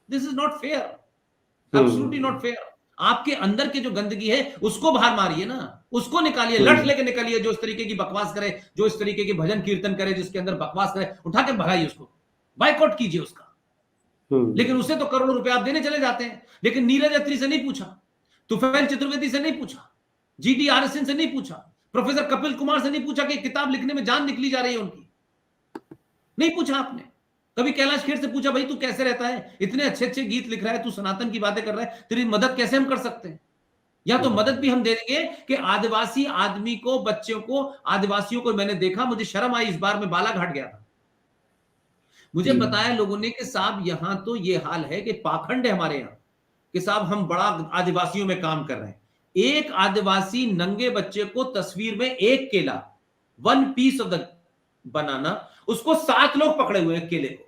This is not fair, absolutely not fair. आपके अंदर की जो गंदगी है उसको बाहर मारिए ना, उसको निकालिए, लठ लेके निकालिए। जो इस तरीके की बकवास करे, जो इस तरीके के भजन कीर्तन करे, जिसके अंदर बकवास करे, उठा के भगाइए उसको, बाइकआउट कीजिए उसका। लेकिन उसे तो करोड़ों रुपए आप देने चले जाते हैं। लेकिन नीरज अत्री से नहीं पूछा, तुफैल चतुर्वेदी से नहीं पूछा, जीडी आरएसएन से नहीं पूछा, प्रोफेसर कपिल कुमार से नहीं पूछा कि किताब लिखने में जान निकली जा रही है उनकी, नहीं पूछा आपने। कभी कैलाश खेर से पूछा, भाई तू कैसे रहता है, इतने अच्छे अच्छे गीत लिख रहा है, तू सनातन की बातें कर रहा है, तेरी मदद कैसे हम कर सकते हैं? या तो मदद भी हम दे देंगे कि आदिवासी आदमी को, बच्चों को, आदिवासियों को मैंने देखा, मुझे शर्म आई। इस बार मैं बालाघाट गया था, मुझे बताया लोगों ने कि साहब यहां तो ये हाल है कि पाखंड है हमारे यहां, कि साहब हम बड़ा आदिवासियों में काम कर रहे हैं। एक आदिवासी नंगे बच्चे को तस्वीर में एक केला, 1 पीस ऑफ द बनाना, उसको 7 लोग पकड़े हुए हैं केले को।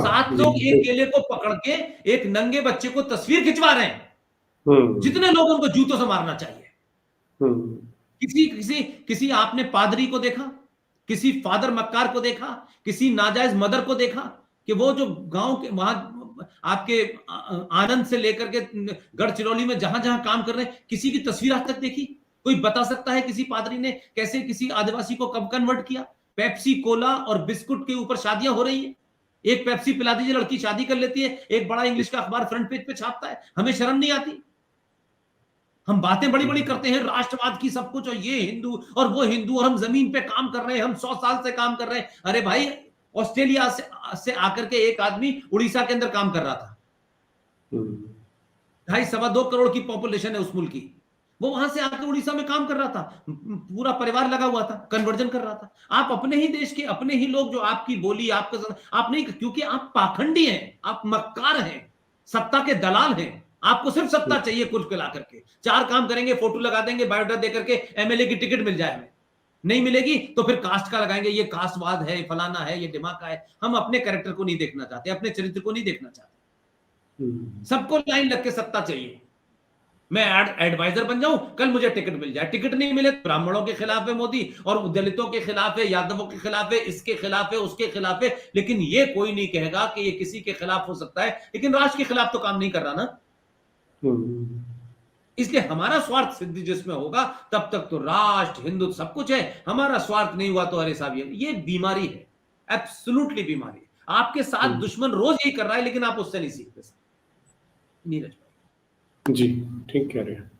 7 लोग एक केले को पकड़ के एक नंगे बच्चे को तस्वीर खिंचवा रहे हैं। जितने लोग उनको जूतों से मारना चाहिए। किसी आपने पादरी को देखा, किसी फादर मक्कार को देखा, किसी नाजायज मदर को देखा कि वो जो गांव के वहां आपके आनंद से लेकर के गढ़चिरौली में जहां जहां काम कर रहे हैं, किसी की तस्वीर आज तक देखी? कोई बता सकता है किसी पादरी ने कैसे किसी आदिवासी को कब कन्वर्ट किया? पेप्सी, कोला और बिस्कुट के ऊपर शादियां हो रही है। एक पेप्सी पिला दीजिए, लड़की शादी कर लेती है, एक बड़ा इंग्लिश का अखबार फ्रंट पेज पे छापता है। हमें शर्म नहीं आती? हम बातें बड़ी बड़ी करते हैं राष्ट्रवाद की, सब कुछ, और ये हिंदू और वो हिंदू, और हम जमीन पे काम कर रहे हैं, हम 100 साल से काम कर रहे हैं। अरे भाई, ऑस्ट्रेलिया से आकर के एक आदमी उड़ीसा के अंदर काम कर रहा था, 2.5-2 करोड़ की पॉपुलेशन है उस मुल्क की, वो वहां से आकर उड़ीसा में काम कर रहा था, पूरा परिवार लगा हुआ था, कन्वर्जन कर रहा था। आप अपने ही देश के अपने ही लोग जो आपकी बोली आपके आप नहीं, क्योंकि आप पाखंडी हैं, आप मक्कार हैं, सत्ता के दलाल हैं। आपको सिर्फ सत्ता चाहिए, कुल मिला करके 4 काम करेंगे, फोटो लगा देंगे, बायोडाटा दे करके एमएलए की टिकट मिल जाए, हमें नहीं मिलेगी तो फिर कास्ट का लगाएंगे, ये कास्टवाद है, फलाना है, ये दिमाग का है। हम अपने कैरेक्टर को नहीं देखना चाहते, अपने चरित्र को नहीं देखना चाहते। सबको लाइन लग के सत्ता चाहिए, मैं एडवाइजर बन जाऊं, कल मुझे टिकट मिल जाए। टिकट नहीं मिले, ब्राह्मणों के खिलाफ है मोदी, और दलितों के खिलाफ है, यादवों के खिलाफ है, इसके खिलाफ है, उसके खिलाफ है। लेकिन ये कोई नहीं कहेगा कि ये किसी के खिलाफ हो सकता है, लेकिन राष्ट्र के खिलाफ तो काम नहीं कर रहा ना। इसलिए हमारा स्वार्थ सिद्धि जिसमें होगा, तब तक तो राष्ट्र, हिंदू सब कुछ है। हमारा स्वार्थ नहीं हुआ तो अरे साहब ये बीमारी है, एब्सोल्युटली बीमारी है। आपके साथ दुश्मन रोज यही कर रहा है, लेकिन आप उससे नहीं सीखते। नीरज भाई जी, ठीक कह रहे हैं।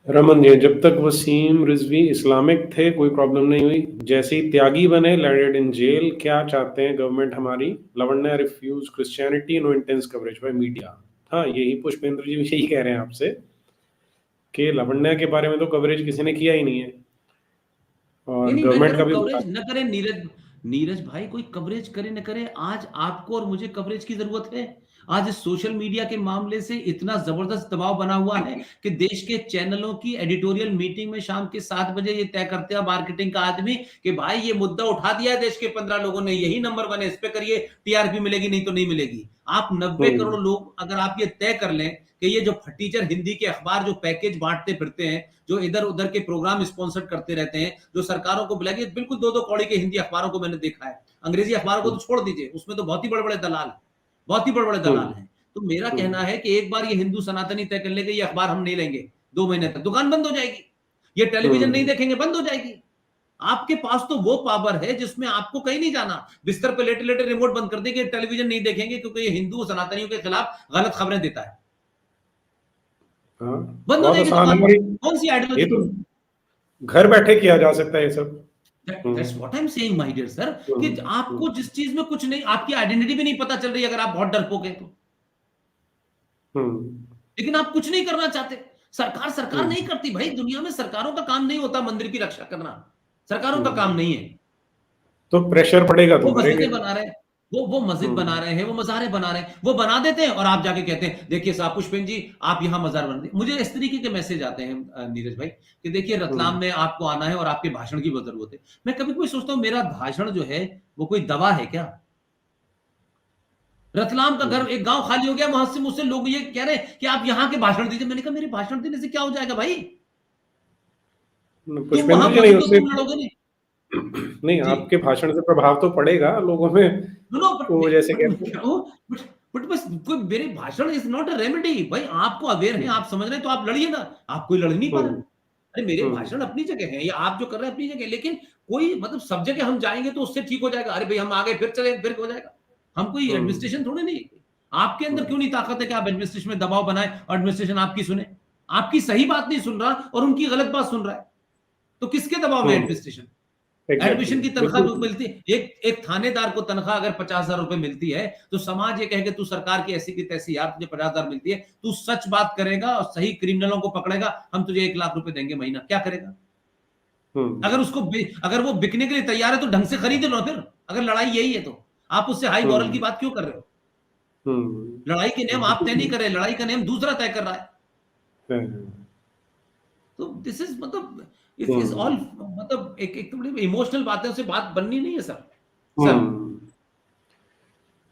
रमन जी, जब तक वसीम रिजवी इस्लामिक थे कोई प्रॉब्लम नहीं हुई, जैसे ही त्यागी बने लैंडेड इन जेल। क्या चाहते हैं गवर्नमेंट हमारी? लवंडा refuse Christianity, no intense coverage by media. हाँ, यही पुष्पेंद्र जी भी यही कह रहे हैं आपसे कि लवंडा के बारे में तो कवरेज किसी ने किया ही नहीं है, और गवर्नमेंट का भी कवरेज न करे। नीरज भाई, कोई कवरेज करे न करे, आज आपको और मुझे कवरेज की जरूरत है। आज इस सोशल मीडिया के मामले से इतना जबरदस्त दबाव बना हुआ है कि देश के चैनलों की एडिटोरियल मीटिंग में शाम के 7 बजे ये तय करते हैं मार्केटिंग का आदमी कि भाई ये मुद्दा उठा दिया है देश के 15 लोगों ने, यही नंबर 1 है, इस पे करिए, टीआरपी मिलेगी, नहीं तो नहीं मिलेगी। आप 90 करोड़ लोग अगर आप ये तय कर लें कि ये जो फटीचर हिंदी के अखबार जो पैकेज बांटते फिरते हैं, जो इधर उधर के प्रोग्राम स्पॉन्सर करते रहते हैं, जो सरकारों को बुलाएंगे, बिल्कुल 2-2 कौड़ी के हिंदी अखबारों को मैंने देखा है। अंग्रेजी अखबारों को तो छोड़ दीजिए, उसमें तो बहुत ही बड़े बड़े दलाल है, बहुत ही बड़े बड़े दलाल हैं। तो मेरा कहना है कि एक बार ये हिंदू सनातनी तय कर ले कि ये अखबार हम नहीं लेंगे, 2 महीने तक दुकान बंद हो जाएगी। ये टेलीविजन नहीं देखेंगे, बंद हो जाएगी। आपके पास तो वो पावर है जिसमें आपको कहीं नहीं जाना, बिस्तर पे लेटे लेटे रिमोट बंद कर देंगे, टेलीविजन नहीं देखेंगे क्योंकि ये हिंदू सनातनियों के खिलाफ गलत खबरें देता है। बंद हो जाएगी दुकान। कौन सी आइडियोलॉजी? ये तो घर बैठे किया जा सकता है ये सब। That's what I am saying my dear sir, कि आपको हम्म, जिस चीज में कुछ नहीं, आपकी आइडेंटिटी भी नहीं पता चल रही अगर आप बहुत डरपोक हैं तो, हम्म, लेकिन आप कुछ नहीं करना चाहते। सरकार सरकार नहीं हम्म। करती भाई, दुनिया में सरकारों का काम नहीं होता मंदिर की रक्षा करना, सरकारों का काम हम्म। नहीं है। तो प्रेशर पड़ेगा तो वो करेंगे। मस्जिदें बना रहे हैं, वो मस्जिद बना हम्म। रहे हैं, वो मज़ारे बना रहे हैं, वो बना देते हैं और आप जाके कहते हैं देखिए साहब पुष्पेन जी आप यहाँ मज़ार बना दिए। मुझे इस तरीके के मैसेज आते हैं नीरज भाई, कि देखिए रतलाम हम्म। में आपको आना है और आपके भाषण की बहुत जरूरत है। मैं कभी-कभी सोचता हूँ मेरा भाषण जो है वो कोई दवा है क्या? रतलाम का घर, एक गाँव खाली हो गया, वहां से मुझसे लोग ये कह रहे हैं कि आप यहाँ के भाषण दीजिए। मैंने कहा मेरे भाषण देने से क्या हो जाएगा भाई? तुम वहां पुष्पेंद्र जी, नहीं मौजूद हो, उससे तुम लड़ोगे नहीं। नहीं, जी। आपके भाषण से प्रभाव तो पड़ेगा लोगों में। नो नो वो जैसे कहते हैं। बट बट बस कोई मेरे भाषण इज नॉट अ रेमेडी भाई, आपको अवेयर है, हम्म। आप समझ रहे हैं तो आप लड़िए ना, आप कोई लड़ नहीं पा रहा। हम्म। अरे मेरे भाषण हम्म। अपनी जगह है, या आप जो कर रहे हैं अपनी जगह, लेकिन कोई मतलब सब जगह हम जाएंगे तो उससे ठीक हो जाएगा, अरे भाई हम आगे फिर चले फिर हो जाएगा। हम कोई हम्म। एडमिनिस्ट्रेशन थोड़े नहीं है। आपके अंदर हम्म। क्यों नहीं ताकत है कि आप एडमिनिस्ट्रेशन में दबाव बनाए और एडमिनिस्ट्रेशन आपकी सुने? आपकी सही बात नहीं सुन रहा और उनकी गलत बात सुन रहा है, तो किसके दबाव में हम्म। एडमिनिस्ट्रेशन? एग्जैक्टली, एडमिशन की तनख्वाह बिल्कुल। मिलती है, एक थानेदार को तनख्वाह अगर 50,000 रुपए मिलती है तो समाज ये कहे कि तू सरकार की ऐसी की तैसी, यार तुझे 50,000 मिलती है, तू सच बात करेगा और सही क्रिमिनलों को पकड़ेगा, हम तुझे 1 लाख रुपए देंगे महीना, क्या करेगा? हम्म। अगर अगर वो बिकने के लिए तैयार है तो ढंग से खरीद लो फिर। अगर लड़ाई यही है तो आप उससे हाई मॉरल की हम्म। बात क्यों कर रहे हो? लड़ाई के नियम आप तय नहीं बिल्कुल। कर रहे, लड़ाई का नियम दूसरा तय कर रहा है। हम्म। तो दिस इज मतलब इज ऑल, हम्म। मतलब एक तो बड़ी इमोशनल बातें से बात बननी नहीं है sir. Sir hmm.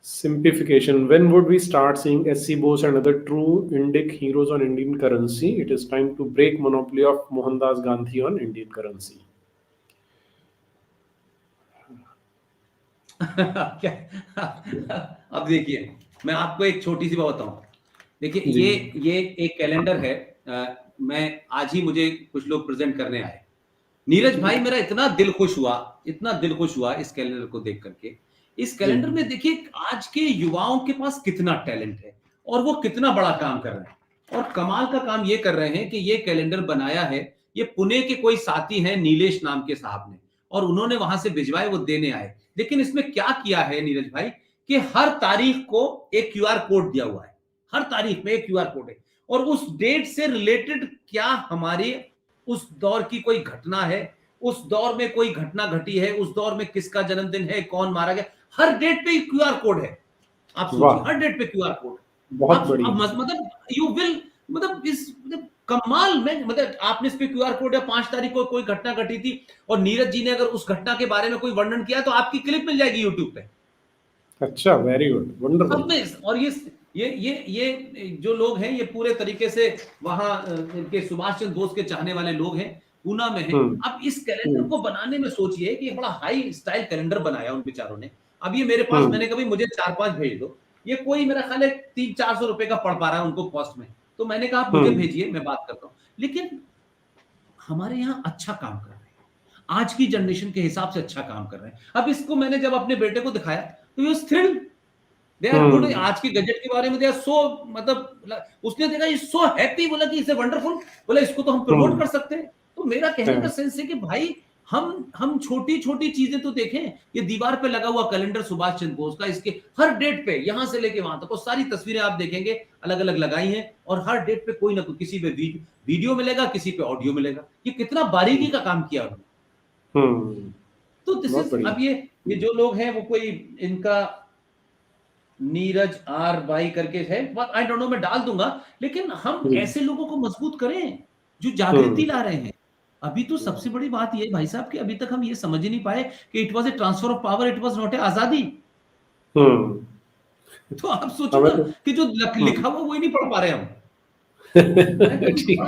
Simplification. When would we start seeing SC Bose and other true Indic heroes on Indian currency? It is time to break monopoly of Mohandas Gandhi on Indian currency. क्या? अब देखिए मैं आपको एक छोटी सी बात बताऊं। देखिए जी। ये एक कैलेंडर है, मैं आज ही मुझे कुछ लोग प्रेजेंट करने आए। नीरज जी। भाई मेरा इतना दिल खुश हुआ, इतना दिल खुश हुआ इस कैलेंडर को देख करके। इस जी। कैलेंडर में देखिए आज के युवाओं के पास कितना टैलेंट है और वो कितना बड़ा काम कर रहे हैं, और कमाल का काम ये कर रहे हैं कि ये कैलेंडर बनाया है, ये पुणे के कोई साथी हैं नीलेश नाम के साहब ने, और उन्होंने वहां से भिजवाए, वो देने आए। लेकिन इसमें क्या किया है नीरज भाई, कि हर तारीख को एक क्यूआर कोड दिया हुआ है, हर तारीख में एक क्यूआर कोड है, और उस डेट से रिलेटेड क्या हमारे उस दौर की कोई घटना है, उस दौर में कोई घटना घटी है, उस दौर में किसका जन्मदिन है, कौन मारा गया, हर डेट पे क्यूआर कोड है। आप सोचिए वाह, हर डेट पे क्यूआर कोड। बहुत आप बढ़िया। मतलब यू विल, मतलब इस मतलब कमाल में, मतलब आपने इस पे क्यूआर कोड है, 5 तारीख को कोई घटना घटी थी और नीरज जी ने अगर उस घटना के बारे में कोई वर्णन किया तो आपकी क्लिप मिल जाएगी यूट्यूब पे। अच्छा, वेरी गुड, वंडरफुल। सब में, और ये जो लोग हैं ये पूरे तरीके से वहां इनके सुभाष चंद्र बोस के चाहने वाले लोग हैं, पूना में हैं। हम्म। अब इस कैलेंडर हम्म। को बनाने में सोचिए कि एक बड़ा हाई स्टाइल कैलेंडर बनाया उन बेचारों ने। अब ये मेरे पास, हम्म। मैंने कभी मुझे 4-5 भेज दो, ये कोई मेरा ख्याल है 300-400 रुपए का पड़ पा रहा है उनको कॉस्ट में, तो मैंने कहा आप मुझे हम्म। भेजिए मैं बात करता हूँ। लेकिन हमारे यहाँ अच्छा काम कर रहे हैं, आज की जनरेशन के हिसाब से अच्छा काम कर रहे हैं। अब इसको मैंने जब अपने बेटे को दिखाया तो ये थ्रिल्ड, दे आर गुड। हम्म। आज के गजेट के बारे में दे आर सो, मतलब उसने देखा ये सो हैप्पी, बोला कि इसे वंडरफुल, बोला इसको तो हम प्रमोट हम्म। कर सकते हैं। तो मेरा कहने का हाँ। सेंस है कि भाई हम छोटी छोटी चीजें तो देखें। ये दीवार पे लगा हुआ कैलेंडर सुभाष चंद्र बोस का, इसके हर डेट पे यहां से लेके वहां तक और सारी तस्वीरें आप देखेंगे अलग अलग लगाई हैं, और हर डेट पे कोई ना कोई, किसी पे वीडियो मिलेगा, किसी पे ऑडियो मिलेगा। ये कितना बारीकी का काम किया उन्होंने। हम्म। तो दिस बहुत इज, बढ़िया। अब ये जो लोग हैं वो कोई इनका नीरज आर वाई करके है, आई डोंट नो, मैं डाल दूंगा। लेकिन हम जी। ऐसे लोगों को मजबूत करें जो जागृति हम्म। ला रहे हैं। अभी तो सबसे बड़ी बात ये भाई साहब कि अभी तक हम ये समझ ही नहीं पाए कि it was a transfer of power, it was not a आजादी। हम्म। तो आप सोचो हमें ना तो कि जो हम्म। लिखा हुआ वो ही नहीं पढ़ पा रहे हम। ठीक।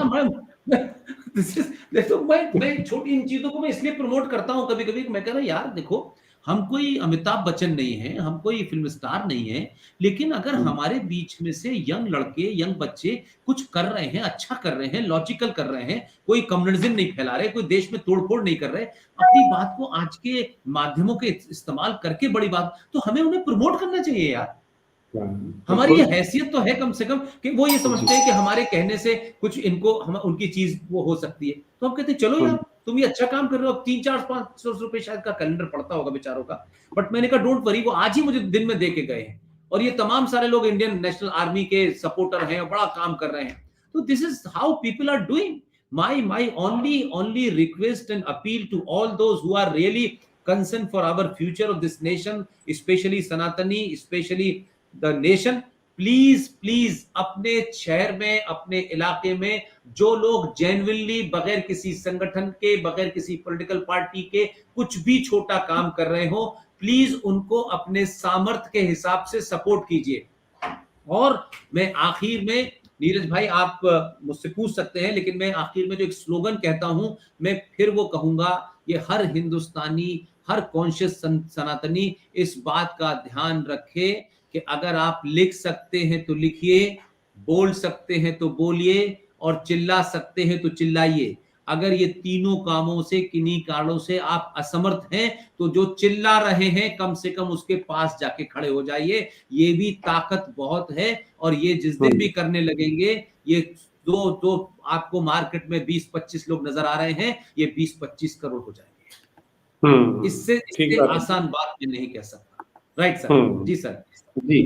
देखो मैं छोटी इन चीजों को मैं इसलिए प्रमोट करता हूं कभी कभी, मैं कह रहा यार देखो, हम कोई अमिताभ बच्चन नहीं है, हम कोई फिल्म स्टार नहीं है, लेकिन अगर हम्म। हमारे बीच में से यंग लड़के, यंग बच्चे कुछ कर रहे हैं, अच्छा कर रहे हैं, लॉजिकल कर रहे हैं, कोई कम्युनिज्म नहीं फैला रहे, कोई देश में तोड़फोड़ नहीं कर रहे, अपनी बात को आज के माध्यमों के इस्तेमाल करके बड़ी बात, तो हमें उन्हें प्रमोट करना चाहिए यार। हाँ, हमारी ये बिल्कुल। हैसियत तो है कम से कम कि वो ये जी। समझते हैं कि हमारे कहने से कुछ इनको, हम उनकी चीज वो हो सकती है, तो हम कहते हैं चलो हम्म। यार तुम ये अच्छा काम कर रहे हो। अब 300-400-500 रुपए शायद का कैलेंडर पड़ता होगा बेचारों का, बट मैंने कहा डोंट वरी, वो आज ही मुझे दिन में दे के गए हैं, और ये तमाम सारे लोग इंडियन नेशनल आर्मी के सपोर्टर हैं, बड़ा काम कर रहे हैं। तो this is how people are doing. My only request and appeal to all those who are really concerned for our future of this nation, especially Sanatani, especially the nation, please अपने शहर में, अपने इलाके में जो लोग जेन्युइनली बगैर किसी संगठन के, बगैर किसी पॉलिटिकल पार्टी के कुछ भी छोटा काम कर रहे हो, प्लीज उनको अपने सामर्थ्य के हिसाब से सपोर्ट कीजिए। और मैं आखिर में, नीरज भाई आप मुझसे पूछ सकते हैं, लेकिन मैं आखिर में जो एक स्लोगन कहता हूं, मैं फिर वो कहूंगा, ये हर हिंदुस्तानी, हर कॉन्शियस सनातनी इस बात का ध्यान रखे कि अगर आप लिख सकते हैं तो लिखिए, बोल सकते हैं तो बोलिए, और चिल्ला सकते हैं तो चिल्लाइए। अगर ये तीनों कामों से, किन्हीं कारणों से आप असमर्थ हैं, तो जो चिल्ला रहे हैं कम से कम उसके पास जाके खड़े हो जाइए। ये भी ताकत बहुत है, और ये जिस दिन भी करने लगेंगे, ये दो आपको मार्केट में 20-25 लोग नजर आ रहे हैं, ये 20-25 करोड़ हो जाएंगे। इससे आसान बात मैं नहीं कह सकता। Right sir? जी सर। जी,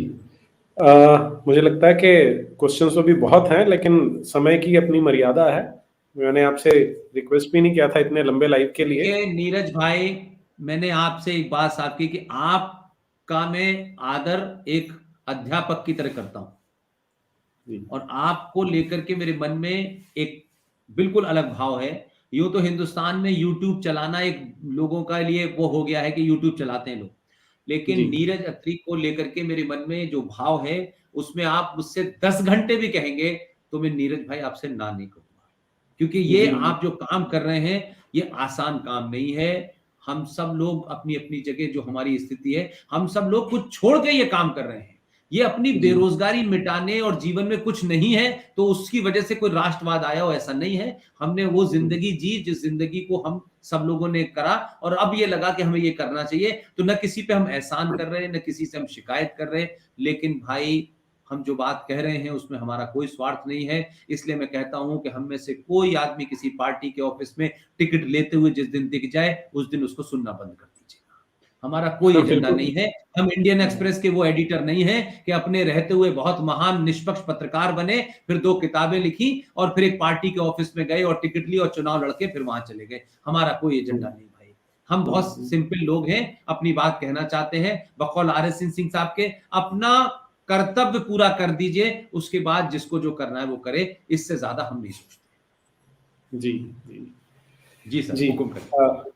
मुझे लगता है कि क्वेश्चंस तो भी बहुत हैं, लेकिन समय की अपनी मर्यादा है। मैंने आपसे रिक्वेस्ट भी नहीं किया था इतने लंबे लाइव के लिए। नीरज भाई, मैंने आपसे एक बात साफ की कि आपका मैं आदर एक अध्यापक की तरह करता हूं, और आपको लेकर के मेरे मन में एक बिल्कुल अलग भाव है। यूं तो हिंदुस्तान में यूट्यूब चलाना एक लोगों का लिए वो हो गया है कि यूट्यूब चलाते हैं लोग, लेकिन नीरज अत्री को लेकर के मेरे मन में जो भाव है, उसमें आप मुझसे 10 घंटे भी कहेंगे तो मैं नीरज भाई आपसे ना नहीं कहूंगा, क्योंकि ये आप जो काम कर रहे हैं ये आसान काम नहीं है। हम सब लोग अपनी अपनी जगह, जो हमारी स्थिति है, हम सब लोग कुछ छोड़ के ये काम कर रहे हैं। ये अपनी बेरोजगारी मिटाने और जीवन में कुछ नहीं है तो उसकी वजह से कोई राष्ट्रवाद आया हो, ऐसा नहीं है। हमने वो जिंदगी जी जिस जिंदगी को हम सब लोगों ने करा, और अब ये लगा कि हमें ये करना चाहिए। तो न किसी पे हम एहसान कर रहे हैं, न किसी से हम शिकायत कर रहे हैं, लेकिन भाई हम जो बात कह रहे हैं उसमें हमारा कोई स्वार्थ नहीं है। इसलिए मैं कहता हूं कि हम में से कोई आदमी किसी पार्टी के ऑफिस में टिकट लेते हुए जिस दिन दिख जाए, उस दिन उसको सुनना बंद कर दीजिए। हमारा कोई एजेंडा नहीं है। हम इंडियन एक्सप्रेस के वो एडिटर नहीं है कि अपने रहते हुए बहुत महान निष्पक्ष पत्रकार बने, फिर 2 किताबें लिखी और फिर एक पार्टी के ऑफिस में गए और टिकट ली और चुनाव लड़के फिर वहां चले गए। हमारा कोई एजेंडा नहीं भाई। हम बहुत सिंपल लोग हैं, अपनी बात कहना चाहते हैं। बकौल RS सिंह साहब के, अपना कर्तव्य पूरा कर दीजिए, उसके बाद जिसको जो करना है वो करे, इससे ज्यादा हम नहीं सोचते। जी जी सर, हुकुम करें।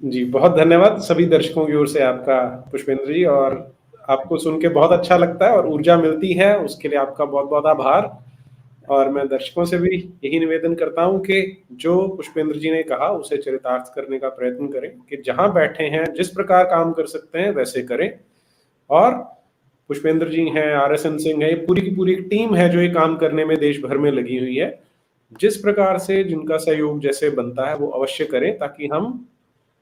जी, बहुत धन्यवाद सभी दर्शकों की ओर से आपका पुष्पेंद्र जी, और आपको सुन के बहुत अच्छा लगता है और ऊर्जा मिलती है, उसके लिए आपका बहुत बहुत आभार। और मैं दर्शकों से भी यही निवेदन करता हूं कि जो पुष्पेंद्र जी ने कहा उसे चरितार्थ करने का प्रयत्न करें, कि जहां बैठे हैं जिस प्रकार काम कर सकते हैं वैसे करें। और पुष्पेंद्र जी हैं, RSN सिंह है, पूरी की पूरी टीम है जो ये काम करने में देश भर में लगी हुई है। जिस प्रकार से जिनका सहयोग जैसे बनता है वो अवश्य करें, ताकि हम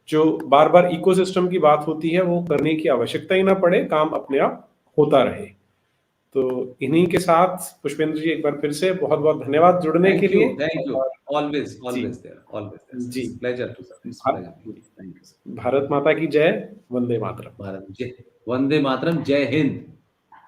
जो बार बार इकोसिस्टम की बात होती है वो करने की आवश्यकता ही ना पड़े, काम अपने आप होता रहे। तो इन्हीं के साथ पुष्पेंद्र जी एक बार फिर से बहुत बहुत धन्यवाद जुड़ने के लिए। थैंक यू, ऑलवेज देयर, जी, प्लेजर टू सर। भारत माता की जय, वंदे मातरम। वंदे मातरम, जय हिंद।